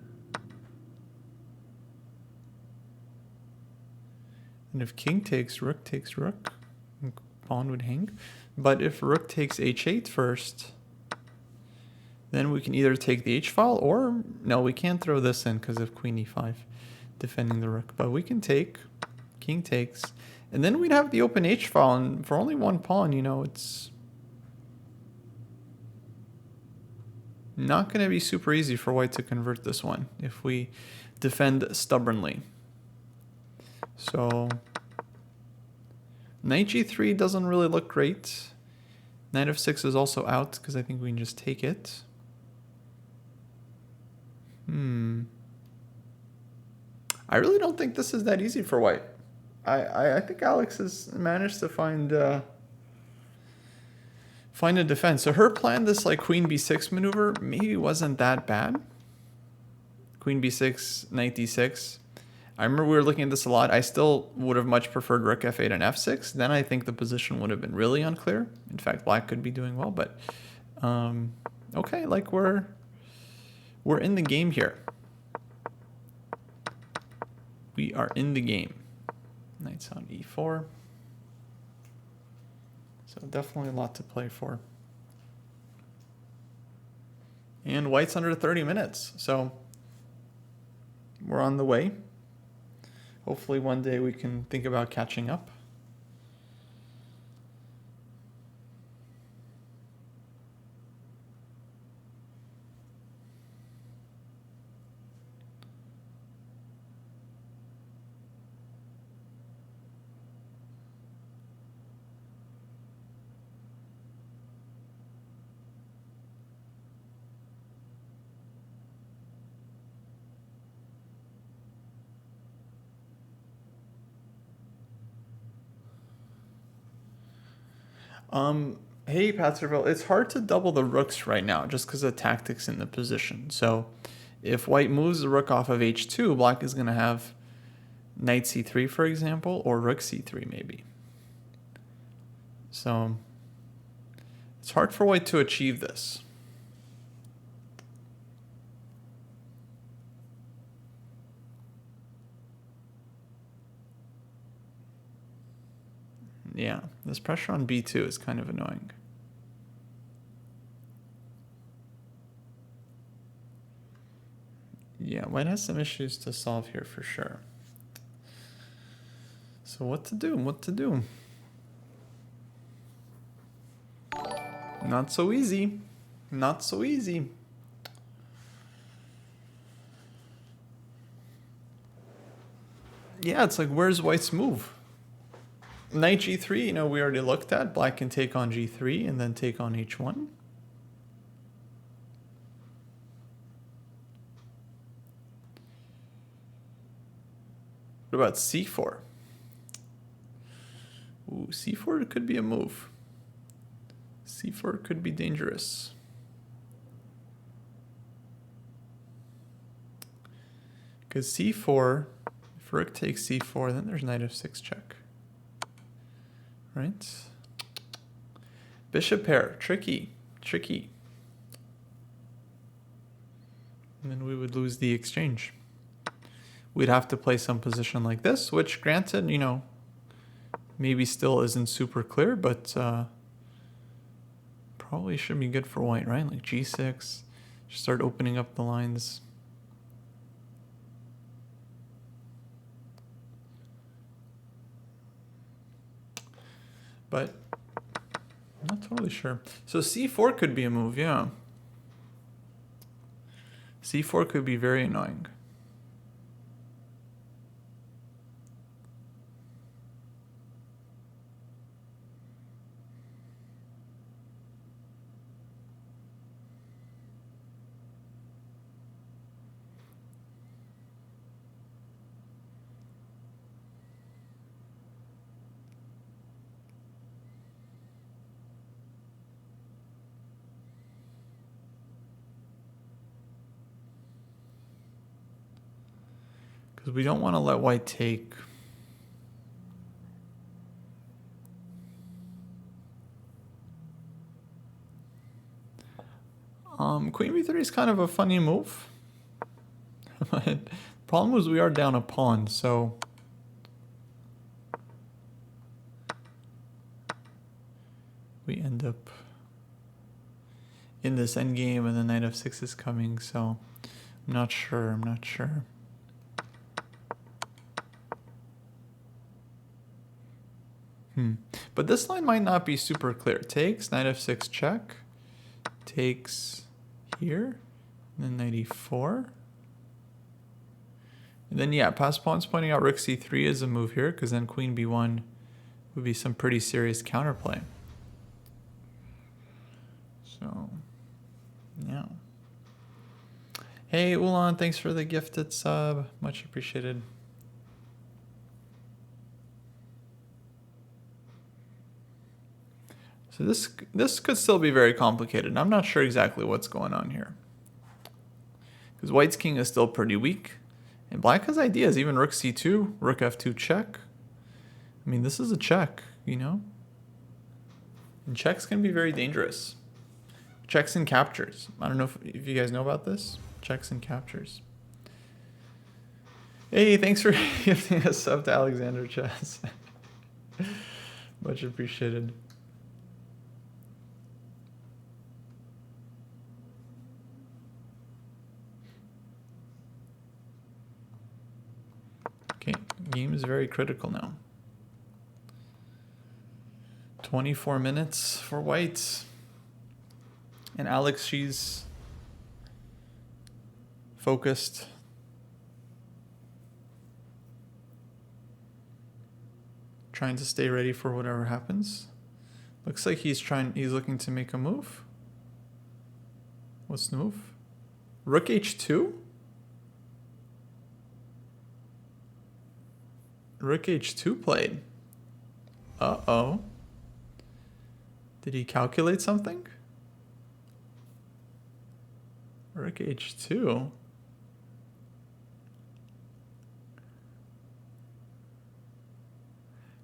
And if king takes rook, pawn would hang. But if rook takes h8 first, then we can either take the h-file or, no, we can't throw this in because of queen e5 defending the rook. But we can take, king takes, and then we'd have the open h-file, and for only one pawn, you know, it's not going to be super easy for white to convert this one if we defend stubbornly. So knight g3 doesn't really look great. Knight f6 is also out because I think we can just take it. I really don't think this is that easy for white. I think Alex has managed to find a defense. So her plan, this like queen b6 maneuver, maybe wasn't that bad. Queen b6, knight d6. I remember we were looking at this a lot. I still would have much preferred rook f8 and f6. Then I think the position would have been really unclear. In fact, black could be doing well, but okay, like we're in the game here. We are in the game. Knight's on e4. So definitely a lot to play for. And white's under 30 minutes. So we're on the way. Hopefully one day we can think about catching up. Hey, Patserville, it's hard to double the rooks right now just because of tactics in the position. So if white moves the rook off of h2, black is going to have knight c3, for example, or rook c3 maybe. So it's hard for white to achieve this. Yeah, this pressure on b2 is kind of annoying. Yeah, white has some issues to solve here for sure. So what to do? What to do? Not so easy. Not so easy. Yeah, it's like, where's white's move? Knight g3, you know, we already looked at. Black can take on g3 and then take on h1. What about c4? Ooh, c4 could be a move. c4 could be dangerous. Because c4, if rook takes c4, then there's knight f6 check. Right? Bishop pair, tricky, tricky. And then we would lose the exchange. We'd have to play some position like this, which granted, you know, maybe still isn't super clear, but probably should be good for white, right? Like g6, just start opening up the lines. But I'm not totally sure. So c4 could be a move, yeah. c4 could be very annoying. Because we don't want to let white take. Queen b3 is kind of a funny move. But problem is we are down a pawn, so we end up in this endgame and the knight f6 is coming, so I'm not sure, I'm not sure. But this line might not be super clear. Takes, knight f6 check, takes here, and then knight e4. And then, yeah, Passepartout's pointing out rook c3 is a move here, because then queen b1 would be some pretty serious counterplay. So, yeah. Hey, Ulan, thanks for the gifted sub. Much appreciated. So this could still be very complicated. I'm not sure exactly what's going on here. Because white's king is still pretty weak. And black has ideas, even rook c2, rook f2 check. I mean, this is a check, you know? And checks can be very dangerous. Checks and captures. I don't know if you guys know about this. Checks and captures. Hey, thanks for gifting a sub to AlexandraChess. Much appreciated. Okay, game is very critical now. 24 minutes for white. And Alex, she's focused. Trying to stay ready for whatever happens. Looks like he's looking to make a move. What's the move? Rook h2? Rook h2 played. Uh-oh. Did he calculate something? Rook h2.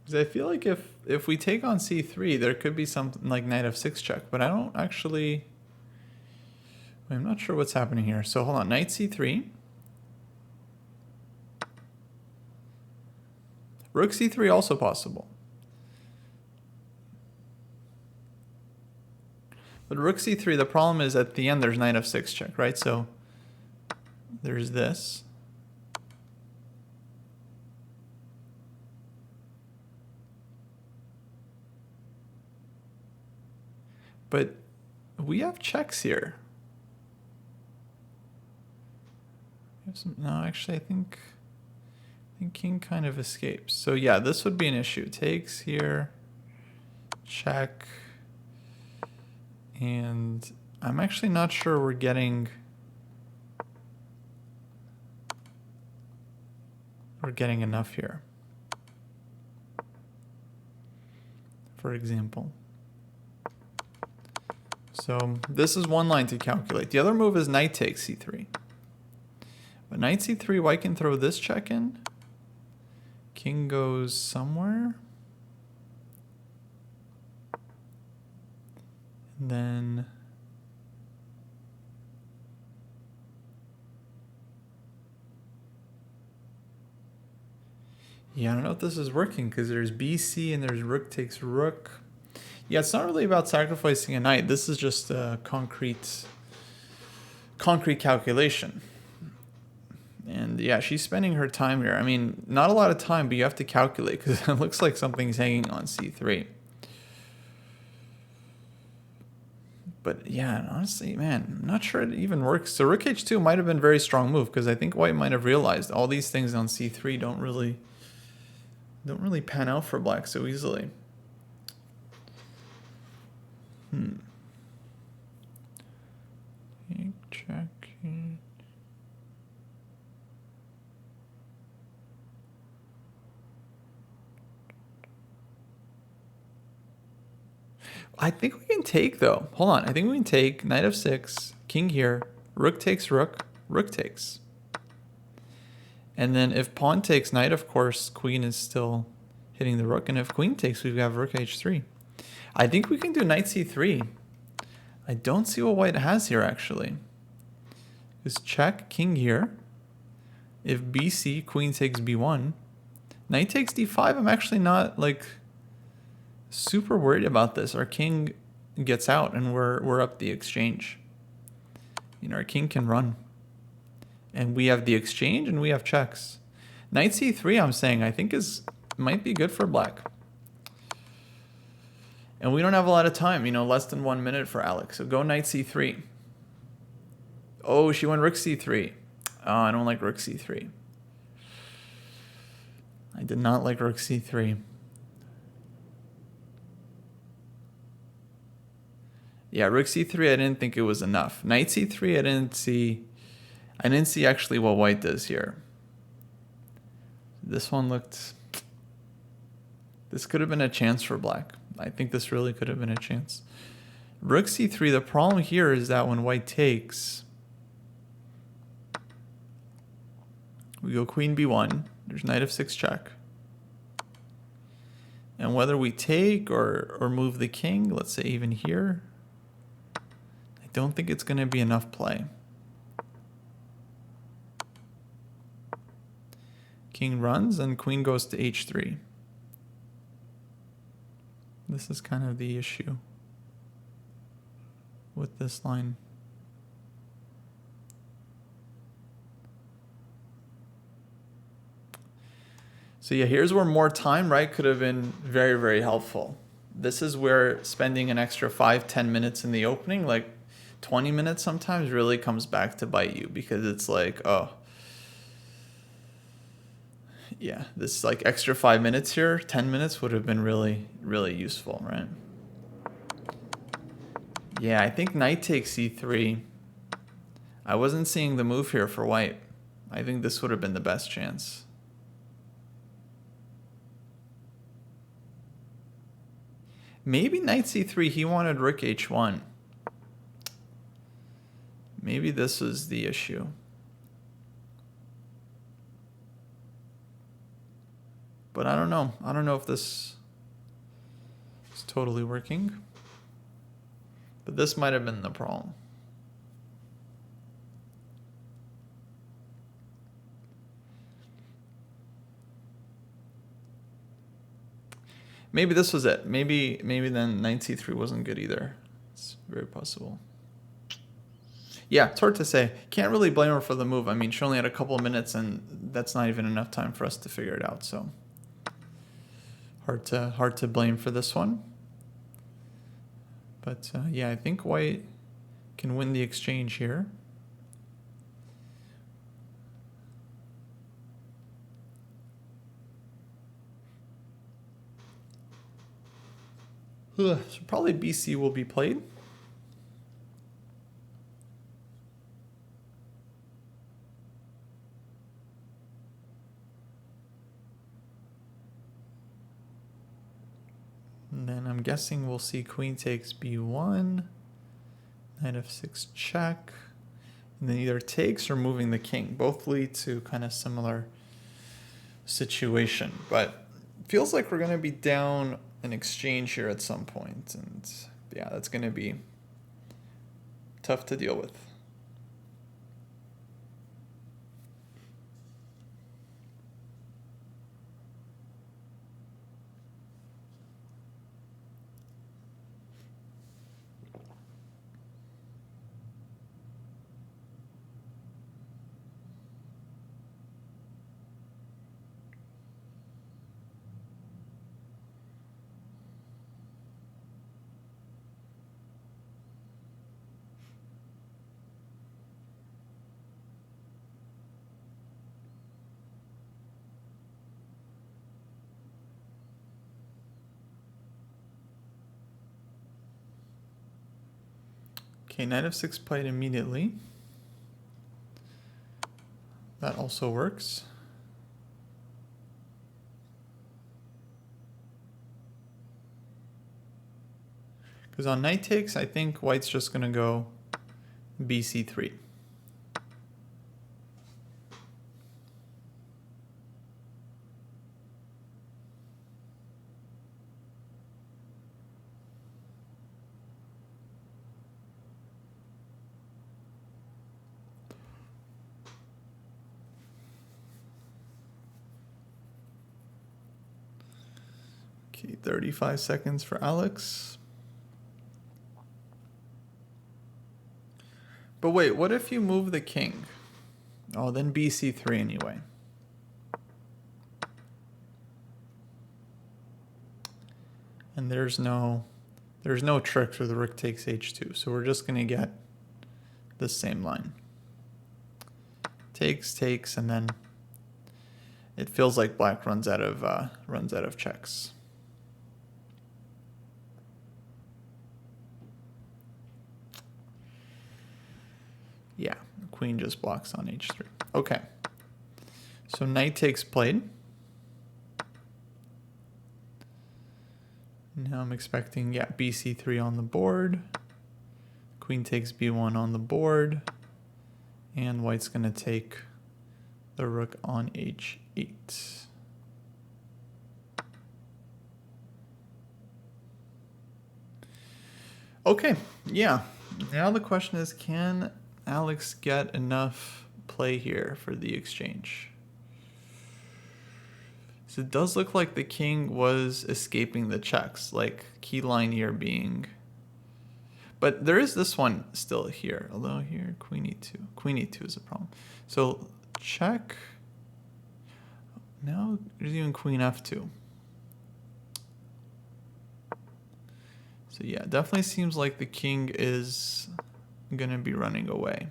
Because I feel like if we take on c3, there could be something like knight f6 check, but I don't actually... I'm not sure what's happening here. So hold on, knight c3. Rook c3 also possible. But rook c3, the problem is at the end there's knight f6 check, right? So there's this. But we have checks here. We have some, no, actually I think king kind of escapes. So yeah, this would be an issue. Takes here, check. And I'm actually not sure we're getting enough here. For example. So this is one line to calculate. The other move is knight takes c3. But knight c3, white can throw this check in. King goes somewhere. And then yeah, I don't know if this is working because there's BC and there's rook takes rook. Yeah, it's not really about sacrificing a knight. This is just a concrete calculation. And yeah, she's spending her time here. I mean, not a lot of time, but you have to calculate because it looks like something's hanging on c3. But yeah, honestly, man, I'm not sure it even works. So rook h2 might have been a very strong move because I think white might have realized all these things on c3 don't really pan out for black so easily. Check. I think we can take though. Hold on. I think we can take knight f6, king here, rook takes rook, rook takes. And then if pawn takes knight, of course, queen is still hitting the rook. And if queen takes, we've got rook h3. I think we can do knight c3. I don't see what white has here actually. Just check, king here. If bc, queen takes b1. Knight takes d5. I'm actually not like super worried about this. Our king gets out and we're up the exchange. You know, our king can run. And we have the exchange and we have checks. Knight c3, I'm saying, I think might be good for black. And we don't have a lot of time, you know, less than 1 minute for Alex. So go knight c3. Oh, she went rook c3. Oh, I don't like rook c3. I did not like rook c3. Yeah, rook c3, I didn't think it was enough. Knight c3, I didn't see actually what white does here. This one looked... This could have been a chance for black. I think this really could have been a chance. Rook c3, the problem here is that when white takes, we go queen b1, there's knight f6 check. And whether we take or move the king, let's say even here, I don't think it's going to be enough play. King runs and queen goes to h3. This is kind of the issue with this line. So yeah, here's where more time, right, could have been very, very helpful. This is where spending an extra 5-10 minutes in the opening, like 20 minutes sometimes, really comes back to bite you because it's like, oh, yeah, this like extra 5 minutes here, 10 minutes would have been really, really useful, right? Yeah, I think knight takes c3. I wasn't seeing the move here for white. I think this would have been the best chance. Maybe knight c3, he wanted rook h1. Maybe this was the issue. But I don't know. I don't know if this is totally working. But this might have been the problem. Maybe this was it. Maybe then knight c3 wasn't good either. It's very possible. Yeah, it's hard to say. Can't really blame her for the move. I mean, she only had a couple of minutes, and that's not even enough time for us to figure it out. So hard to blame for this one. But yeah, I think white can win the exchange here. So probably BC will be played. And then I'm guessing we'll see queen takes b1, knight f6 check, and then either takes or moving the king. Both lead to kind of similar situation, but feels like we're going to be down an exchange here at some point, and yeah, that's going to be tough to deal with. Okay, knight f6 played immediately. That also works. Because on knight takes, I think white's just going to go bc3. Okay, 35 seconds for Alex. But wait, what if you move the king? Oh, then bc3 anyway. And there's no trick for the rook takes h2, so we're just going to get the same line. Takes, takes, and then it feels like black runs out of checks. Yeah, queen just blocks on h3. Okay. So knight takes played. Now I'm expecting, yeah, bc3 on the board. Queen takes b1 on the board. And white's going to take the rook on h8. Okay, yeah. Now the question is, can Alex get enough play here for the exchange? So it does look like the king was escaping the checks, like key line here being... But there is this one still here, although here, queen e2. Queen e2 is a problem. So check. Now there's even queen f2. So yeah, definitely seems like the king is going to be running away.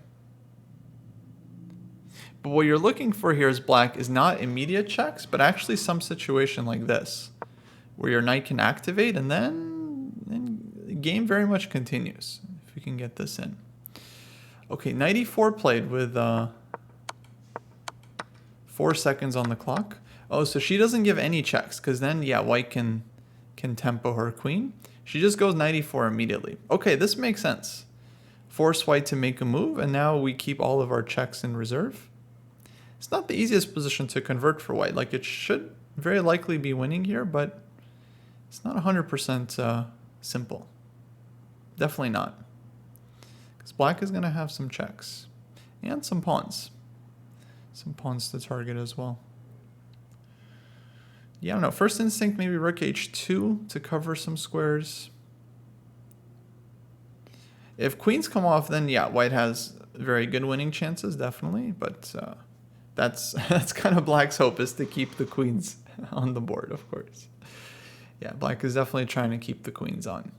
But what you're looking for here as black is not immediate checks, but actually some situation like this, where your knight can activate and then the game very much continues, if we can get this in. Okay, knight e4 played with 4 seconds on the clock. Oh, so she doesn't give any checks, because then, yeah, white can tempo her queen. She just goes 94 immediately. Okay, this makes sense. Force white to make a move, and now we keep all of our checks in reserve. It's not the easiest position to convert for white. Like, it should very likely be winning here, but it's not 100% simple. Definitely not. Because black is going to have some checks. And some pawns. Some pawns to target as well. Yeah, I don't know. First instinct, maybe rook h2 to cover some squares. If queens come off, then yeah, white has very good winning chances, definitely. But that's kind of black's hope, is to keep the queens on the board, of course. Yeah, black is definitely trying to keep the queens on.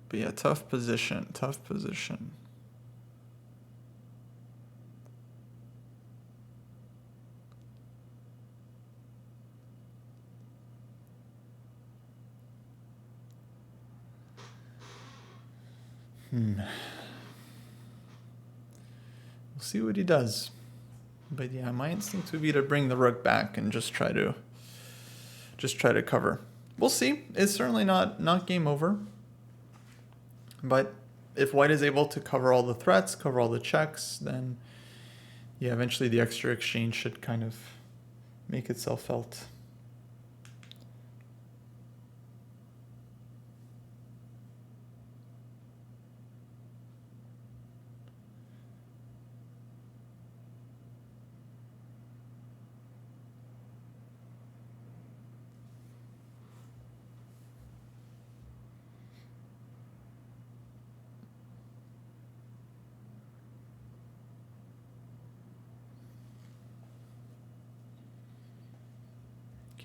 But yeah, tough position, tough position. We'll see what he does. But yeah, my instinct would be to bring the rook back and just try to cover. We'll see. It's certainly not game over. But if white is able to cover all the threats, cover all the checks, then yeah, eventually the extra exchange should kind of make itself felt.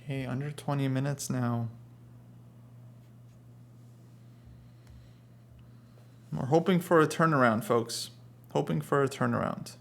Okay, under 20 minutes now. We're hoping for a turnaround, folks. Hoping for a turnaround.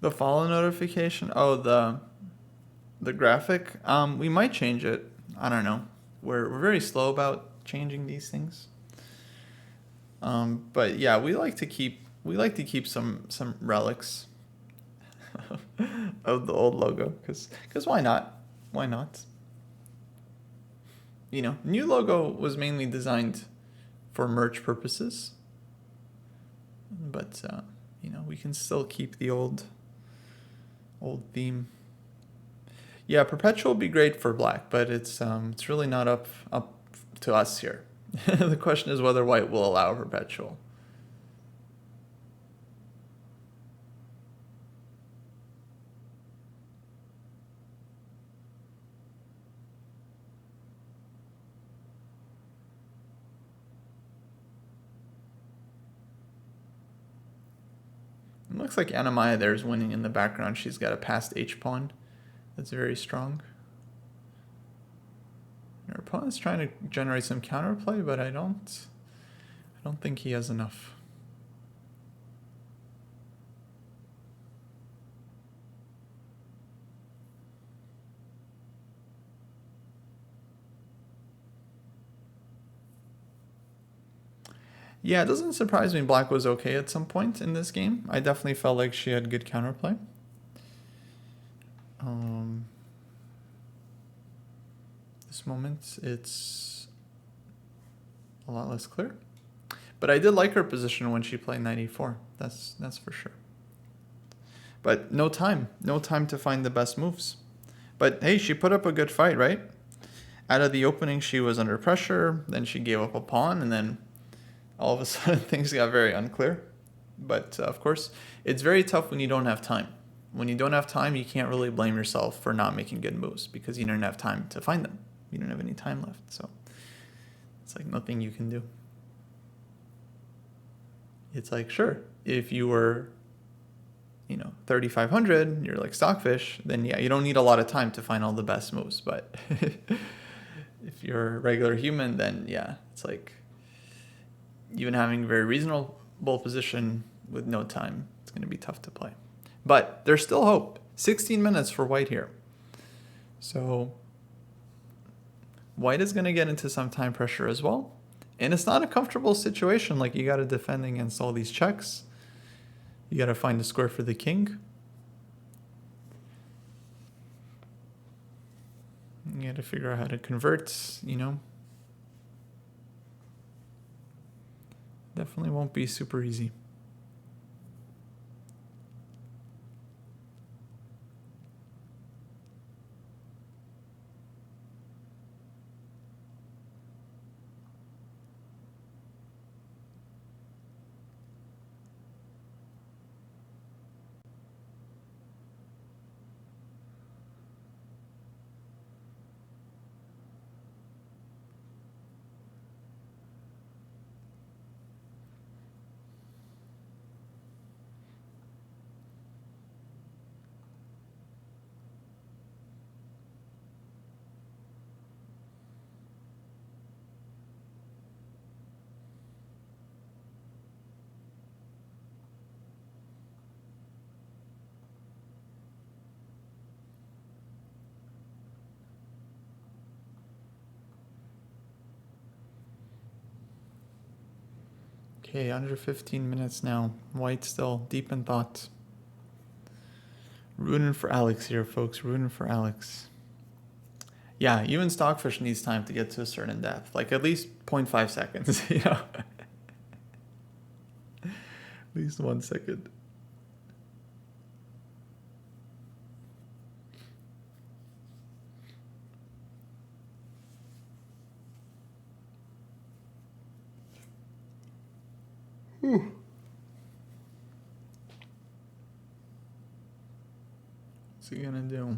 The follow notification? Oh, the graphic? We might change it. I don't know. We're very slow about changing these things. But yeah, we like to keep some relics of the old logo, because why not? Why not? You know, new logo was mainly designed for merch purposes, but you know, we can still keep the old theme. Yeah, perpetual would be great for black, but it's really not up to us here. The question is whether white will allow perpetual. It looks like Anamaya there is winning in the background. She's got a passed H-pawn. That's very strong. Her opponent's trying to generate some counterplay, but I don't think he has enough. Yeah, it doesn't surprise me black was okay at some point in this game. I definitely felt like she had good counterplay. This moment, it's a lot less clear. But I did like her position when she played 94. That's for sure. But no time to find the best moves. But hey, she put up a good fight, right? out of the opening, she was under pressure. Then she gave up a pawn, and then all of a sudden things got very unclear. But of course, it's very tough when you don't have time. When you don't have time, you can't really blame yourself for not making good moves because you didn't have time to find them. You don't have any time left. So it's like nothing you can do. It's like, sure, if you were, 3,500, you're like Stockfish, then yeah, you don't need a lot of time to find all the best moves. But if you're a regular human, then yeah, it's like even having a very reasonable position with no time, it's going to be tough to play. But there's still hope. 16 minutes for white here. So white is going to get into some time pressure as well. And it's not a comfortable situation. Like, you got to defend against all these checks. You got to find a square for the king. You got to figure out how to convert, Definitely won't be super easy. Okay, under 15 minutes now. White still deep in thought. Rooting for Alex here, folks. Rooting for Alex. Yeah, even Stockfish needs time to get to a certain depth. Like at least 0.5 seconds, At least 1 second. Whew. What's he gonna do?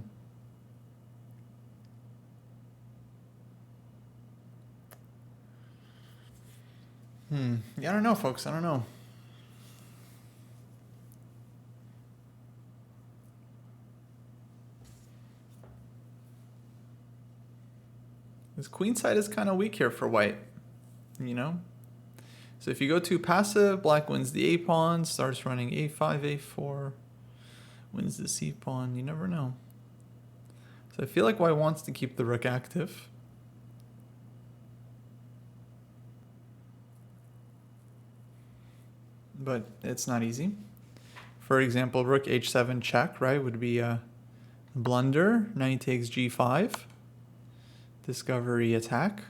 Yeah, I don't know, folks. I don't know. This queen side is kind of weak here for white, So if you go too passive, black wins the A pawn, starts running A5, A4, wins the C pawn. You never know. So I feel like white wants to keep the rook active. But it's not easy. For example, rook H7 check, right, would be a blunder. Knight takes G5. Discovery attack.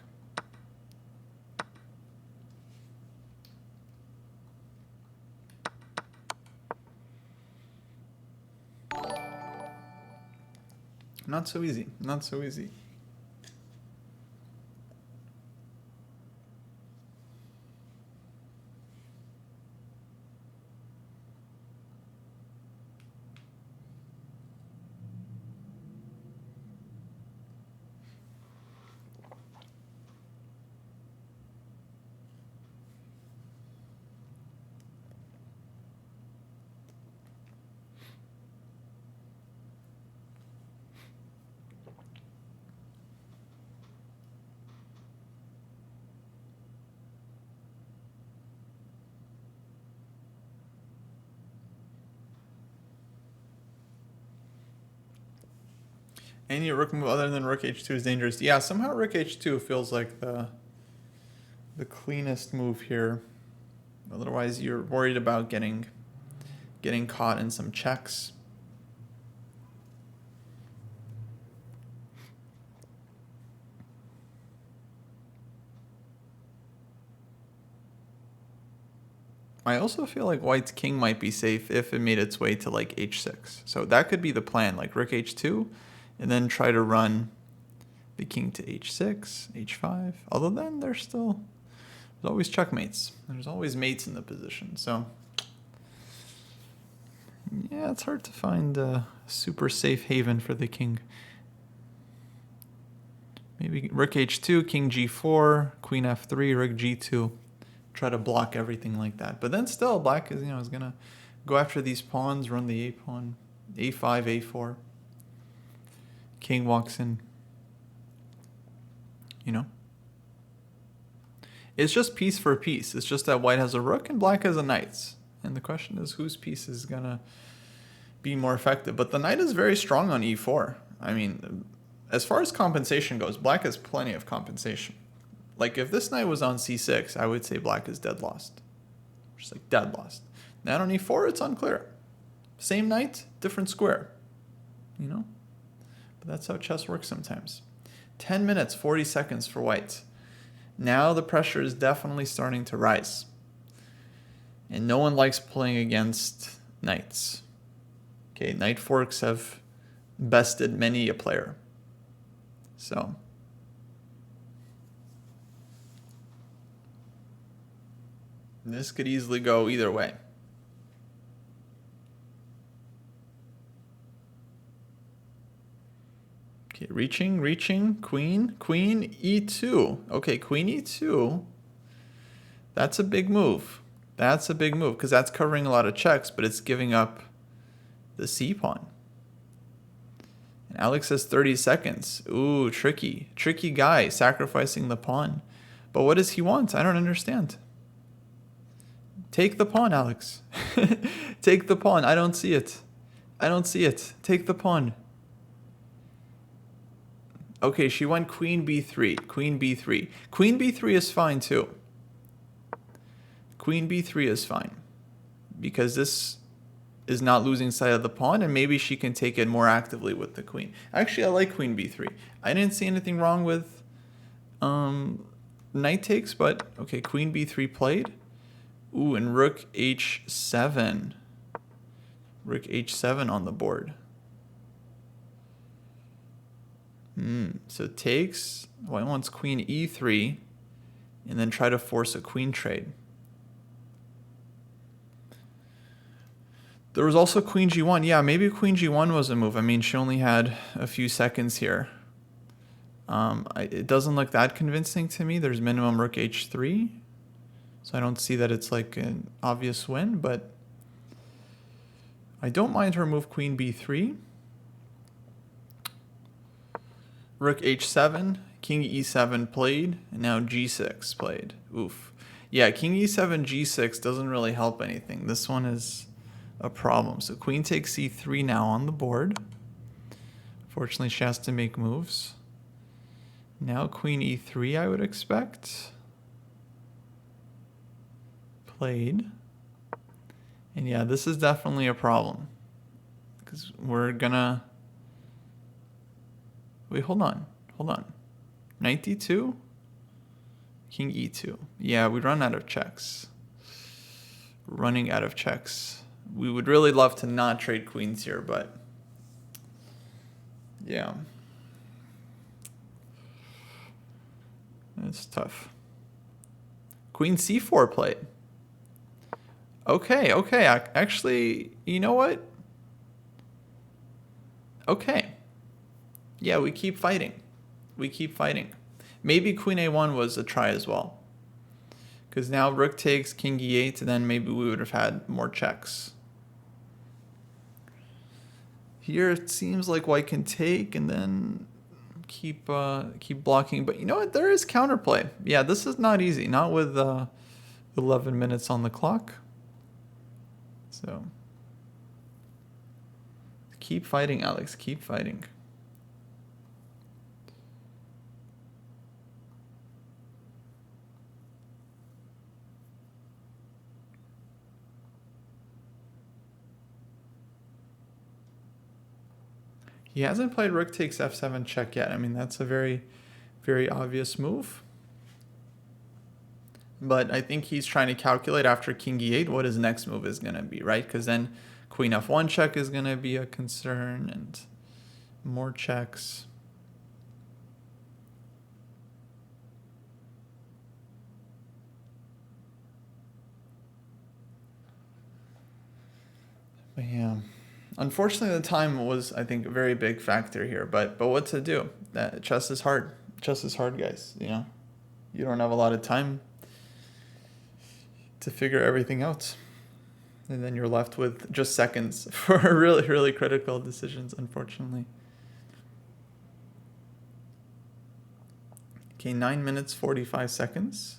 Not so easy. Not so easy. Any rook move other than rook h2 is dangerous. Yeah, somehow rook h2 feels like the cleanest move here. Otherwise, you're worried about getting caught in some checks. I also feel like white's king might be safe if it made its way to like h6. So that could be the plan, like rook h2, and then try to run the king to h6, h5. Although then there's always checkmates. There's always mates in the position. So yeah, it's hard to find a super safe haven for the king. Maybe rook h2, king g4, queen f3, rook g2. Try to block everything like that. But then still, black is gonna go after these pawns, run the a pawn, a5, a4. King walks in. It's just piece for piece. It's just that white has a rook and black has a knight. And the question is whose piece is gonna be more effective. But the knight is very strong on e4. I mean, as far as compensation goes, black has plenty of compensation. Like if this knight was on c6, I would say black is dead lost. Just like dead lost. Now on e4, it's unclear. Same knight, different square. But that's how chess works sometimes. 10 minutes, 40 seconds for white. Now the pressure is definitely starting to rise. And no one likes playing against knights. Okay, knight forks have bested many a player. So this could easily go either way. Okay, reaching, queen e2. Okay, queen e2. That's a big move. That's a big move because that's covering a lot of checks, but it's giving up the c pawn. And Alex has 30 seconds. Ooh, tricky. Tricky guy sacrificing the pawn. But what does he want? I don't understand. Take the pawn, Alex. Take the pawn. I don't see it. I don't see it. Take the pawn. Okay, she went queen b3. Queen b3. Queen b3 is fine too. Queen b3 is fine. Because this is not losing sight of the pawn, and maybe she can take it more actively with the queen. Actually, I like queen b3. I didn't see anything wrong with knight takes, but okay, queen b3 played. Ooh, and rook h7. Rook h7 on the board. So takes, white wants queen e3, and then try to force a queen trade. There was also queen g1. Yeah, maybe queen g1 was a move. I mean, she only had a few seconds here. It doesn't look that convincing to me. There's minimum rook h3. So I don't see that it's like an obvious win, but I don't mind her move queen b3. Rook h7, king e7 played, and now g6 played. Oof. Yeah, king e7, g6 doesn't really help anything. This one is a problem. So queen takes c3 now on the board. Fortunately, she has to make moves. Now queen e3, I would expect. Played. And yeah, this is definitely a problem. Because we're gonna... Wait, hold on. Knight d2? King e2. Yeah, we run out of checks. Running out of checks. We would really love to not trade queens here, but... yeah. It's tough. Queen c4 played. Okay. Actually, you know what? Okay. Yeah, we keep fighting. Maybe queen a1 was a try as well. Because now rook takes, king e8, and then maybe we would have had more checks. Here it seems like white can take and then keep blocking. But you know what? There is counterplay. Yeah, this is not easy. Not with 11 minutes on the clock. So keep fighting, Alex. Keep fighting. He hasn't played rook takes f7 check yet. I mean, that's a very, very obvious move. But I think he's trying to calculate after king e8 what his next move is going to be, right? Because then queen f1 check is going to be a concern and more checks. But yeah, unfortunately, the time was, I think, a very big factor here. But what to do? That chess is hard. Chess is hard, guys. You know, you don't have a lot of time to figure everything out, and then you're left with just seconds for really, really critical decisions. Unfortunately. Okay, 9 minutes 45 seconds.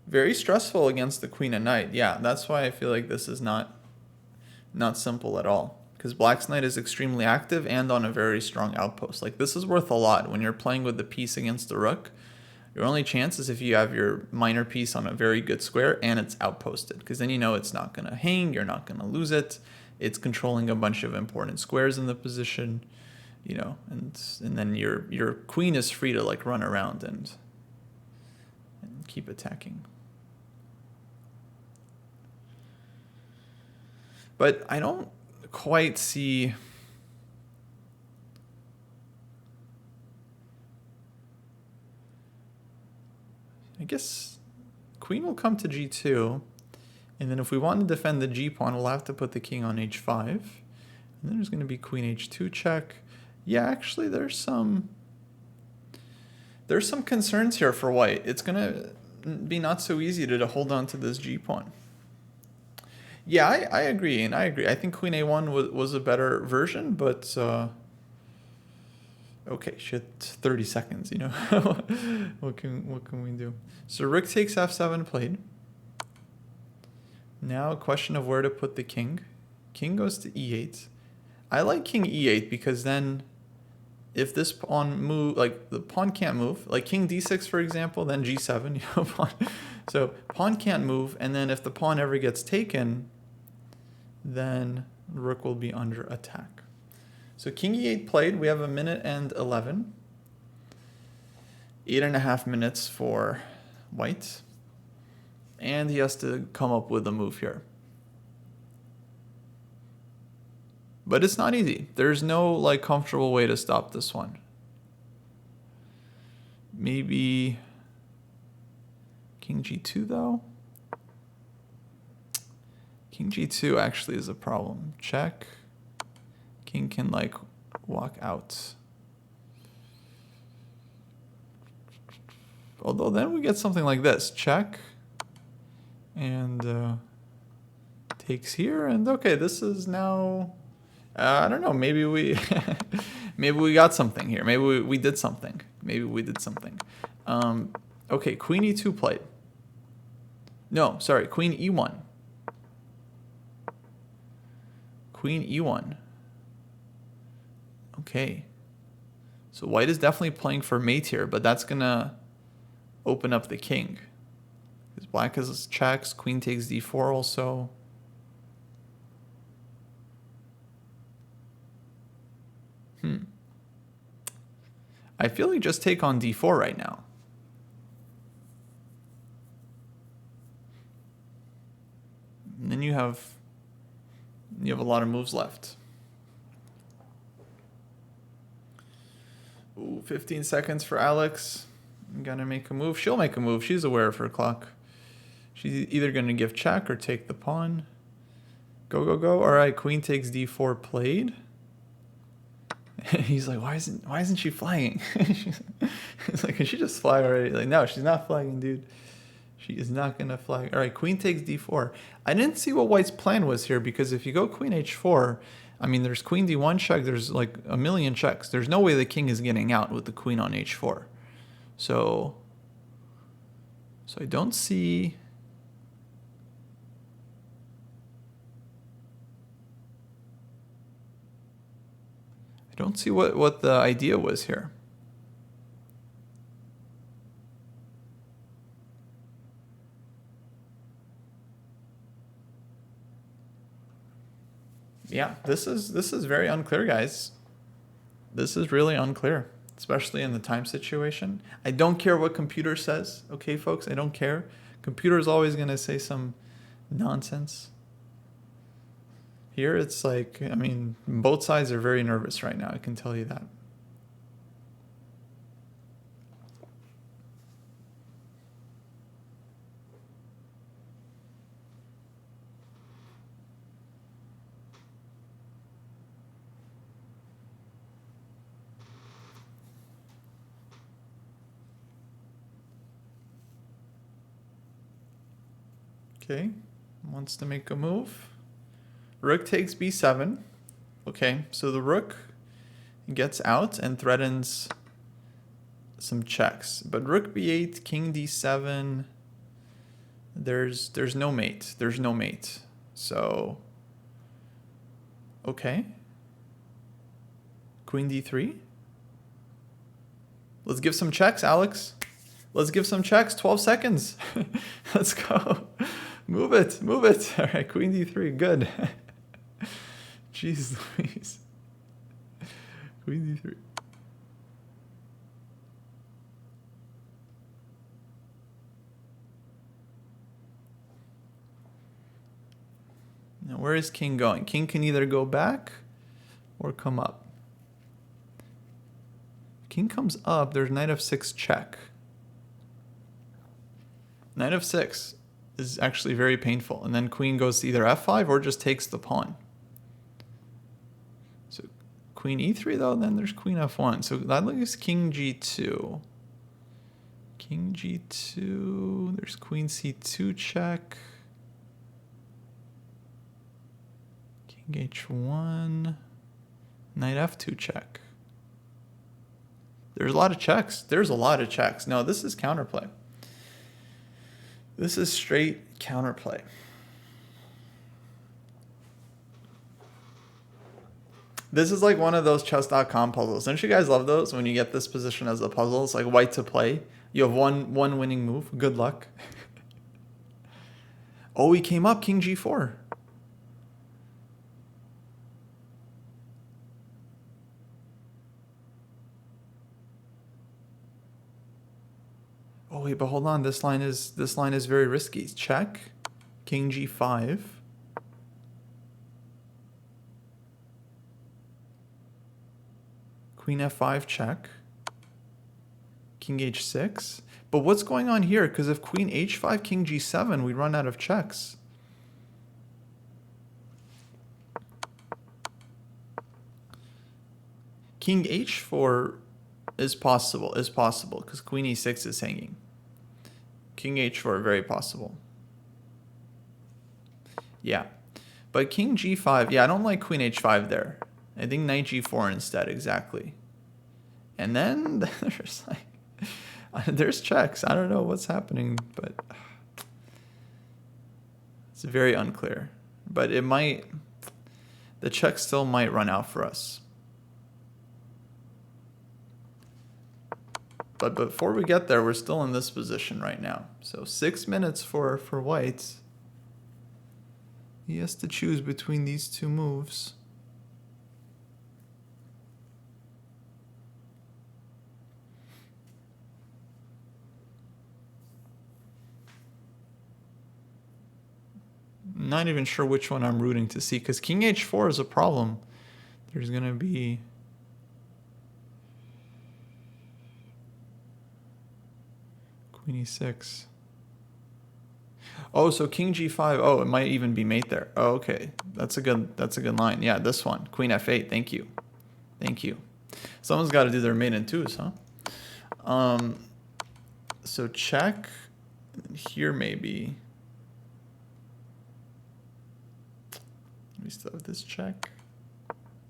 Very stressful against the queen and knight. Yeah, that's why I feel like this is not simple at all. Because black's knight is extremely active and on a very strong outpost. Like, this is worth a lot when you're playing with the piece against the rook. Your only chance is if you have your minor piece on a very good square and it's outposted. Because then you know it's not going to hang, you're not going to lose it. It's controlling a bunch of important squares in the position, you know, and then your queen is free to like run around and keep attacking. But I don't quite see... I guess queen will come to g2. And then if we want to defend the g-pawn, we'll have to put the king on h5. And then there's going to be queen h2 check. Yeah, actually, there's some concerns here for white. It's going to be not so easy to hold on to this g-pawn. Yeah, I agree, and I agree. I think queen a1 was a better version, but okay, shit, 30 seconds, you know. what can we do? So rook takes f7 played. Now a question of where to put the king. King goes to e8. I like king e8 because then if this pawn move, like the pawn can't move, like king d6 for example, then g7, you know, pawn. So pawn can't move, and then if the pawn ever gets taken, then rook will be under attack. So king e8 played. We have 1 minute and 11. 8.5 minutes for white. And he has to come up with a move here. But it's not easy. There's no like comfortable way to stop this one. Maybe king g2 though. King g2 actually is a problem. Check. King can like walk out. Although then we get something like this. Check. And takes here. And okay, this is now... I don't know. Maybe we maybe we got something here. Maybe we did something. Maybe we did something. Okay, queen e2 played. No, sorry, queen e1. Queen e1. Okay. So white is definitely playing for mate here, but that's going to open up the king. Because black has checks, queen takes d4 also. I feel like just take on d4 right now. And then you have a lot of moves left. Ooh, 15 seconds for Alex. I'm gonna make a move. She'll make a move. She's aware of her clock. She's either gonna give check or take the pawn. Go, go, go. All right, queen takes d4 played. He's like, why isn't she flagging? He's like, can she just flag already? Like, no, she's not flagging, dude. She is not gonna flag. All right, queen takes d4. I didn't see what white's plan was here, because if you go queen h4, I mean, there's queen d1 check. There's like a million checks. There's no way the king is getting out with the queen on h4. So I don't see... don't see what the idea was here. Yeah, this is very unclear, guys. This is really unclear, especially in the time situation. I don't care what computer says, okay, folks? I don't care. Computer is always going to say some nonsense. Here it's like, I mean, both sides are very nervous right now, I can tell you that. Okay, wants to make a move. Rook takes b7. Okay, so the rook gets out and threatens some checks. But rook b8, king d7, there's no mate. There's no mate. So, okay. Queen d3. Let's give some checks, Alex. Let's give some checks. 12 seconds. Let's go. Move it. Move it. All right, queen d3. Good. Jeez Louise. Queen d3. Now, where is king going? King can either go back or come up. King comes up, there's knight f6 check. Knight f6 is actually very painful. And then queen goes to either f5 or just takes the pawn. So queen e3 though, then there's queen f1. So that leaves king g2. King g2, there's queen c2 check. King h1, knight f2 check. There's a lot of checks. There's a lot of checks. No, this is counterplay. This is straight counterplay. This is like one of those chess.com puzzles. Don't you guys love those when you get this position as a puzzle? It's like white to play. You have one winning move. Good luck. Oh, he came up, king g4. Oh wait, but hold on. This line is very risky. Check, king g5. Queen f5 check. King h6. But what's going on here? Because if queen h5, king g7, we run out of checks. King h4 is possible, because queen e6 is hanging. King h4, very possible. Yeah. But king g5, yeah, I don't like queen h5 there. I think knight g4 instead, exactly. And then there's like, there's checks. I don't know what's happening, but it's very unclear. But it might, the check still might run out for us. But before we get there, we're still in this position right now. So 6 minutes for white. He has to choose between these two moves. I'm not even sure which one I'm rooting to see, because king h4 is a problem. There's going to be... Queen e6. Oh, so king g5. Oh, it might even be mate there. Oh, okay. That's a good line. Yeah, this one. Queen f8. Thank you. Thank you. Someone's got to do their mate in twos, huh? So check. Here maybe. We still have this check.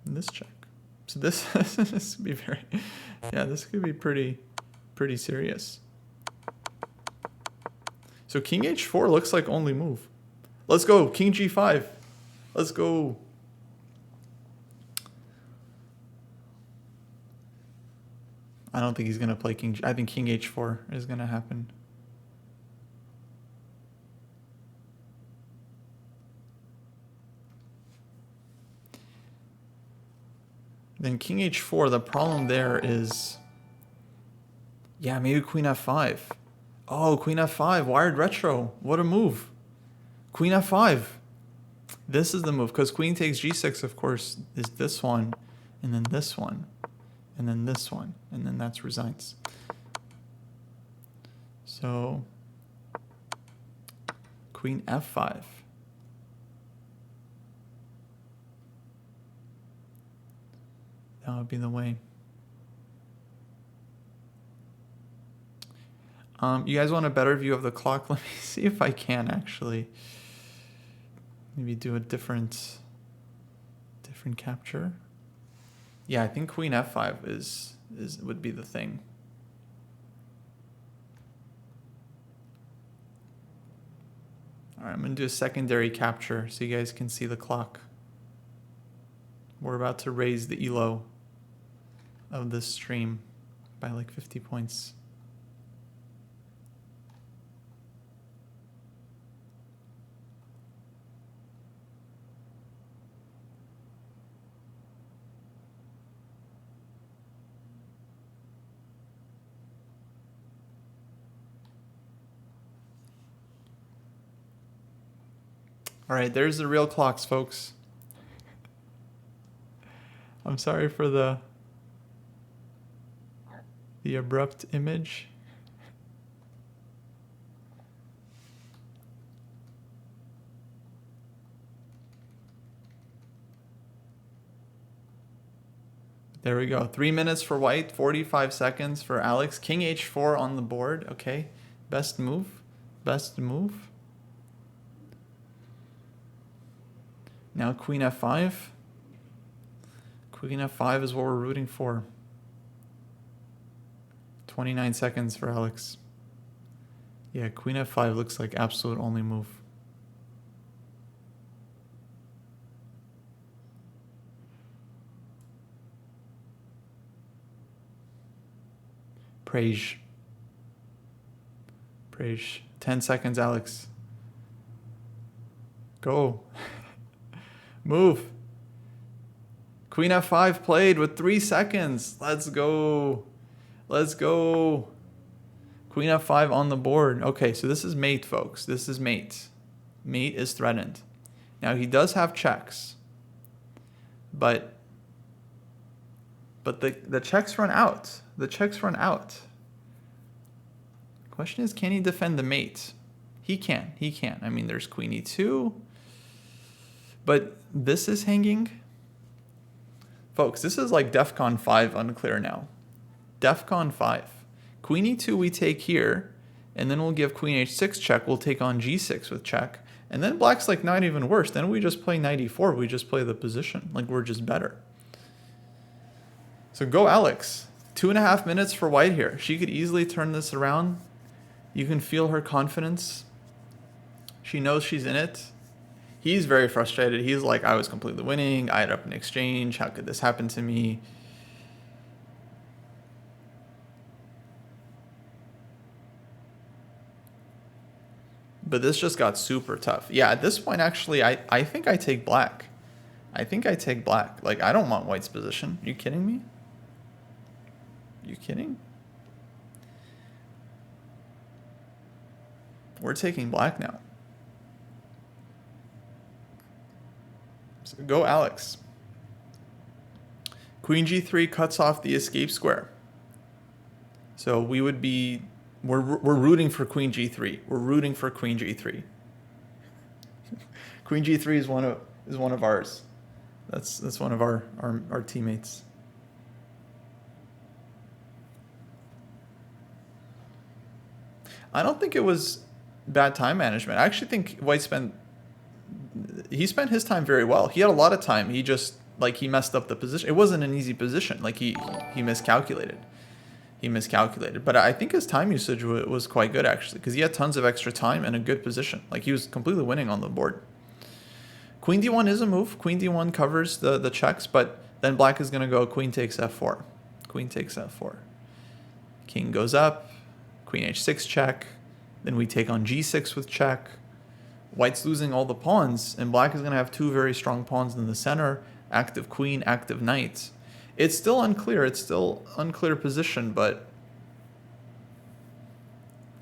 And this check. So this could be very, yeah, this could be pretty serious. So king h4 looks like only move. Let's go, king g5. Let's go. I don't think he's going to play king. I think king h4 is going to happen. Then king h4, the problem there is, yeah, maybe queen f5. Oh, queen f5, wired retro. What a move. Queen f5. This is the move, because queen takes g6, of course, is this one, and then this one, and then this one, and then that's resigns. So queen f5. That would be the way. You guys want a better view of the clock? Let me see if I can actually. Maybe do a different capture. Yeah, I think queen f5 would be the thing. All right, I'm gonna do a secondary capture so you guys can see the clock. We're about to raise the elo of this stream by like 50 points. All right, there's the real clocks, folks. I'm sorry for the abrupt image. There we go. 3 minutes for white, 45 seconds for Alex. King h4 on the board. Okay, best move. Best move. Now queen f5. Queen f5 is what we're rooting for. 29 seconds for Alex. Yeah, queen f5 looks like absolute only move. Praise. 10 seconds, Alex. Go. Move. Queen f5 played with 3 seconds. Let's go. Let's go. Queen f5 on the board. Okay, so this is mate, folks. This is mate. Mate is threatened. Now, he does have checks. But the checks run out. The checks run out. Question is, can he defend the mate? He can. He can. I mean, there's queen e2. But this is hanging. Folks, this is like DEFCON 5 unclear now. DEFCON 5. Queen e2 we take here, and then we'll give queen h6 check. We'll take on g6 with check. And then black's like not even worse. Then we just play knight e4. We just play the position. Like we're just better. So go Alex. 2.5 minutes for white here. She could easily turn this around. You can feel her confidence. She knows she's in it. He's very frustrated. He's like, I was completely winning. I had up an exchange. How could this happen to me? But this just got super tough. Yeah, at this point, actually, I think I take black. I think I take black. Like, I don't want white's position. Are you kidding me? You kidding? We're taking black now. So go Alex. Queen g3 cuts off the escape square. So we would be, we're rooting for queen g3. We're rooting for queen g3. Queen g3 is one of ours. That's one of our teammates. I don't think it was bad time management. I actually think white spent his time very well. He had a lot of time. He just, like, he messed up the position. It wasn't an easy position. Like, he miscalculated. But I think his time usage was quite good, actually, because he had tons of extra time and a good position. Like, he was completely winning on the board. Queen d1 is a move. Queen d1 covers the checks, but then black is going to go queen takes f4. Queen takes f4. King goes up. Queen h6 check. Then we take on g6 with check. White's losing all the pawns, and black is going to have two very strong pawns in the center. Active queen, active knight. It's still unclear. It's still unclear position, but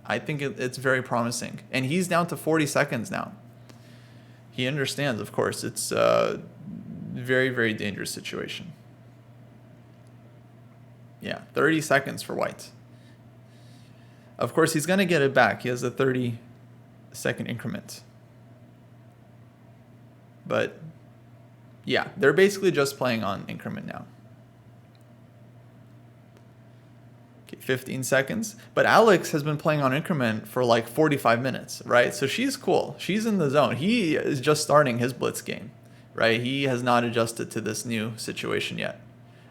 I think it's very promising. And he's down to 40 seconds now. He understands, of course. It's a very, very dangerous situation. Yeah, 30 seconds for white. Of course, he's going to get it back. He has a 30-second increment. But yeah, they're basically just playing on increment now. Okay, 15 seconds. But Alex has been playing on increment for like 45 minutes, right? So she's cool. She's in the zone. He is just starting his blitz game, right? He has not adjusted to this new situation yet.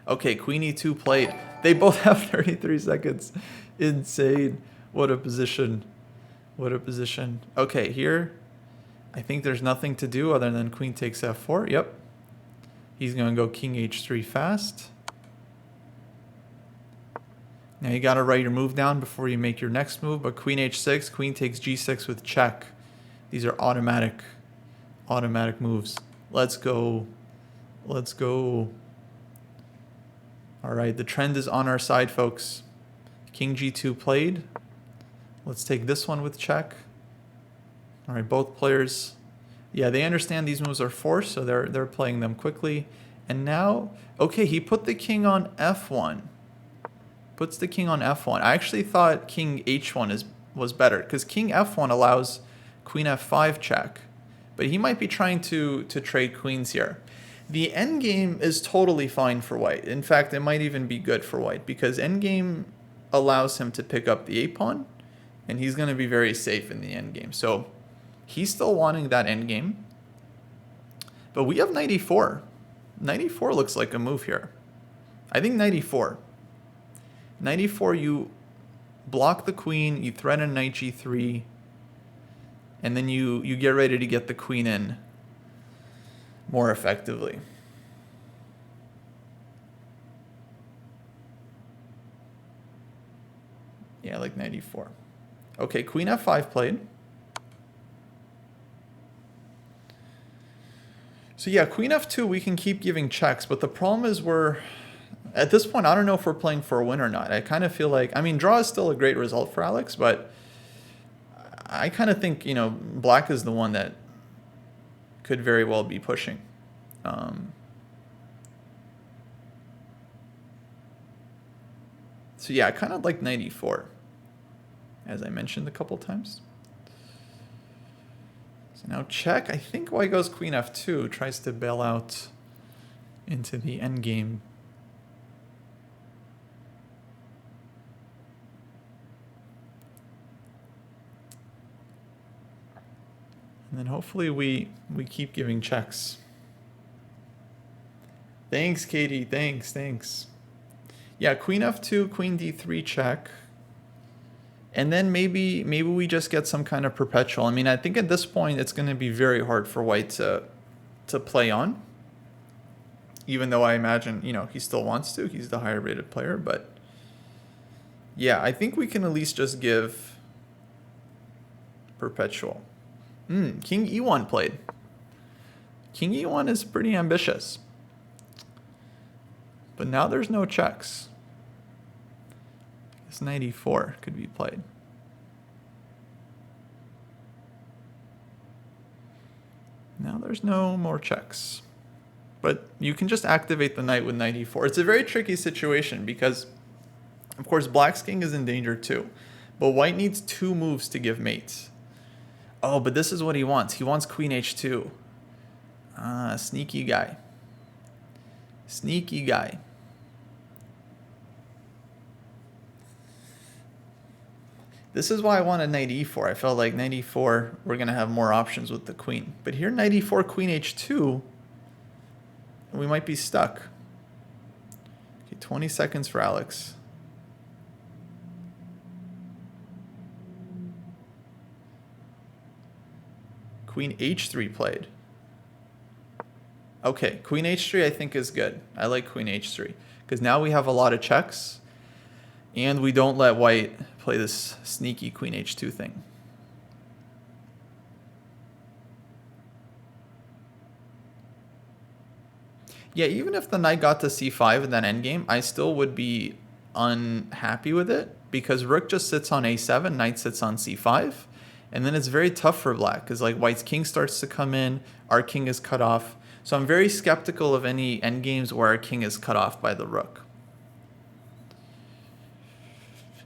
Okay, Queen E2 played. They both have 33 seconds. Insane. What a position. What a position. Okay, here, I think there's nothing to do other than Queen takes F4. Yep. He's going to go King H3 fast. Now you got to write your move down before you make your next move. But Queen H6, Queen takes G6 with check. These are automatic moves. Let's go. Let's go. All right, the trend is on our side, folks. King G2 played. Let's take this one with check. All right, both players, yeah, they understand these moves are forced, so they're playing them quickly. And now, okay, he put the king on F1. Puts the king on F1. I actually thought King H1 was better because King F1 allows Queen F5 check, but he might be trying to trade queens here. The endgame is totally fine for white. In fact, it might even be good for white because endgame allows him to pick up the a-pawn, and he's going to be very safe in the endgame. So he's still wanting that endgame. But we have knight e4. Knight e4 looks like a move here. I think knight e4. Knight e4, you block the queen, you threaten knight g3, and then you get ready to get the queen in more effectively. Yeah, like knight e4. Okay, Queen f5 played. So yeah, Queen f2, we can keep giving checks, but the problem is at this point, I don't know if we're playing for a win or not. I kind of feel like, I mean, draw is still a great result for Alex, but I kind of think, black is the one that could very well be pushing. So yeah, I kind of like knight e4, as I mentioned a couple times. So now check. I think white goes queen f2, tries to bail out into the endgame. And then hopefully we keep giving checks. Thanks, Katie. Thanks. Yeah, queen f2, queen d3 check. And then maybe we just get some kind of perpetual. I mean, I think at this point it's going to be very hard for white to play on. Even though I imagine, he still wants to. He's the higher rated player, but yeah, I think we can at least just give perpetual. King e1 played. King e1 is pretty ambitious. But now there's no checks. This knight e4 could be played. Now there's no more checks. But you can just activate the knight with knight e4. It's a very tricky situation because, of course, black's king is in danger too. But white needs 2 moves to give mates. Oh, but this is what he wants. He wants queen h2. Sneaky guy. Sneaky guy. This is why I wanted knight e4. I felt like knight e4, we're going to have more options with the queen. But here, knight e4, queen h2, we might be stuck. Okay, 20 seconds for Alex. Queen h3 played. Okay, queen h3 I think is good. I like queen h3 because now we have a lot of checks and we don't let white play this sneaky queen h2 thing. Yeah, even if the knight got to c5 in that endgame, I still would be unhappy with it because rook just sits on a7, knight sits on c5, And then it's very tough for black because like white's king starts to come in, our king is cut off. So I'm very skeptical of any endgames where our king is cut off by the rook.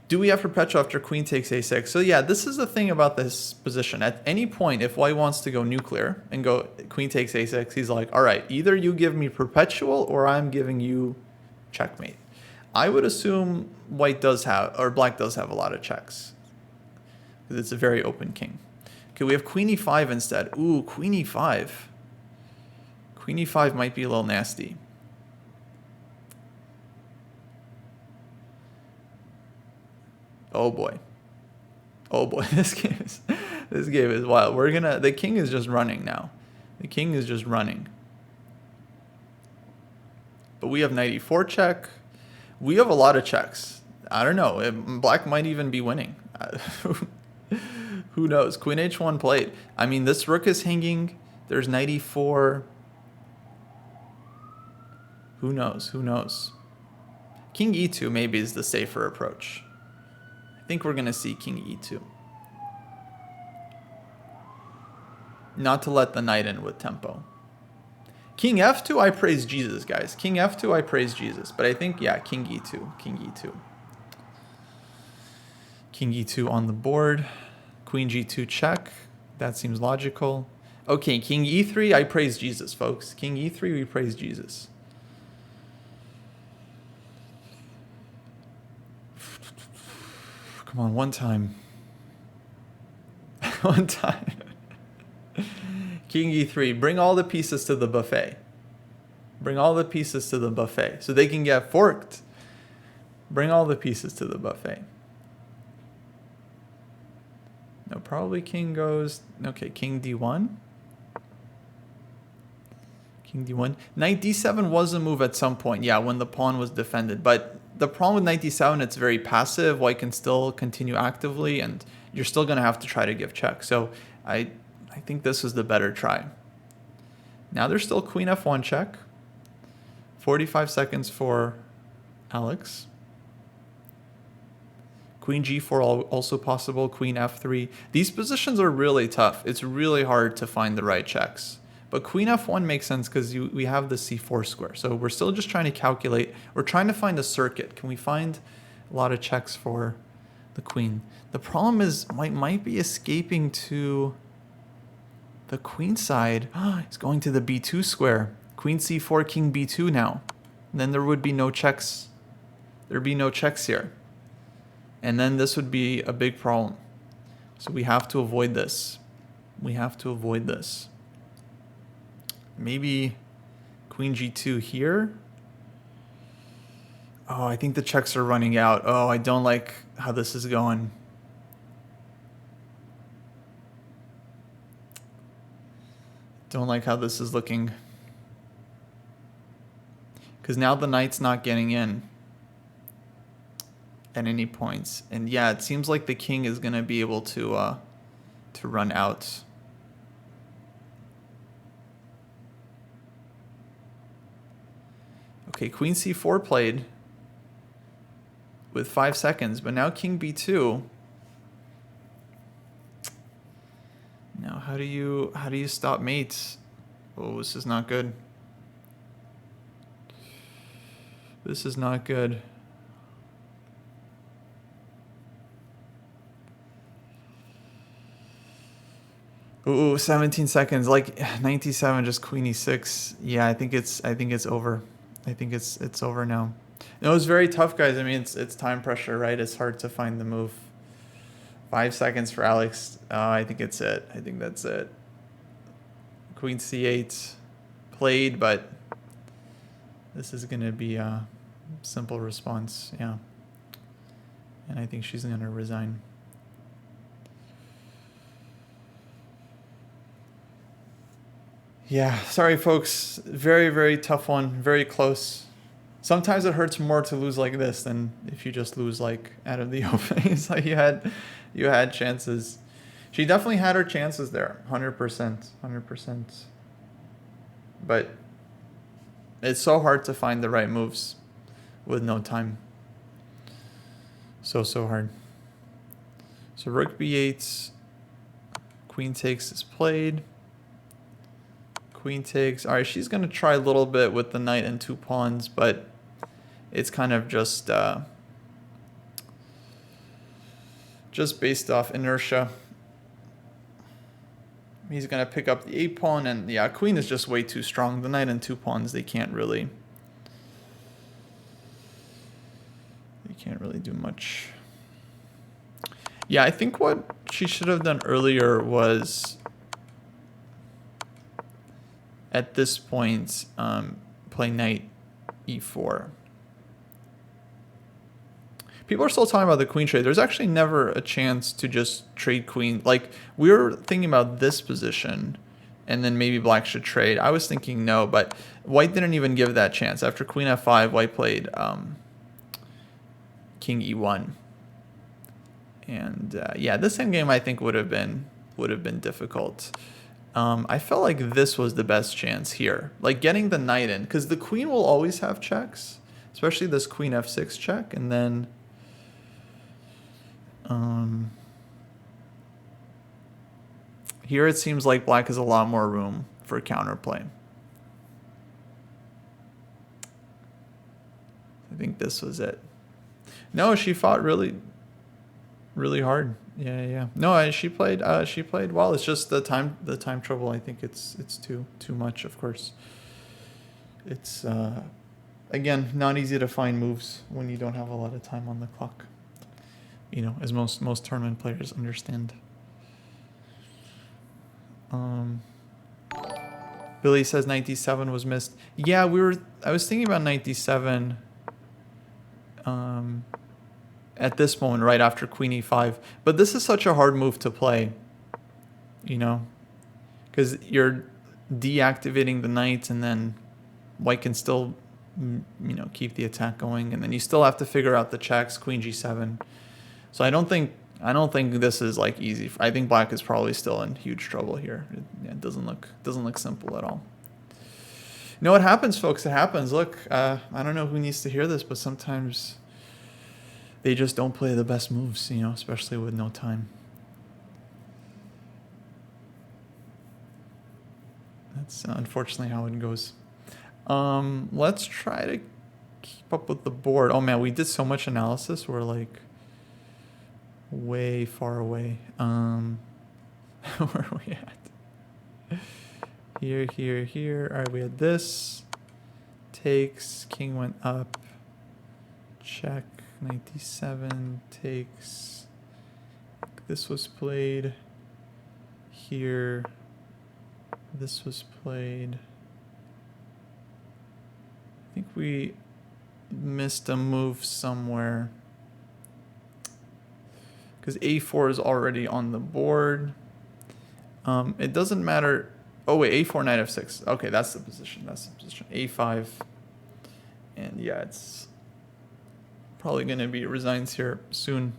Do we have perpetual after queen takes a6? So yeah, this is the thing about this position. At any point, if white wants to go nuclear and go queen takes a6, he's like, all right, either you give me perpetual or I'm giving you checkmate. I would assume white does have, or black does have a lot of checks. Because it's a very open king. Okay, we have queen e5 instead. Ooh, queen e5. Queen e5 might be a little nasty. Oh boy. Oh boy, this game is wild. The king is just running now. The king is just running. But we have knight e4 check. We have a lot of checks. I don't know. Black might even be winning. Who knows? Queen h1 played. I mean, this rook is hanging. There's knight e4. Who knows? Who knows? King e2 maybe is the safer approach. I think we're going to see king e2. Not to let the knight in with tempo. King f2, I praise Jesus, guys. King f2, I praise Jesus. But I think, yeah, king e2. King e2. King e2 on the board. Queen g2 check. That seems logical. Okay, king e3, I praise Jesus, folks. King e3, we praise Jesus. Come on, one time. One time. King e3, bring all the pieces to the buffet. Bring all the pieces to the buffet so they can get forked. Bring all the pieces to the buffet. No, probably king goes, okay, king d1. King d1. Knight d7 was a move at some point, yeah, when the pawn was defended. But the problem with knight d7, it's very passive. White can still continue actively, and you're still going to have to try to give check. So I think this is the better try. Now there's still queen f1 check. 45 seconds for Alex. Queen g4 also possible. Queen f3. These positions are really tough. It's really hard to find the right checks. But queen f1 makes sense because we have the c4 square. So we're still just trying to calculate. We're trying to find a circuit. Can we find a lot of checks for the queen? The problem is white might be escaping to the queen side. It's going to the b2 square. Queen c4, king b2 now. And then there would be no checks. There'd be no checks here. And then this would be a big problem. So we have to avoid this. We have to avoid this. Maybe queen g2 here. Oh, I think the checks are running out. Oh, I don't like how this is going. Don't like how this is looking. Because now the knight's not getting in at any points. And yeah, it seems like the king is going to be able to run out. Okay, queen c4 played with 5 seconds, but now king b2. Now how do you stop mates? Oh, this is not good. This is not good. Ooh, 17 seconds. Like 97, just queen e6. Yeah, I think it's over. I think it's over now. It was very tough, guys. I mean, it's time pressure, right? It's hard to find the move. 5 seconds for Alex. I think it's it. I think that's it. Queen c8 played, but this is gonna be a simple response. Yeah, and I think she's gonna resign. Yeah, sorry folks. Very, very tough one. Very close. Sometimes it hurts more to lose like this than if you just lose like out of the opening. It's like you had chances. She definitely had her chances there. 100%. 100%. But it's so hard to find the right moves with no time. So hard. So rook b8. Queen takes is played. Queen takes. All right, she's going to try a little bit with the knight and 2 pawns, but it's kind of just based off inertia. He's going to pick up the 8 pawn, and yeah, queen is just way too strong. The knight and 2 pawns, they can't really do much. Yeah, I think what she should have done earlier was, at this point, play knight e4. People are still talking about the queen trade. There's actually never a chance to just trade queen. Like, we were thinking about this position, and then maybe black should trade. I was thinking no, but white didn't even give that chance. After queen f5, white played king e1. And yeah, this endgame I think would have been difficult. I felt like this was the best chance here, like getting the knight in, because the queen will always have checks, especially this queen f6 check, and then here it seems like black has a lot more room for counterplay. I think this was it. No, she fought really hard. Yeah. No, she played well. It's just the time trouble. I think it's too much, of course. It's again, not easy to find moves when you don't have a lot of time on the clock. You know, as most tournament players understand. Billy says 97 was missed. Yeah, I was thinking about 97 at this moment, right after queen e5. But this is such a hard move to play, you know, because you're deactivating the knight, and then white can still, you know, keep the attack going, and then you still have to figure out the checks, queen g7. So I don't think this is like easy. I think black is probably still in huge trouble here. It doesn't look simple at all. You know what happens, folks? It happens. Look, I don't know who needs to hear this, but sometimes they just don't play the best moves, you know, especially with no time. That's unfortunately how it goes. Let's try to keep up with the board. Oh man, we did so much analysis. We're like way far away. Where are we at? Here. All right, we had this. Takes, king went up. Check, 97, takes. This was played here. This was played. I think we missed a move somewhere, because a4 is already on the board. It doesn't matter. Oh wait, a4, knight f6. Okay, that's the position. a5, and yeah, it's probably going to be resigns here soon.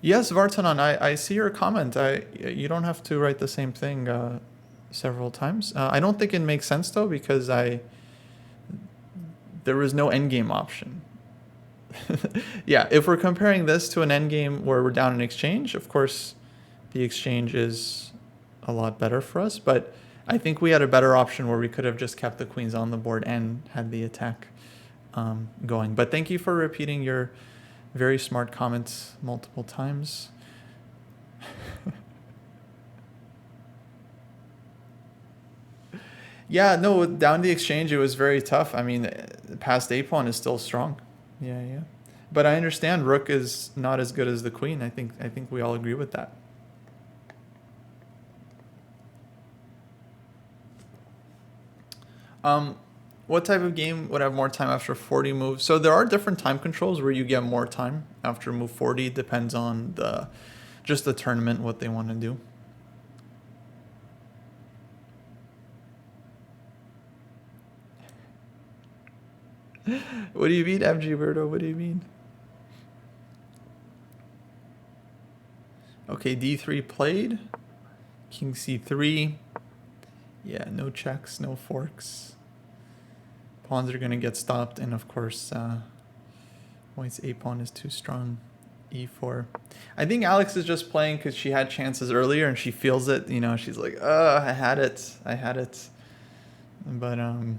Yes, Vartanan, I see your comment. You don't have to write the same thing several times. I don't think it makes sense though, because there was no endgame option. Yeah, if we're comparing this to an endgame where we're down in exchange, of course, the exchange is a lot better for us. But I think we had a better option where we could have just kept the queens on the board and had the attack going. But thank you for repeating your very smart comments multiple times. Yeah, no, down the exchange, it was very tough. I mean, past a pawn is still strong. Yeah. But I understand rook is not as good as the queen. I think we all agree with that. What type of game would have more time after 40 moves? So there are different time controls where you get more time after move 40. It depends on just the tournament, what they want to do. What do you mean, MG Birdo? What do you mean? Okay, d3 played. King c3. Yeah, no checks, no forks. Pawns are going to get stopped, and of course, white's a pawn is too strong. E4. I think Alex is just playing because she had chances earlier and she feels it. You know, she's like, I had it. I had it. But, yeah.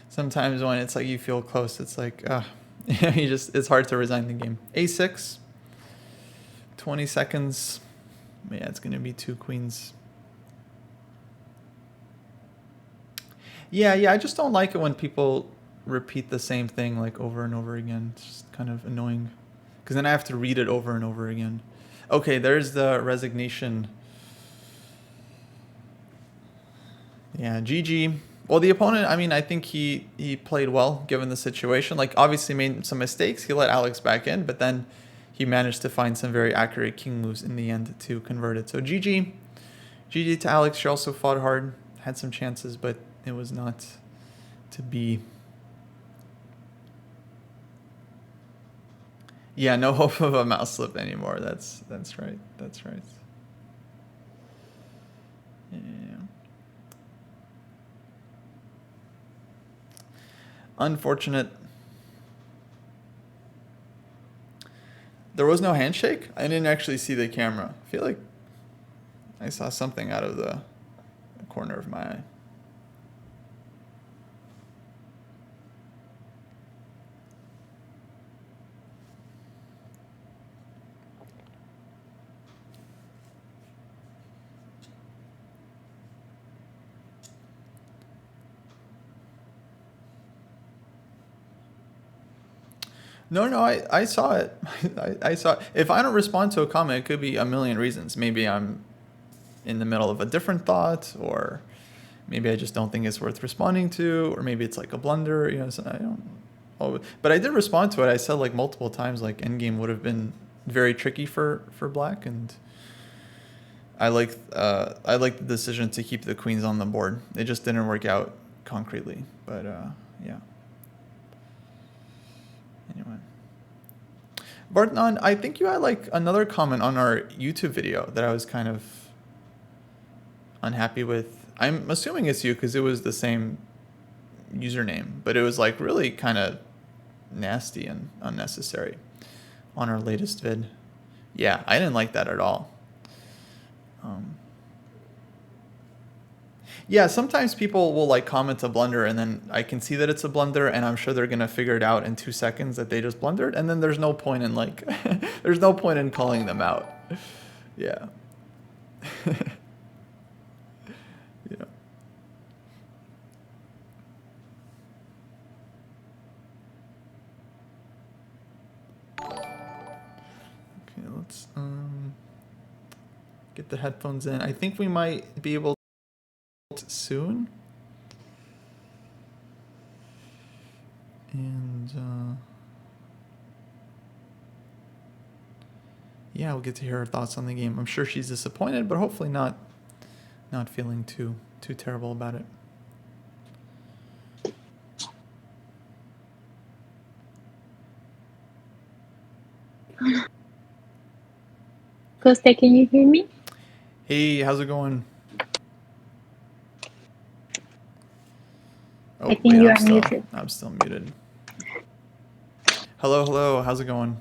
Sometimes when it's like you feel close, it's like, it's hard to resign the game. A6, 20 seconds. Yeah, it's going to be 2 queens. Yeah, I just don't like it when people repeat the same thing like over and over again. It's just kind of annoying because then I have to read it over and over again. Okay, there's the resignation. Yeah, GG. Well, the opponent, I mean, I think he played well given the situation. Like, obviously made some mistakes. He let Alex back in, but then he managed to find some very accurate king moves in the end to convert it. So GG. GG to Alex. She also fought hard, had some chances, but it was not to be. Yeah, no hope of a mouse slip anymore. That's right. That's right. Yeah. Unfortunate. There was no handshake? I didn't actually see the camera. I feel like I saw something out of the corner of my eye. No, I saw it. I saw it. If I don't respond to a comment, it could be a million reasons. Maybe I'm in the middle of a different thought, or maybe I just don't think it's worth responding to, or maybe it's like a blunder, you know, so I don't. Oh, but I did respond to it. I said like multiple times, like endgame would have been very tricky for black, and I like the decision to keep the queens on the board. It just didn't work out concretely, but yeah. Anyway. Bartnon, I think you had like another comment on our YouTube video that I was kind of unhappy with. I'm assuming it's you because it was the same username, but it was like really kind of nasty and unnecessary on our latest vid. Yeah, I didn't like that at all. Yeah, sometimes people will like comment a blunder and then I can see that it's a blunder and I'm sure they're going to figure it out in 2 seconds that they just blundered, and then there's no point in like there's no point in calling them out. Yeah. Yeah. Okay, let's get the headphones in. I think we might be able to soon. And yeah, we'll get to hear her thoughts on the game. I'm sure she's disappointed, but hopefully not feeling too terrible about it. Kostya, can you hear me? Hey, how's it going? Oh, I think you are muted. I'm still muted. Hello, how's it going?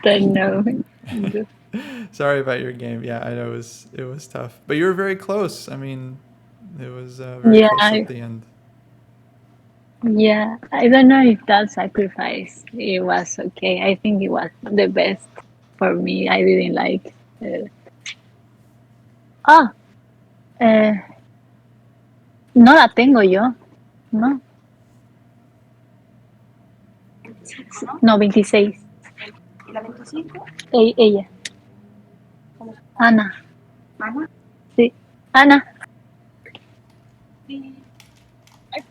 Don't know. Sorry about your game. Yeah, I know it was tough, but you were very close. I mean, it was very close at the end. Yeah, I don't know if that sacrifice it was okay. I think it was the best for me. I didn't like. No la tengo yo, ¿no? No, 26. ¿Y la 25? Ella. Ana. ¿Ana? Sí. Ana.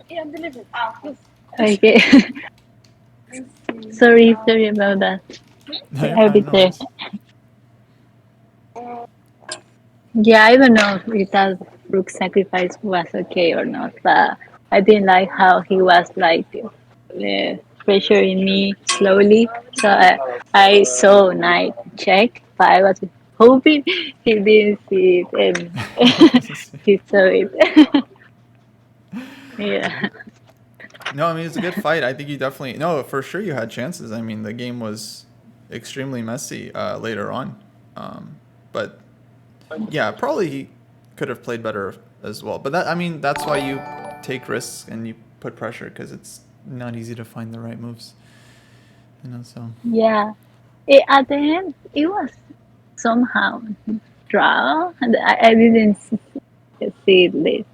Yeah, delivered. Ah, yes. Okay. Sorry about that. No, I'll be there. Yeah, I don't know if that rook sacrifice was okay or not, but I didn't like how he was like pressuring me slowly. So I saw knight check, but I was hoping he didn't see it and he saw it. Yeah. No, I mean it's a good fight. I think you definitely no for sure you had chances. I mean the game was extremely messy later on, but yeah, probably he could have played better as well. But that I mean that's why you take risks and you put pressure because it's not easy to find the right moves. You know, so Yeah. At the end, it was somehow draw, and I didn't see the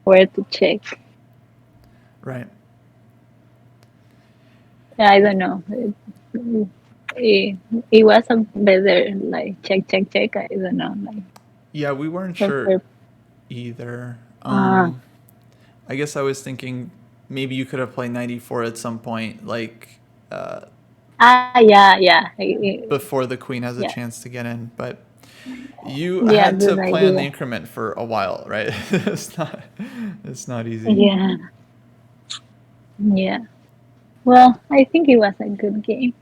where to check. right. I don't know. It, it was a better like check. I don't know like Yeah, we weren't for, sure for either. uh, I guess I was thinking maybe you could have played 94 at some point, like yeah. before the queen has a Yeah, chance to get in. But you yeah, had good to plan the idea. increment for a while, right? It's not easy. Yeah, yeah. Well, I think it was a good game.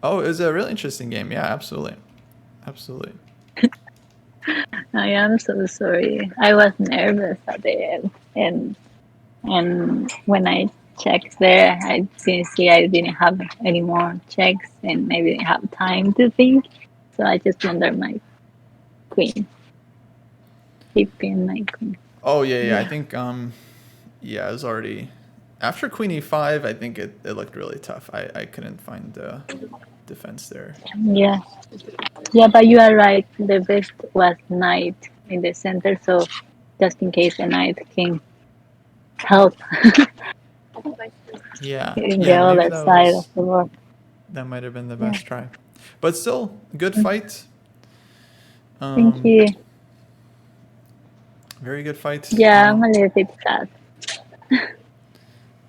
Oh, it was a really interesting game. Yeah, absolutely, absolutely. I am so sorry. I was nervous at the end, and when I checked there, I didn't see I didn't have any more checks, and I didn't have time to think. So I just wondered my queen, keeping my queen. Oh yeah. I Yeah, think yeah, it was already after Queen E5. I think it looked really tough. I couldn't find defense there. yeah, yeah. But you are right. The best was knight in the center, so just in case the knight can help Yeah, in the yeah. Maybe other that side of was the board. that might have been the Yeah. best try, but still good fight. Thank Um, you. very good fight. Yeah, I'm a little bit sad.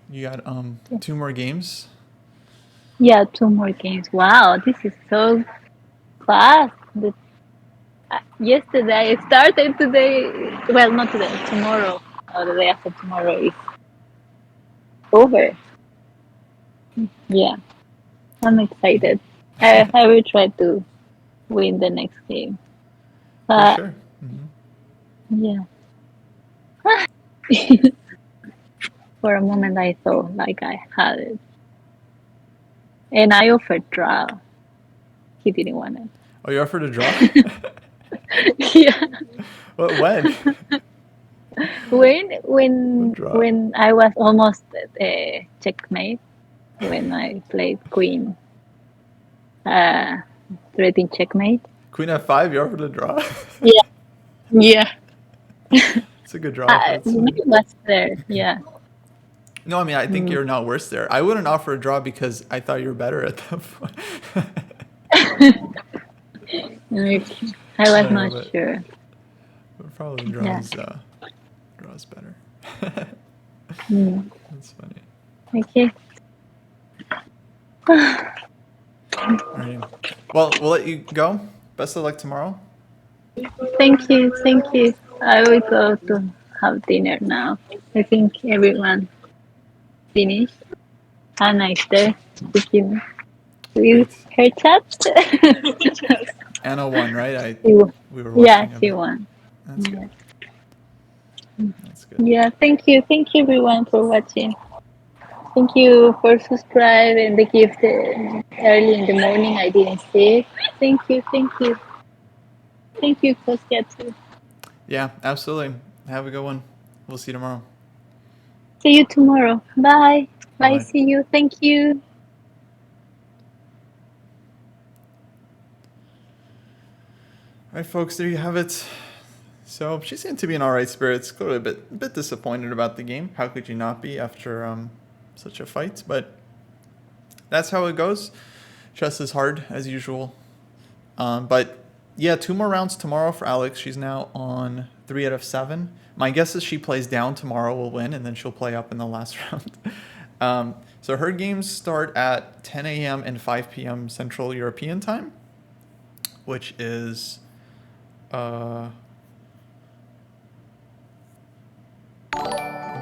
You got two more games. Yeah, two more games. Wow, this is so fast. Yesterday I started today. Well, not today. Tomorrow or the day after tomorrow is over. Yeah, I'm excited. I will try to win the next game. For But sure. Hmm. yeah, for a moment I thought like I had it, and I offered draw. He didn't want Oh, you offered a draw? it. Yeah. What? When? When What when draw? when I was almost checkmate when I played queen, uh, threatening checkmate. Queen F5. You offered a draw. Yeah, yeah. It's a good draw for The today. knight was there. Yeah. No, I mean I think Mm. you're not worse there. I wouldn't offer a draw because I thought you were better at that point. Okay. I was No, not but sure. probably Yeah. draws better. Mm. That's funny. Okay. Alrighty. Well, we'll let you go. Best of luck tomorrow. Thank you. Thank you. I will go to have dinner now. I think everyone finished. Anna is there speaking with Great. her chat. Anna won, right? I She won. we were Yeah, watching a she bit. won. That's good. Yeah. That's good. Yeah, thank you. Thank you everyone for watching. Thank you for subscribe and the gift early in the morning. I didn't see it. Thank you. Thank you. Thank you, Kostya, too. Yeah, absolutely. Have a good one. We'll see you tomorrow. See you tomorrow. Bye. Bye Bye. bye. See you. Thank you. All right, folks. There you have it. So she seemed to be in all right spirits. Clearly a bit disappointed about the game. How could you not be after such a fight? But that's how it goes. Chess is hard as usual. But yeah, two more rounds tomorrow for Alex. She's now on 3 out of 7. My guess is she plays down tomorrow will win, and then she'll play up in the last round. So her games start at 10 a.m. and 5 p.m. Central European time, which is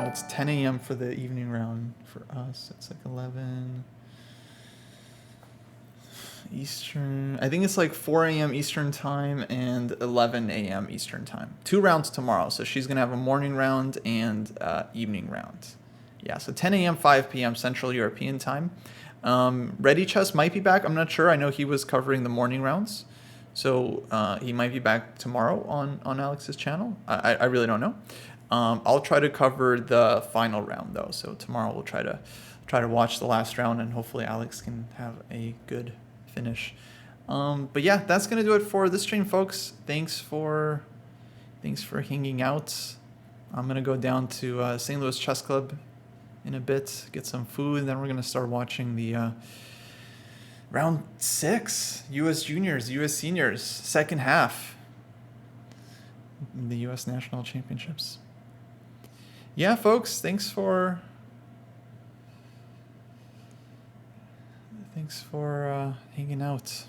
It's 10 a.m. for the evening round for us. It's like 11 Eastern. I think it's like 4 a.m. Eastern time and 11 a.m. Eastern time. 2 rounds tomorrow. So she's going to have a morning round and evening round. Yeah, so 10 a.m., 5 p.m. Central European time. Ready Chess might be back. I'm not sure. I know he was covering the morning rounds. So he might be back tomorrow on Alex's channel. I really don't know. I'll try to cover the final round though. So tomorrow we'll try to watch the last round and hopefully Alex can have a good finish. But yeah, that's gonna do it for this stream, folks. Thanks for hanging out. I'm gonna go down to St. Louis Chess Club in a bit, get some food, and then we're gonna start watching the round 6, U.S. Juniors, U.S. Seniors, second half, the U.S. National Championships. Yeah, folks, thanks for hanging out.